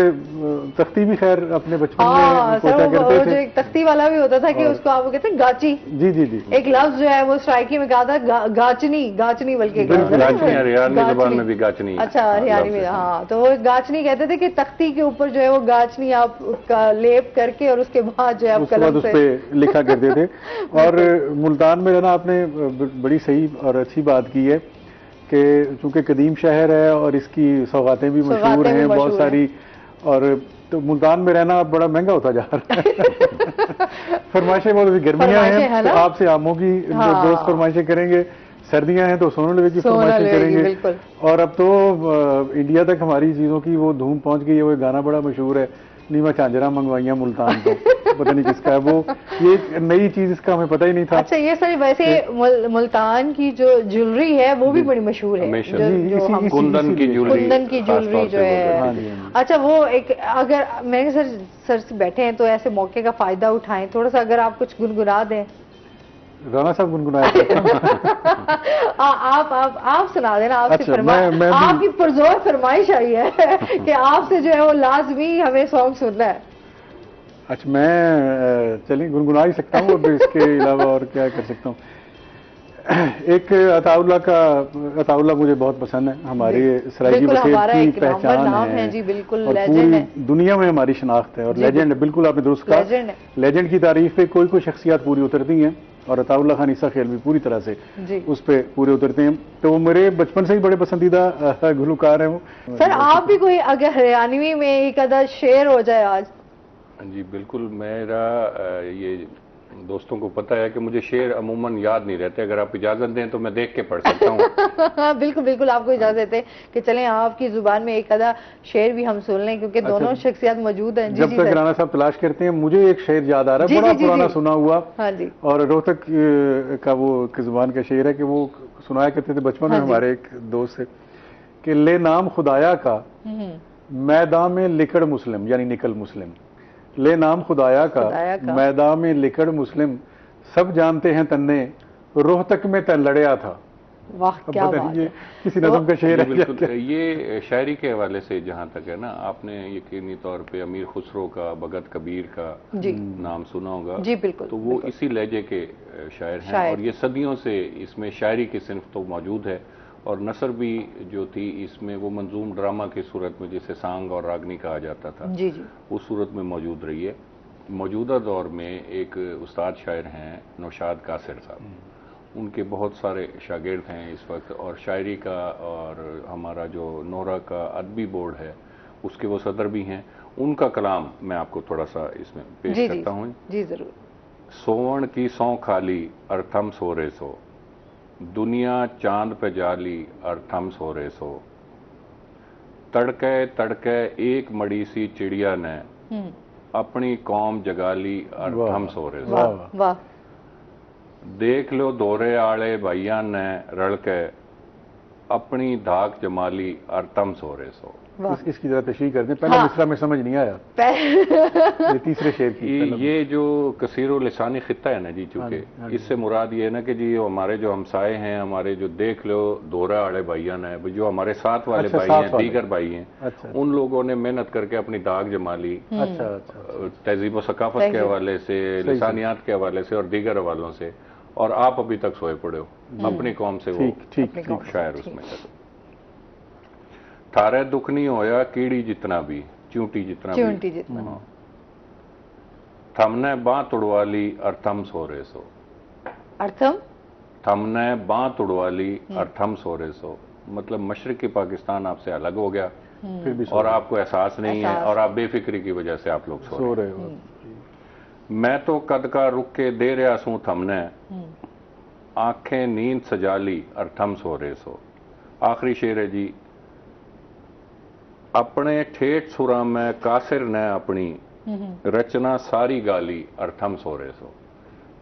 तख्ती भी खैर अपने बचपन में पोता करते थे। जो एक तख्ती वाला भी होता था कि उसको आप कहते हैं गाची। जी। एक लफ्ज जो है वो स्ट्राइकी में कहा था गाचनी बल्कि हरियाणवी ज़बान में भी गाचनी। अच्छा हरियाणवी में, हाँ। तो वो गाचनी कहते थे कि तख्ती के ऊपर जो है वो गाचनी आप उसका लेप करके और उसके बाद जो है आप कलम से उस पे लिखा करते थे। और मुल्तान में रहना आपने बड़ी सही और अच्छी बात की है कि चूंकि कदीम शहर है और इसकी सौगातें भी मशहूर हैं बहुत सारी, और तो मुल्तान में रहना बड़ा महंगा होता जा रहा है। फरमाइशें बहुत, गर्मियां हैं तो आपसे आमों की दोस्त फरमाइशें करेंगे, सर्दियां हैं तो सोने लवे की फरमाइशें करेंगे। और अब तो इंडिया तक हमारी चीज़ों की वो धूम पहुंच गई है। वो गाना बड़ा मशहूर है, नीमा झांझरा मंगवाइयां मुल्तान तो पता नहीं किसका है वो। ये एक नई चीज, इसका हमें पता ही नहीं था। अच्छा ये सर वैसे मुल्तान की जो ज्वेलरी है वो भी बड़ी मशहूर है, कुंदन की ज्वेलरी जो है। अच्छा वो एक, अगर मेरे सर से बैठे हैं तो ऐसे मौके का फायदा उठाएं, थोड़ा सा अगर आप कुछ गुनगुना दें। राना साहब गुनगुनाए। आप सुना देना। आपसे आपकी पुरजोर फरमाइश आई है कि आपसे जो है वो लाजमी हमें सॉन्ग सुनना है। अच्छा मैं चलिए गुनगुना ही सकता हूँ, और इसके अलावा और क्या कर सकता हूँ। एक अताउल्ला मुझे बहुत पसंद है। हमारे सराइकी बसेर की पहचान है जी, बिल्कुल और पूरी दुनिया में हमारी शनाख्त है और लेजेंड है। बिल्कुल आपने दुरुस्त कहा, लेजेंड की तारीफ पे कोई शख्सियत पूरी उतरती हैं, और अताउल्ला खान ईसा खेल भी पूरी तरह से उस पे पूरे उतरते हैं। तो वो मेरे बचपन से ही बड़े पसंदीदा गुलकार हैं वो। सर आप भी कोई अगर हरियाणवी में एक आधा शेर हो जाए आज? जी बिल्कुल, मेरा ये दोस्तों को पता है कि मुझे शेर अमूमन याद नहीं रहते। अगर आप इजाजत दें तो मैं देख के पढ़ सकता हूँ। बिल्कुल आपको इजाजत है कि चलें आपकी जुबान में एक आधा शेर भी हम सुन लें, क्योंकि दोनों शख्सियत मौजूद हैं। जब तक राना साहब तलाश करते हैं, मुझे एक शेर याद आ रहा है, बड़ा पुराना सुना हुआ। हाँ जी। और रोहतक का वो जुबान का शेर है कि वो सुनाया करते थे बचपन में हमारे एक दोस्त से कि ले नाम खुदाया का मैदान में लिकड़ मुस्लिम, यानी निकल मुस्लिम। ले नाम खुदाया का मैदान में लिकड़ मुस्लिम, सब जानते हैं तन्ने रोहतक में तन लड़या था। वाह क्या बात है। किसी नज़म का शेर है। बिल्कुल, ये शायरी के हवाले से जहाँ तक है ना, आपने यकीनी तौर पे अमीर खुसरो का, भगत कबीर का नाम सुना होगा। जी बिल्कुल। तो वो इसी लहजे के शायर हैं और ये सदियों से इसमें शायरी की सिर्फ तो मौजूद है। और नसर भी जो थी इसमें वो मंजूम ड्रामा की सूरत में, जिसे सांग और रागनी कहा जाता था, जी जी, उस सूरत में मौजूद रही है। मौजूदा दौर में एक उस्ताद शायर हैं नौशाद कासिर साहब, उनके बहुत सारे शागिर्द हैं इस वक्त, और शायरी का और हमारा जो नोरा का अदबी बोर्ड है उसके वो सदर भी हैं। उनका कलाम मैं आपको थोड़ा सा इसमें पेश करता हूँ। जी जरूर। सोवण की सौ खाली अर्थम सोरे सो, दुनिया चांद पे जाली अर्थम सोरे सो, तड़के तड़के एक मड़ी सी चिड़िया ने अपनी कौम जगाली अर्थम सोरे सो। वाह। देख लो दोरे आले भाइया ने रल के अपनी धाक जमाली अर्थम सोरे सो। इसकी जरा तशरीह कर दें, पहला मिसरा में समझ नहीं आया। ये तीसरे शेर की ये जो कसीरो लिसानी खित्ता है ना जी, चूंकि इससे मुराद ये है ना कि जी हमारे जो हमसाए हैं, हमारे जो देख लो दोरा आड़े भाइयान है, जो हमारे साथ वाले भाई हैं, दीगर भाई हैं, उन लोगों ने मेहनत करके अपनी दाग जमा ली। तहजीब व सकाफत के हवाले से, लिसानियात के हवाले से और दीगर हवालों से, और आप अभी तक सोए पड़े हो अपनी कौम से। वो शायर उसमें थारे दुख नहीं होया कीड़ी जितना भी, चूंटी जितना भी, थमने बाँ तुड़वा ली और थम सो रे सो। अर्थम थमने बाँ तुड़वा ली और थम सो रे सो, मतलब मशरकी पाकिस्तान आपसे अलग हो गया फिर भी और आपको एहसास नहीं है, और आप बेफिक्री की वजह से आप लोग सो रहे हो। मैं तो कद का रुक के दे रहा सूं थमने, आंखें नींद सजा ली और थम सो रे सो। आखिरी शेर है जी, अपने ठेठ सुरा में कासिर ने अपनी रचना सारी गाली और थम सो रे सो।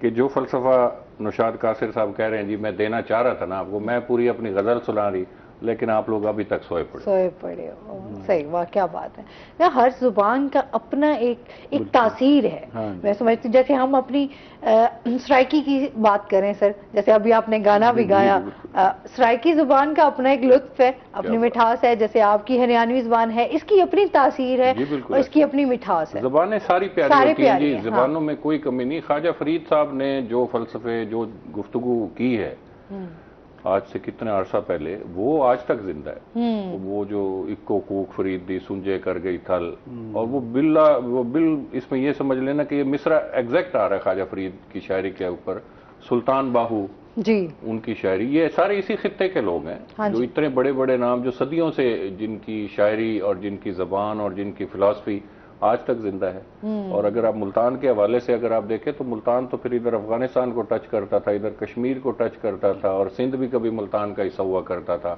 कि जो फलसफा नौशाद कासिर साहब कह रहे हैं जी, मैं देना चाह रहा था ना आपको, मैं पूरी अपनी गजल सुना रही, लेकिन आप लोग अभी तक सोए पड़े हो। सही, वाह क्या बात है ना। हर जुबान का अपना एक तासीर है। मैं समझती हूँ, जैसे हम अपनी सराइकी की बात करें सर, जैसे अभी आपने गाना भी गाया, सराइकी जुबान का अपना एक लुत्फ है, अपनी मिठास है। जैसे आपकी हरियाणवी जुबान है, इसकी अपनी तासीर है और इसकी अपनी मिठास है। जुबानें सारी प्यारी होती हैं जी, जुबानों में कोई कमी नहीं। ख्वाजा फरीद साहब ने जो फलसफे, जो गुफ्तगू की है आज से कितना अरसा पहले, वो आज तक जिंदा है। वो जो इक्को कूक फरीद दी सुंजे कर गई थल, और वो बिल इसमें ये समझ लेना कि ये मिसरा एग्जैक्ट आ रहा है ख्वाजा फरीद की शायरी के ऊपर। सुल्तान बाहू जी, उनकी शायरी, ये सारे इसी खित्ते के लोग हैं। जो इतने बड़े बड़े नाम, जो सदियों से जिनकी शायरी और जिनकी जबान और जिनकी फिलॉसफी आज तक जिंदा है। और अगर आप मुल्तान के हवाले से अगर आप देखें तो मुल्तान तो फिर इधर अफगानिस्तान को टच करता था, इधर कश्मीर को टच करता था, और सिंध भी कभी मुल्तान का हिस्सा हुआ करता था।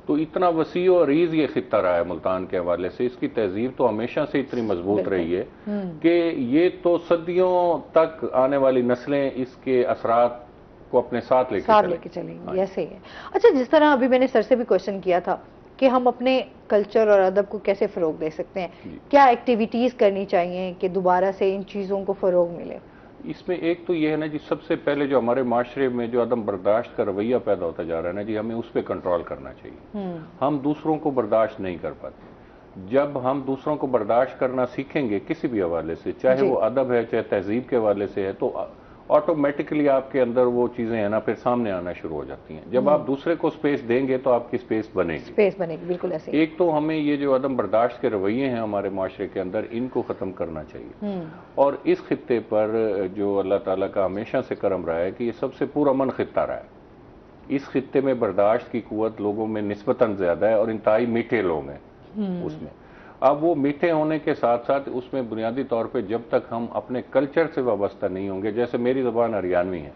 तो इतना वसी और रीज ये खित्ता रहा है मुल्तान के हवाले से। इसकी तहजीब तो हमेशा से इतनी मजबूत रही है कि ये तो सदियों तक आने वाली नस्लें इसके असरात को अपने साथ लेके चलेंगी। ऐसे ही है। अच्छा, जिस तरह अभी मैंने सर से भी क्वेश्चन किया था कि हम अपने कल्चर और अदब को कैसे फ़रोग दे सकते हैं, क्या एक्टिविटीज़ करनी चाहिए कि दोबारा से इन चीज़ों को फ़रोग मिले? इसमें एक तो ये है ना जी, सबसे पहले जो हमारे माशरे में जो अदम बर्दाश्त का रवैया पैदा होता जा रहा है ना जी, हमें उस पर कंट्रोल करना चाहिए। हम दूसरों को बर्दाश्त नहीं कर पाते। जब हम दूसरों को बर्दाश्त करना सीखेंगे किसी भी हवाले से, चाहे वो अदब है, चाहे तहजीब के हवाले से है, तो ऑटोमेटिकली आपके अंदर वो चीजें है ना फिर सामने आना शुरू हो जाती हैं। जब आप दूसरे को स्पेस देंगे तो आपकी स्पेस बनेगी। बिल्कुल ऐसे। एक तो हमें ये जो अदम बर्दाश्त के रवैये हैं हमारे माशरे के अंदर, इनको खत्म करना चाहिए। और इस खित्ते पर जो अल्लाह ताला का हमेशा से करम रहा है कि ये सबसे पुरअमन खित्ता रहा है। इस खित्ते में बर्दाश्त की कुव्वत लोगों में निस्बतन ज्यादा है और इंतहाई मीठे लोग हैं उसमें। अब वो मीठे होने के साथ साथ उसमें बुनियादी तौर पे जब तक हम अपने कल्चर से वाबस्ता नहीं होंगे, जैसे मेरी ज़बान हरियाणवी है,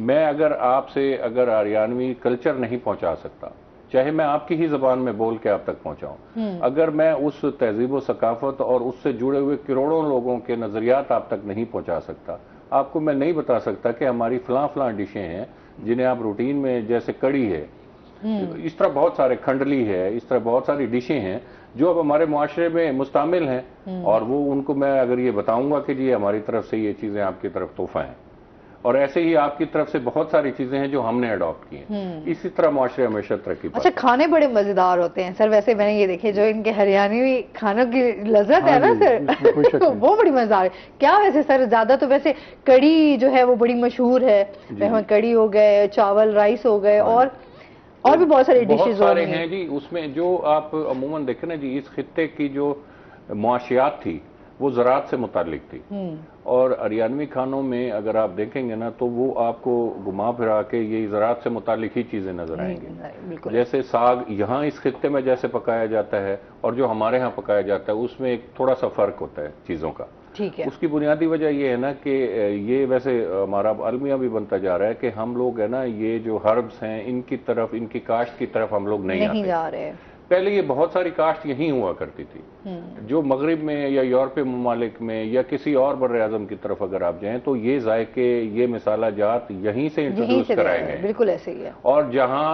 मैं अगर आपसे अगर हरियाणवी कल्चर नहीं पहुंचा सकता, चाहे मैं आपकी ही ज़बान में बोल के आप तक पहुंचाऊं, अगर मैं उस तहजीब व सकाफत और उससे जुड़े हुए करोड़ों लोगों के नज़रियात आप तक नहीं पहुंचा सकता, आपको मैं नहीं बता सकता कि हमारी फलां डिशें हैं जिन्हें आप रूटीन में, जैसे कड़ी है, इस तरह बहुत सारे, खंडली है, इस तरह बहुत सारी डिशें हैं जो अब हमारे मुआशरे में मुस्तामिल हैं। और वो उनको मैं अगर ये बताऊंगा कि जी हमारी तरफ से ये चीज़ें आपकी तरफ तोहफा हैं, और ऐसे ही आपकी तरफ से बहुत सारी चीजें हैं जो हमने अडॉप्ट की हैं। इसी तरह मुआशरे हमेशा तरक्की पाता है। अच्छा, खाने बड़े मजेदार होते हैं सर, वैसे मैंने ये देखे जो इनके हरियाणवी खानों की लज्जत है ना सर, वो बड़ी मजेदार है। क्या वैसे सर, ज्यादा तो वैसे कड़ी जो है वो बड़ी मशहूर है, कड़ी हो गए, चावल राइस हो गए, और भी बहुत सारी डिशेज सारे हैं जी। उसमें जो आप अमूमन देखें ना जी, इस खित्ते की जो मुआशियात थी वो ज़राअत से मुतालिक थी, और हरियाणवी खानों में अगर आप देखेंगे ना तो वो आपको घुमा फिरा के ये ज़राअत से मुतालिक ही चीज़ें नजर आएंगी। जैसे साग यहाँ इस खित्ते में जैसे पकाया जाता है और जो हमारे यहाँ पकाया जाता है उसमें एक थोड़ा सा फ़र्क होता है चीज़ों का। ठीक है। उसकी बुनियादी वजह ये है ना कि ये वैसे हमारा अलमिया भी बनता जा रहा है कि हम लोग है ना ये जो हर्ब्स हैं इनकी तरफ, इनकी काश्त की तरफ हम लोग नहीं जा रहे। पहले ये बहुत सारी काश्त यहीं हुआ करती थी, जो मगरिब में या यूरोपीय ममालिक में या किसी और बर्रे आज़म की तरफ अगर आप जाएं तो ये जायके, ये मसाला जात यहीं से इंट्रोड्यूस कराए गए। बिल्कुल ऐसे ही है। और जहां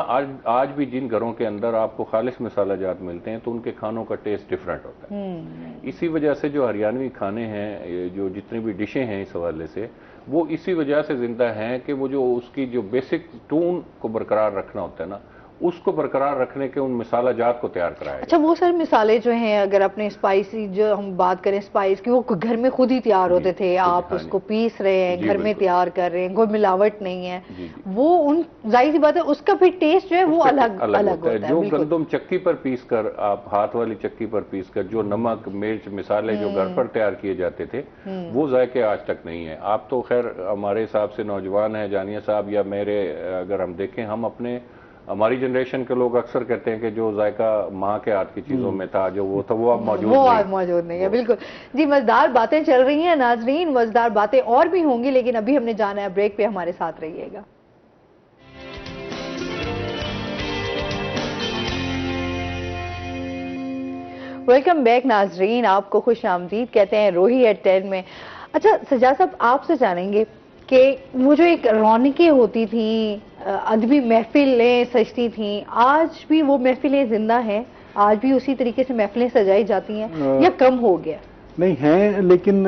आज भी जिन घरों के अंदर आपको खालिश मसाला जात मिलते हैं तो उनके खानों का टेस्ट डिफरेंट होता है। इसी वजह से जो हरियाणवी खाने हैं, जो जितनी भी डिशें हैं इस हवाले से, वो इसी वजह से जिंदा हैं कि वो जो उसकी जो बेसिक टून को बरकरार रखना होता है ना, उसको बरकरार रखने के उन मसाला जात को तैयार कराया। अच्छा, वो सर मिसाले जो हैं, अगर अपने स्पाइसी जो हम बात करें स्पाइस की, वो घर में खुद ही तैयार होते थे, आप उसको पीस रहे हैं, घर में तैयार कर रहे हैं, कोई मिलावट नहीं है, वो उन जाहिर सी बात है उसका फिर टेस्ट जो है वो अलग होता है। जो गंदम चक्की पर पीस कर, आप हाथ वाली चक्की पर पीस कर जो नमक मिर्च मिसाले जो घर पर तैयार किए जाते थे वो जायके आज तक नहीं है। आप तो खैर हमारे हिसाब से नौजवान हैं, जानिया साहब या मेरे, अगर हम देखें, हमारी जनरेशन के लोग अक्सर कहते हैं कि जो जायका माँ के हाथ की चीजों में था, जो वो था, वो अब मौजूद नहीं है। बिल्कुल जी, मजेदार बातें चल रही हैं नाजरीन, मजेदार बातें और भी होंगी, लेकिन अभी हमने जाना है ब्रेक पे, हमारे साथ रहिएगा। वेलकम बैक नाजरीन, आपको खुश आमदीद कहते हैं रोही एट 10 में। अच्छा सजाद साहब, आपसे जानेंगे कि वो जो एक रौनकें होती थी, अदबी महफिलें सजती थी, आज भी वो महफिलें जिंदा हैं? आज भी उसी तरीके से महफिलें सजाई जाती हैं या कम हो गया? नहीं है, लेकिन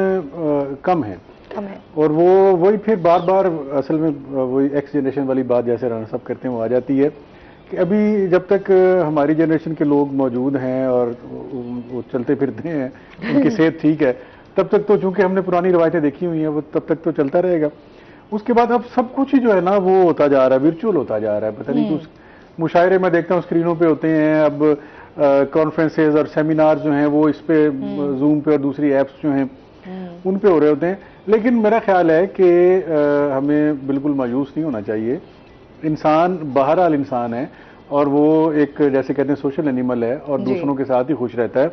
कम है। और वो वही फिर बार बार असल में वही एक्स जनरेशन वाली बात जैसे राना साहब करते हैं वो आ जाती है कि अभी जब तक हमारी जनरेशन के लोग मौजूद हैं और वो चलते फिरते हैं, उनकी सेहत ठीक है, तब तक तो चूंकि हमने पुरानी रवायतें देखी हुई हैं वो तब तक तो चलता रहेगा। उसके बाद अब सब कुछ ही जो है ना वो होता जा रहा है, वर्चुअल होता जा रहा है। पता नहीं कुछ मुशायरे में देखता हूँ स्क्रीनों पे होते हैं, अब कॉन्फ्रेंसेज और सेमिनार जो हैं वो इस पे जूम पे और दूसरी एप्स जो हैं उन पे हो रहे होते हैं। लेकिन मेरा ख्याल है कि हमें बिल्कुल मायूस नहीं होना चाहिए। इंसान बहरहाल इंसान है और वो एक जैसे कहते हैं सोशल एनिमल है और दूसरों के साथ ही खुश रहता है।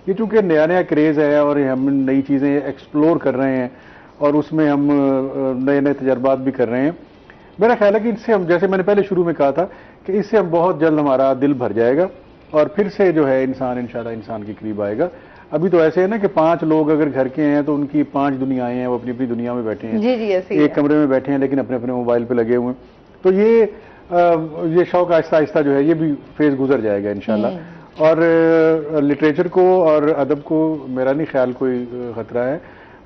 ये चूंकि नया नया क्रेज है और हम नई चीज़ें एक्सप्लोर कर रहे हैं और उसमें हम नए नए तजर्बात भी कर रहे हैं। मेरा ख्याल है कि इससे हम, जैसे मैंने पहले शुरू में कहा था, कि इससे हम बहुत जल्द हमारा दिल भर जाएगा और फिर से जो है इंसान इंशाल्लाह इंसान के करीब आएगा। अभी तो ऐसे है ना कि 5 लोग अगर घर के हैं तो उनकी 5 दुनियाएं हैं, वो अपनी अपनी दुनिया में बैठे हैं। एक कमरे में बैठे हैं लेकिन अपने अपने मोबाइल पे लगे हुए हैं। तो ये शौक आहिस्ता आहिस्ता जो है ये भी फेज गुजर जाएगा इंशाल्लाह। और लिटरेचर को और अदब को मेरा नहीं ख्याल कोई खतरा है,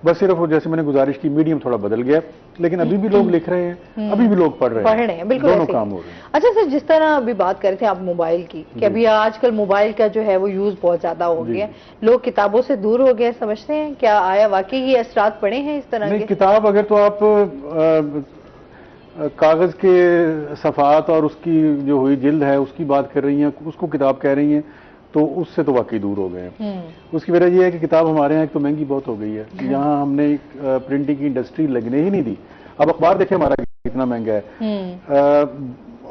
बस सिर्फ वो जैसे मैंने गुजारिश की मीडियम थोड़ा बदल गया, लेकिन अभी भी लोग लिख रहे हैं, अभी भी लोग पढ़ रहे हैं, बिल्कुल दोनों काम हो रहे हैं। अच्छा सर, जिस तरह अभी बात कर रहे थे आप मोबाइल की, कि अभी आजकल मोबाइल का जो है वो यूज बहुत ज्यादा हो गया, लोग किताबों से दूर हो गए, समझते हैं क्या आया वाकई ये असरात पड़े हैं इस तरह के? किताब अगर तो आप कागज के सफ़ात और उसकी जो हुई जिल्द है उसकी बात कर रही हैं, उसको किताब कह रही हैं, तो उससे तो वाकई दूर हो गए हैं। उसकी वजह यह है कि किताब हमारे यहाँ एक तो महंगी बहुत हो गई है, यहाँ हमने प्रिंटिंग की इंडस्ट्री लगने ही नहीं दी। अब अखबार देखें हमारा कितना महंगा है,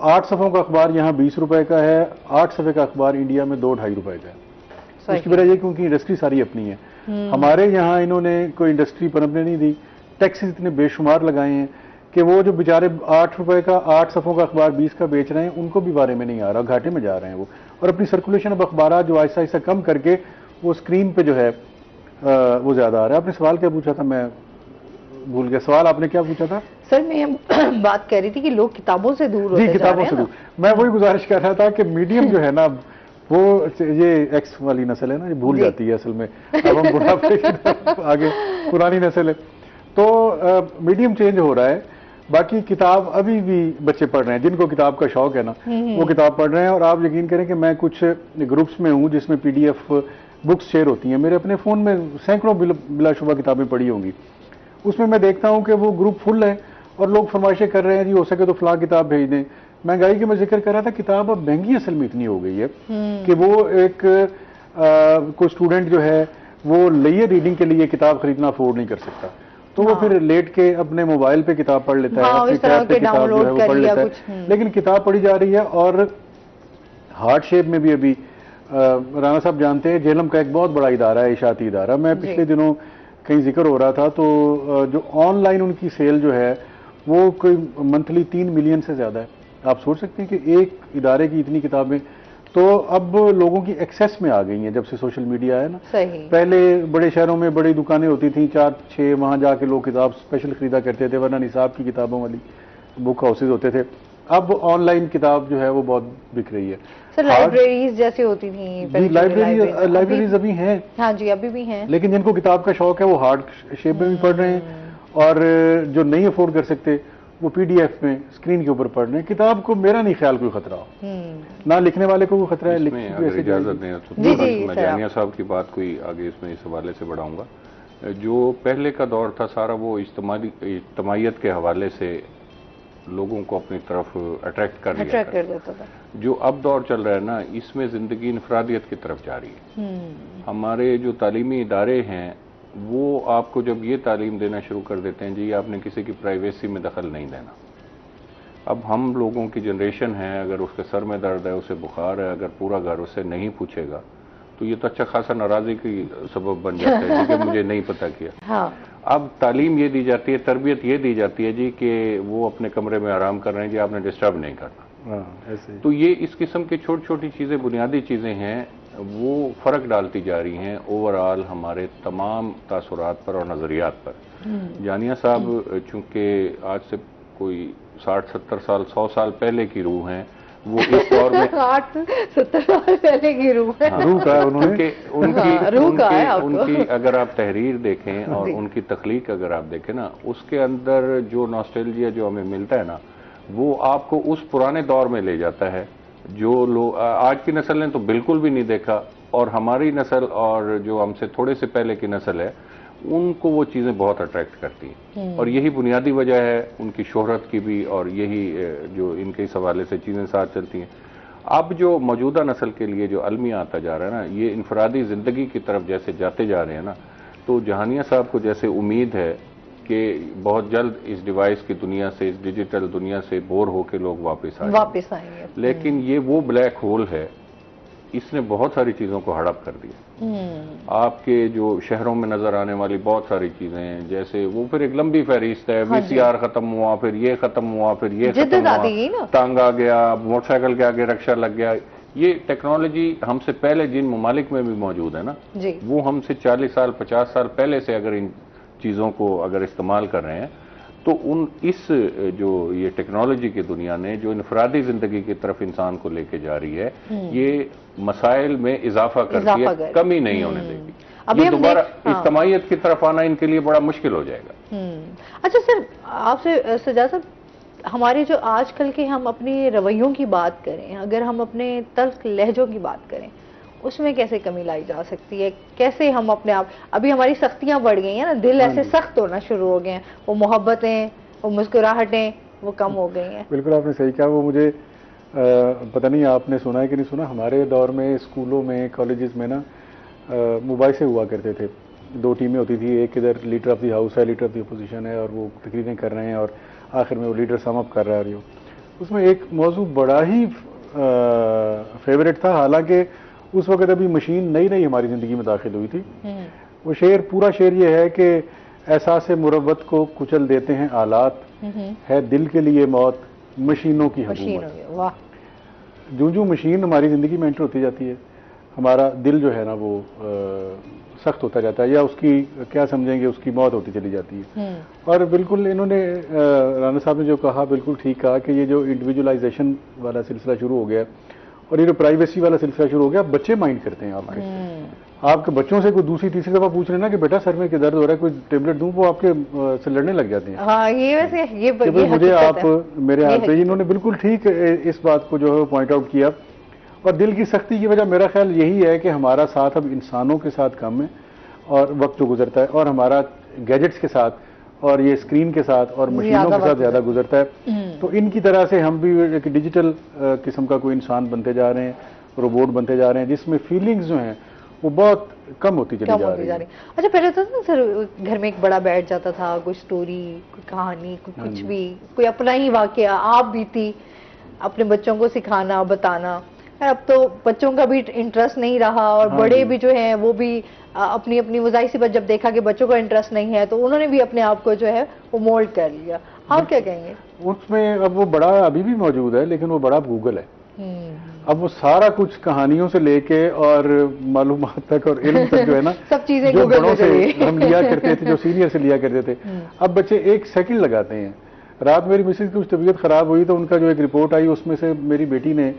8 सफ़ों का अखबार यहाँ 20 रुपए का है, 8 सफ़े का अखबार इंडिया में 2-2.5 रुपए का है। उसकी वजह यह कि उनकी इंडस्ट्री सारी अपनी है, हमारे यहाँ इन्होंने कोई इंडस्ट्री पनपने नहीं दी, टैक्सेस इतने बेशुमार लगाए हैं कि वो जो बेचारे 8 रुपए का 8 सफ़ों का अखबार 20 का बेच रहे हैं उनको भी बारे में नहीं आ रहा, घाटे में जा रहे हैं वो। और अपनी सर्कुलेशन अब अखबार जो आहिस्ता आहिस्ता कम करके वो स्क्रीन पे जो है वो ज्यादा आ रहा है। आपने सवाल क्या पूछा था, मैं भूल गया। सवाल आपने क्या पूछा था? सर मैं बात कर रही थी कि लोग किताबों से दूर होते जा रहे हैं। किताबों से दूर, मैं वही गुजारिश कर रहा था कि मीडियम जो है ना, वो ये एक्स वाली नस्ल है ना, ये भूल जाती है असल में, अब हम बुढ़ापे की आगे पुरानी नस्ल है, तो मीडियम चेंज हो रहा है। बाकी किताब अभी भी बच्चे पढ़ रहे हैं, जिनको किताब का शौक है ना वो किताब पढ़ रहे हैं। और आप यकीन करें कि मैं कुछ ग्रुप्स में हूं जिसमें PDF बुक्स शेयर होती हैं। मेरे अपने फ़ोन में सैकड़ों बिलाशुबा किताबें पड़ी होंगी। उसमें मैं देखता हूं कि वो ग्रुप फुल है और लोग फरमाइशें कर रहे हैं, जी हो सके तो फलां किताब भेज दें। महंगाई की मैं जिक्र कर रहा था, किताब अब महंगी असल में इतनी हो गई है कि वो एक कोई स्टूडेंट जो है वो लेयर रीडिंग के लिए किताब खरीदना अफोर्ड नहीं कर सकता, तो वो फिर लेट के अपने मोबाइल पे किताब पढ़ लेता है, अपनी टैब पे किताब जो है वो पढ़ लेता है। लेकिन किताब पढ़ी जा रही है। और हार्ड शेप में भी अभी राना साहब जानते हैं, जेलम का एक बहुत बड़ा इदारा है, इशाती इदारा। मैं पिछले दिनों कहीं जिक्र हो रहा था, तो जो ऑनलाइन उनकी सेल जो है वो कोई मंथली 3 मिलियन से ज्यादा है। आप सोच सकते हैं कि एक इदारे की इतनी किताबें तो अब लोगों की एक्सेस में आ गई हैं जब से सोशल मीडिया है ना। सही। पहले बड़े शहरों में बड़ी दुकानें होती थी, 4-6, वहां जाके लोग किताब स्पेशल खरीदा करते थे, वरना निसाब की किताबों वाली बुक हाउसेज होते थे। अब ऑनलाइन किताब जो है वो बहुत बिक रही है। सर लाइब्रेरीज जैसे होती थी, लाइब्रेरीज अभी हैं। हाँ जी, अभी भी हैं। लेकिन जिनको किताब का शौक है वो हार्ड शेप में भी पढ़ रहे हैं, और जो नहीं अफोर्ड कर सकते वो PDF में स्क्रीन के ऊपर पढ़ रहे हैं। किताब को मेरा नहीं ख्याल कोई खतरा हो, ना लिखने वाले को कोई खतरा है। अगर इजाजत दें तो मैं जानिया साहब की बात कोई आगे इसमें इस हवाले से बढ़ाऊंगा। जो पहले का दौर था सारा वो इज्तमाइयत के हवाले से लोगों को अपनी तरफ अट्रैक्ट कर देता था। जो अब दौर चल रहा है ना, इसमें जिंदगी इनफरादियत की तरफ जा रही है। हमारे जो तालीमी इदारे हैं वो आपको जब ये तालीम देना शुरू कर देते हैं, जी आपने किसी की प्राइवेसी में दखल नहीं देना। अब हम लोगों की जनरेशन है, अगर उसके सर में दर्द है, उसे बुखार है, अगर पूरा घर उससे नहीं पूछेगा तो ये तो अच्छा खासा नाराजगी की सबब बन जाता है जी कि मुझे नहीं पता किया। हाँ। अब तालीम ये दी जाती है, तरबियत ये दी जाती है जी कि वो अपने कमरे में आराम कर रहे हैं जी, आपने डिस्टर्ब नहीं करना। ऐसे। तो ये इस किस्म की छोटी छोटी चीज़ें, बुनियादी चीज़ें हैं, वो फ़र्क डालती जा रही हैं ओवरऑल हमारे तमाम तासुरात पर और नज़रियात पर। जानिया साहब चूँकि आज से कोई 60-70 साल 100 साल पहले की रूह हैं, वो इस दौर में 60-70 साल पहले की रूह है। रूह का है उन्होंने, उनकी अगर आप तहरीर देखें और उनकी तख्लीक अगर आप देखें ना, उसके अंदर जो नॉस्टैल्जिया जो हमें मिलता है ना, वो आपको उस पुराने दौर में ले जाता है जो लोग आज की नस्ल ने तो बिल्कुल भी नहीं देखा, और हमारी नस्ल और जो हमसे थोड़े से पहले की नस्ल है उनको वो चीज़ें बहुत अट्रैक्ट करती हैं। और यही बुनियादी वजह है उनकी शोहरत की भी, और यही जो इनके इस हवाले से चीज़ें साथ चलती हैं। अब जो मौजूदा नस्ल के लिए जो अलमिया आता जा रहा है ना, ये इनफरादी ज़िंदगी की तरफ जैसे जाते जा रहे हैं ना, तो जहानिया साहब को जैसे उम्मीद है कि बहुत जल्द इस डिवाइस की दुनिया से, इस डिजिटल दुनिया से बोर होकर लोग वापस आएंगे, लेकिन ये वो ब्लैक होल है, इसने बहुत सारी चीज़ों को हड़प कर दिया। आपके जो शहरों में नजर आने वाली बहुत सारी चीजें हैं, जैसे वो फिर एक लंबी फहरिस्त है। VCR खत्म हुआ, फिर ये खत्म हुआ, फिर ये खत्म हुआ, टांग आ गया, मोटरसाइकिल के आगे रक्षा लग गया। ये टेक्नोलॉजी हमसे पहले जिन ममालिक में भी मौजूद है ना, वो हमसे 40 साल 50 साल पहले से अगर इन चीज़ों को अगर इस्तेमाल कर रहे हैं, तो इस जो ये टेक्नोलॉजी की दुनिया ने जो इनफरादी जिंदगी की तरफ इंसान को लेके जा रही है, ये मसाइल में इजाफा करती है, कमी नहीं होने देगी। ये दोबारा इज्तमाइयत की तरफ आना इनके लिए बड़ा मुश्किल हो जाएगा। अच्छा सर, आपसे सजा साहब, हमारे जो आजकल के हम अपने रवैयों की बात करें, अगर हम अपने तल्ख लहजों की बात करें, उसमें कैसे कमी लाई जा सकती है? कैसे हम अपने आप, अभी हमारी सख्तियां बढ़ गई हैं ना, दिल ऐसे सख्त होना शुरू हो गए हैं, वो मोहब्बतें, वो मुस्कुराहटें वो कम हो गई हैं। बिल्कुल आपने सही कहा। वो मुझे पता नहीं आपने सुना है कि नहीं सुना, हमारे दौर में स्कूलों में, कॉलेजेस में ना मुबाहिसे हुआ करते थे। 2 टीमें होती थी, एक इधर लीडर ऑफ द हाउस है, लीडर ऑफ द अपोजिशन है, और वो तकरीरें कर रहे हैं और आखिर में वो लीडर सम अप कर रहा है। उसमें एक मौजू बड़ा ही फेवरेट था, हालांकि उस वक्त अभी मशीन नई नई हमारी ज़िंदगी में दाखिल हुई थी। वो शेर, पूरा शेर ये है कि एहसास मुरव्वत को कुचल देते हैं आलात, है दिल के लिए मौत मशीनों की हुकूमत। जो मशीन हमारी ज़िंदगी में एंटर होती जाती है, हमारा दिल जो है ना वो सख्त होता जाता है, या उसकी क्या समझेंगे, उसकी मौत होती चली जाती है। और बिल्कुल इन्होंने, राना साहब ने जो कहा बिल्कुल ठीक कहा कि ये जो इंडिविजुअलाइजेशन वाला सिलसिला शुरू हो गया, और ये जो प्राइवेसी वाला सिलसिला शुरू हो गया, बच्चे माइंड करते हैं आपके बच्चों से कोई दूसरी तीसरी दफा पूछ रहे ना कि बेटा सर में क्या दर्द हो रहा है, कोई टेबलेट दूं, वो आपके से लड़ने लग जाते हैं। हाँ, ये वैसे ये मुझे आप मेरे हाथ पे, इन्होंने बिल्कुल ठीक इस बात को जो है पॉइंट आउट किया। और दिल की सख्ती की वजह मेरा ख्याल यही है कि हमारा साथ अब इंसानों के साथ कम है और वक्त जो गुजरता है, और हमारा गैजेट्स के साथ और ये स्क्रीन के साथ और मशीनों के साथ ज्यादा गुजरता है। तो इनकी तरह से हम भी एक डिजिटल किस्म का कोई इंसान बनते जा रहे हैं, रोबोट बनते जा रहे हैं, जिसमें फीलिंग्स जो हैं वो बहुत कम होती चली जा रही है। अच्छा, पहले तो ना सर घर में एक बड़ा बैठ जाता था, कोई स्टोरी, कोई कहानी, कुछ भी, कोई अपना ही वाकया, आप बीती अपने बच्चों को सिखाना, बताना। अब तो बच्चों का भी इंटरेस्ट नहीं रहा और बड़े भी जो हैं वो भी अपनी अपनी वज़ाई सी बात, जब देखा कि बच्चों का इंटरेस्ट नहीं है तो उन्होंने भी अपने आप को जो है वो मोल्ड कर लिया। आप क्या कहेंगे? उसमें अब वो बड़ा अभी भी मौजूद है, लेकिन वो बड़ा गूगल है। अब वो सारा कुछ कहानियों से लेके और मालूमात तक और इल्म तक जो है ना सब चीजें जो गूगल बड़ों से हम लिया करते थे, जो सीनियर से लिया करते थे, अब बच्चे 1 सेकंड लगाते हैं। रात मेरी मिसेज की कुछ तबीयत खराब हुई तो उनका जो एक रिपोर्ट आई उसमें से मेरी बेटी ने,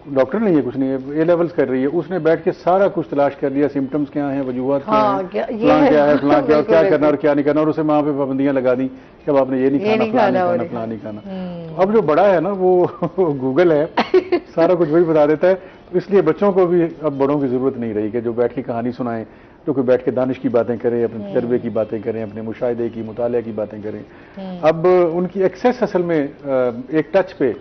डॉक्टर नहीं है, कुछ नहीं है, A-levels कर रही है, उसने बैठ के सारा कुछ तलाश कर लिया, सिम्टम्स क्या हैं, वजूहत क्या है, फलां क्या है, फलां क्या, क्या करना और क्या नहीं करना, और उसे वहां पे पाबंदियां लगा दी कि अब आपने ये नहीं खाना, फलां नहीं खाना, फलां नहीं खाना। अब जो बड़ा है ना वो गूगल है, सारा कुछ वही बता देता है। तो इसलिए बच्चों को भी अब बड़ों की जरूरत नहीं रही कि जो बैठ के कहानी सुनाएं, जो कोई बैठ के दानिश की बातें करें, अपने तजर्बे की बातें करें, अपने मुशाहिदे की, मुताले की बातें करें। अब उनकी एक्सेस असल में एक टच पे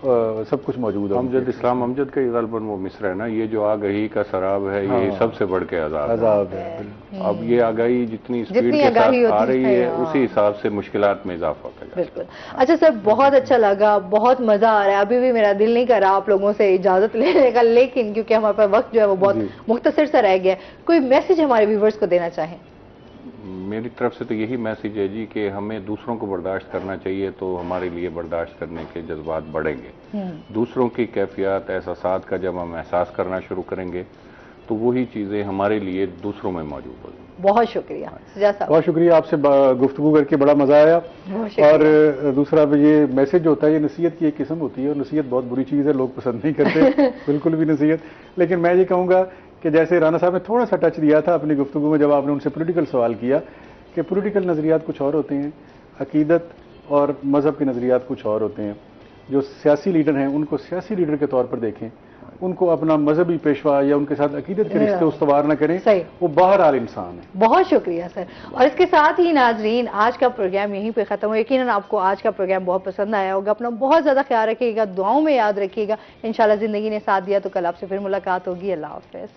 सब कुछ मौजूद है। अमजद, इस्लाम अमजद का गलबन वो मिसरा है ना, ये जो आगही का शराब है, ये सबसे बढ़ के अजाब है। अब ये आगाही जितनी स्पीड के साथ आ रही है, उसी हिसाब से मुश्किलात में इजाफा होता है। बिल्कुल। अच्छा सर, बहुत अच्छा लगा, बहुत मजा आ रहा है। अभी भी मेरा दिल नहीं कर रहा आप लोगों से इजाजत लेने का, लेकिन क्योंकि हमारे पास वक्त जो है वो बहुत मुख्तसर सा रह गया, कोई मैसेज हमारे व्यूवर्स को देना चाहें? मेरी तरफ से तो यही मैसेज है जी कि हमें दूसरों को बर्दाश्त करना चाहिए, तो हमारे लिए बर्दाश्त करने के जज्बात बढ़ेंगे। दूसरों की कैफियत, एहसासात का जब हम एहसास करना शुरू करेंगे तो वही चीज़ें हमारे लिए दूसरों में मौजूद होगी। बहुत शुक्रिया सजाद साहब, बहुत शुक्रिया, आपसे गुफ्तगू करके बड़ा मजा आया। और दूसरा ये मैसेज होता है, ये नसीहत की एक किस्म होती है, और नसीहत बहुत बुरी चीज़ है, लोग पसंद नहीं करते बिल्कुल भी नसीहत। लेकिन मैं ये कहूँगा कि जैसे राना साहब ने थोड़ा सा टच दिया था अपनी गुफ्तगू में जब आपने उनसे पॉलिटिकल सवाल किया, कि पॉलिटिकल नज़रियात कुछ और होते हैं, अकीदत और मज़हब के नज़रियात कुछ और होते हैं। जो सियासी लीडर हैं उनको सियासी लीडर के तौर पर देखें, उनको अपना मजहबी पेशवा या उनके साथ अकीदत के रिश्ते उस्तवार न करें, वो बहरहाल इंसान है। बहुत शुक्रिया सर। और इसके साथ ही नाजरीन, आज का प्रोग्राम यहीं पे खत्म हो। यकीनन आपको आज का प्रोग्राम बहुत पसंद आया होगा। अपना बहुत ज्यादा ख्याल रखिएगा, दुआओं में याद रखिएगा। इंशाल्लाह जिंदगी ने साथ दिया तो कल आपसे फिर मुलाकात होगी। अल्लाह हाफिज।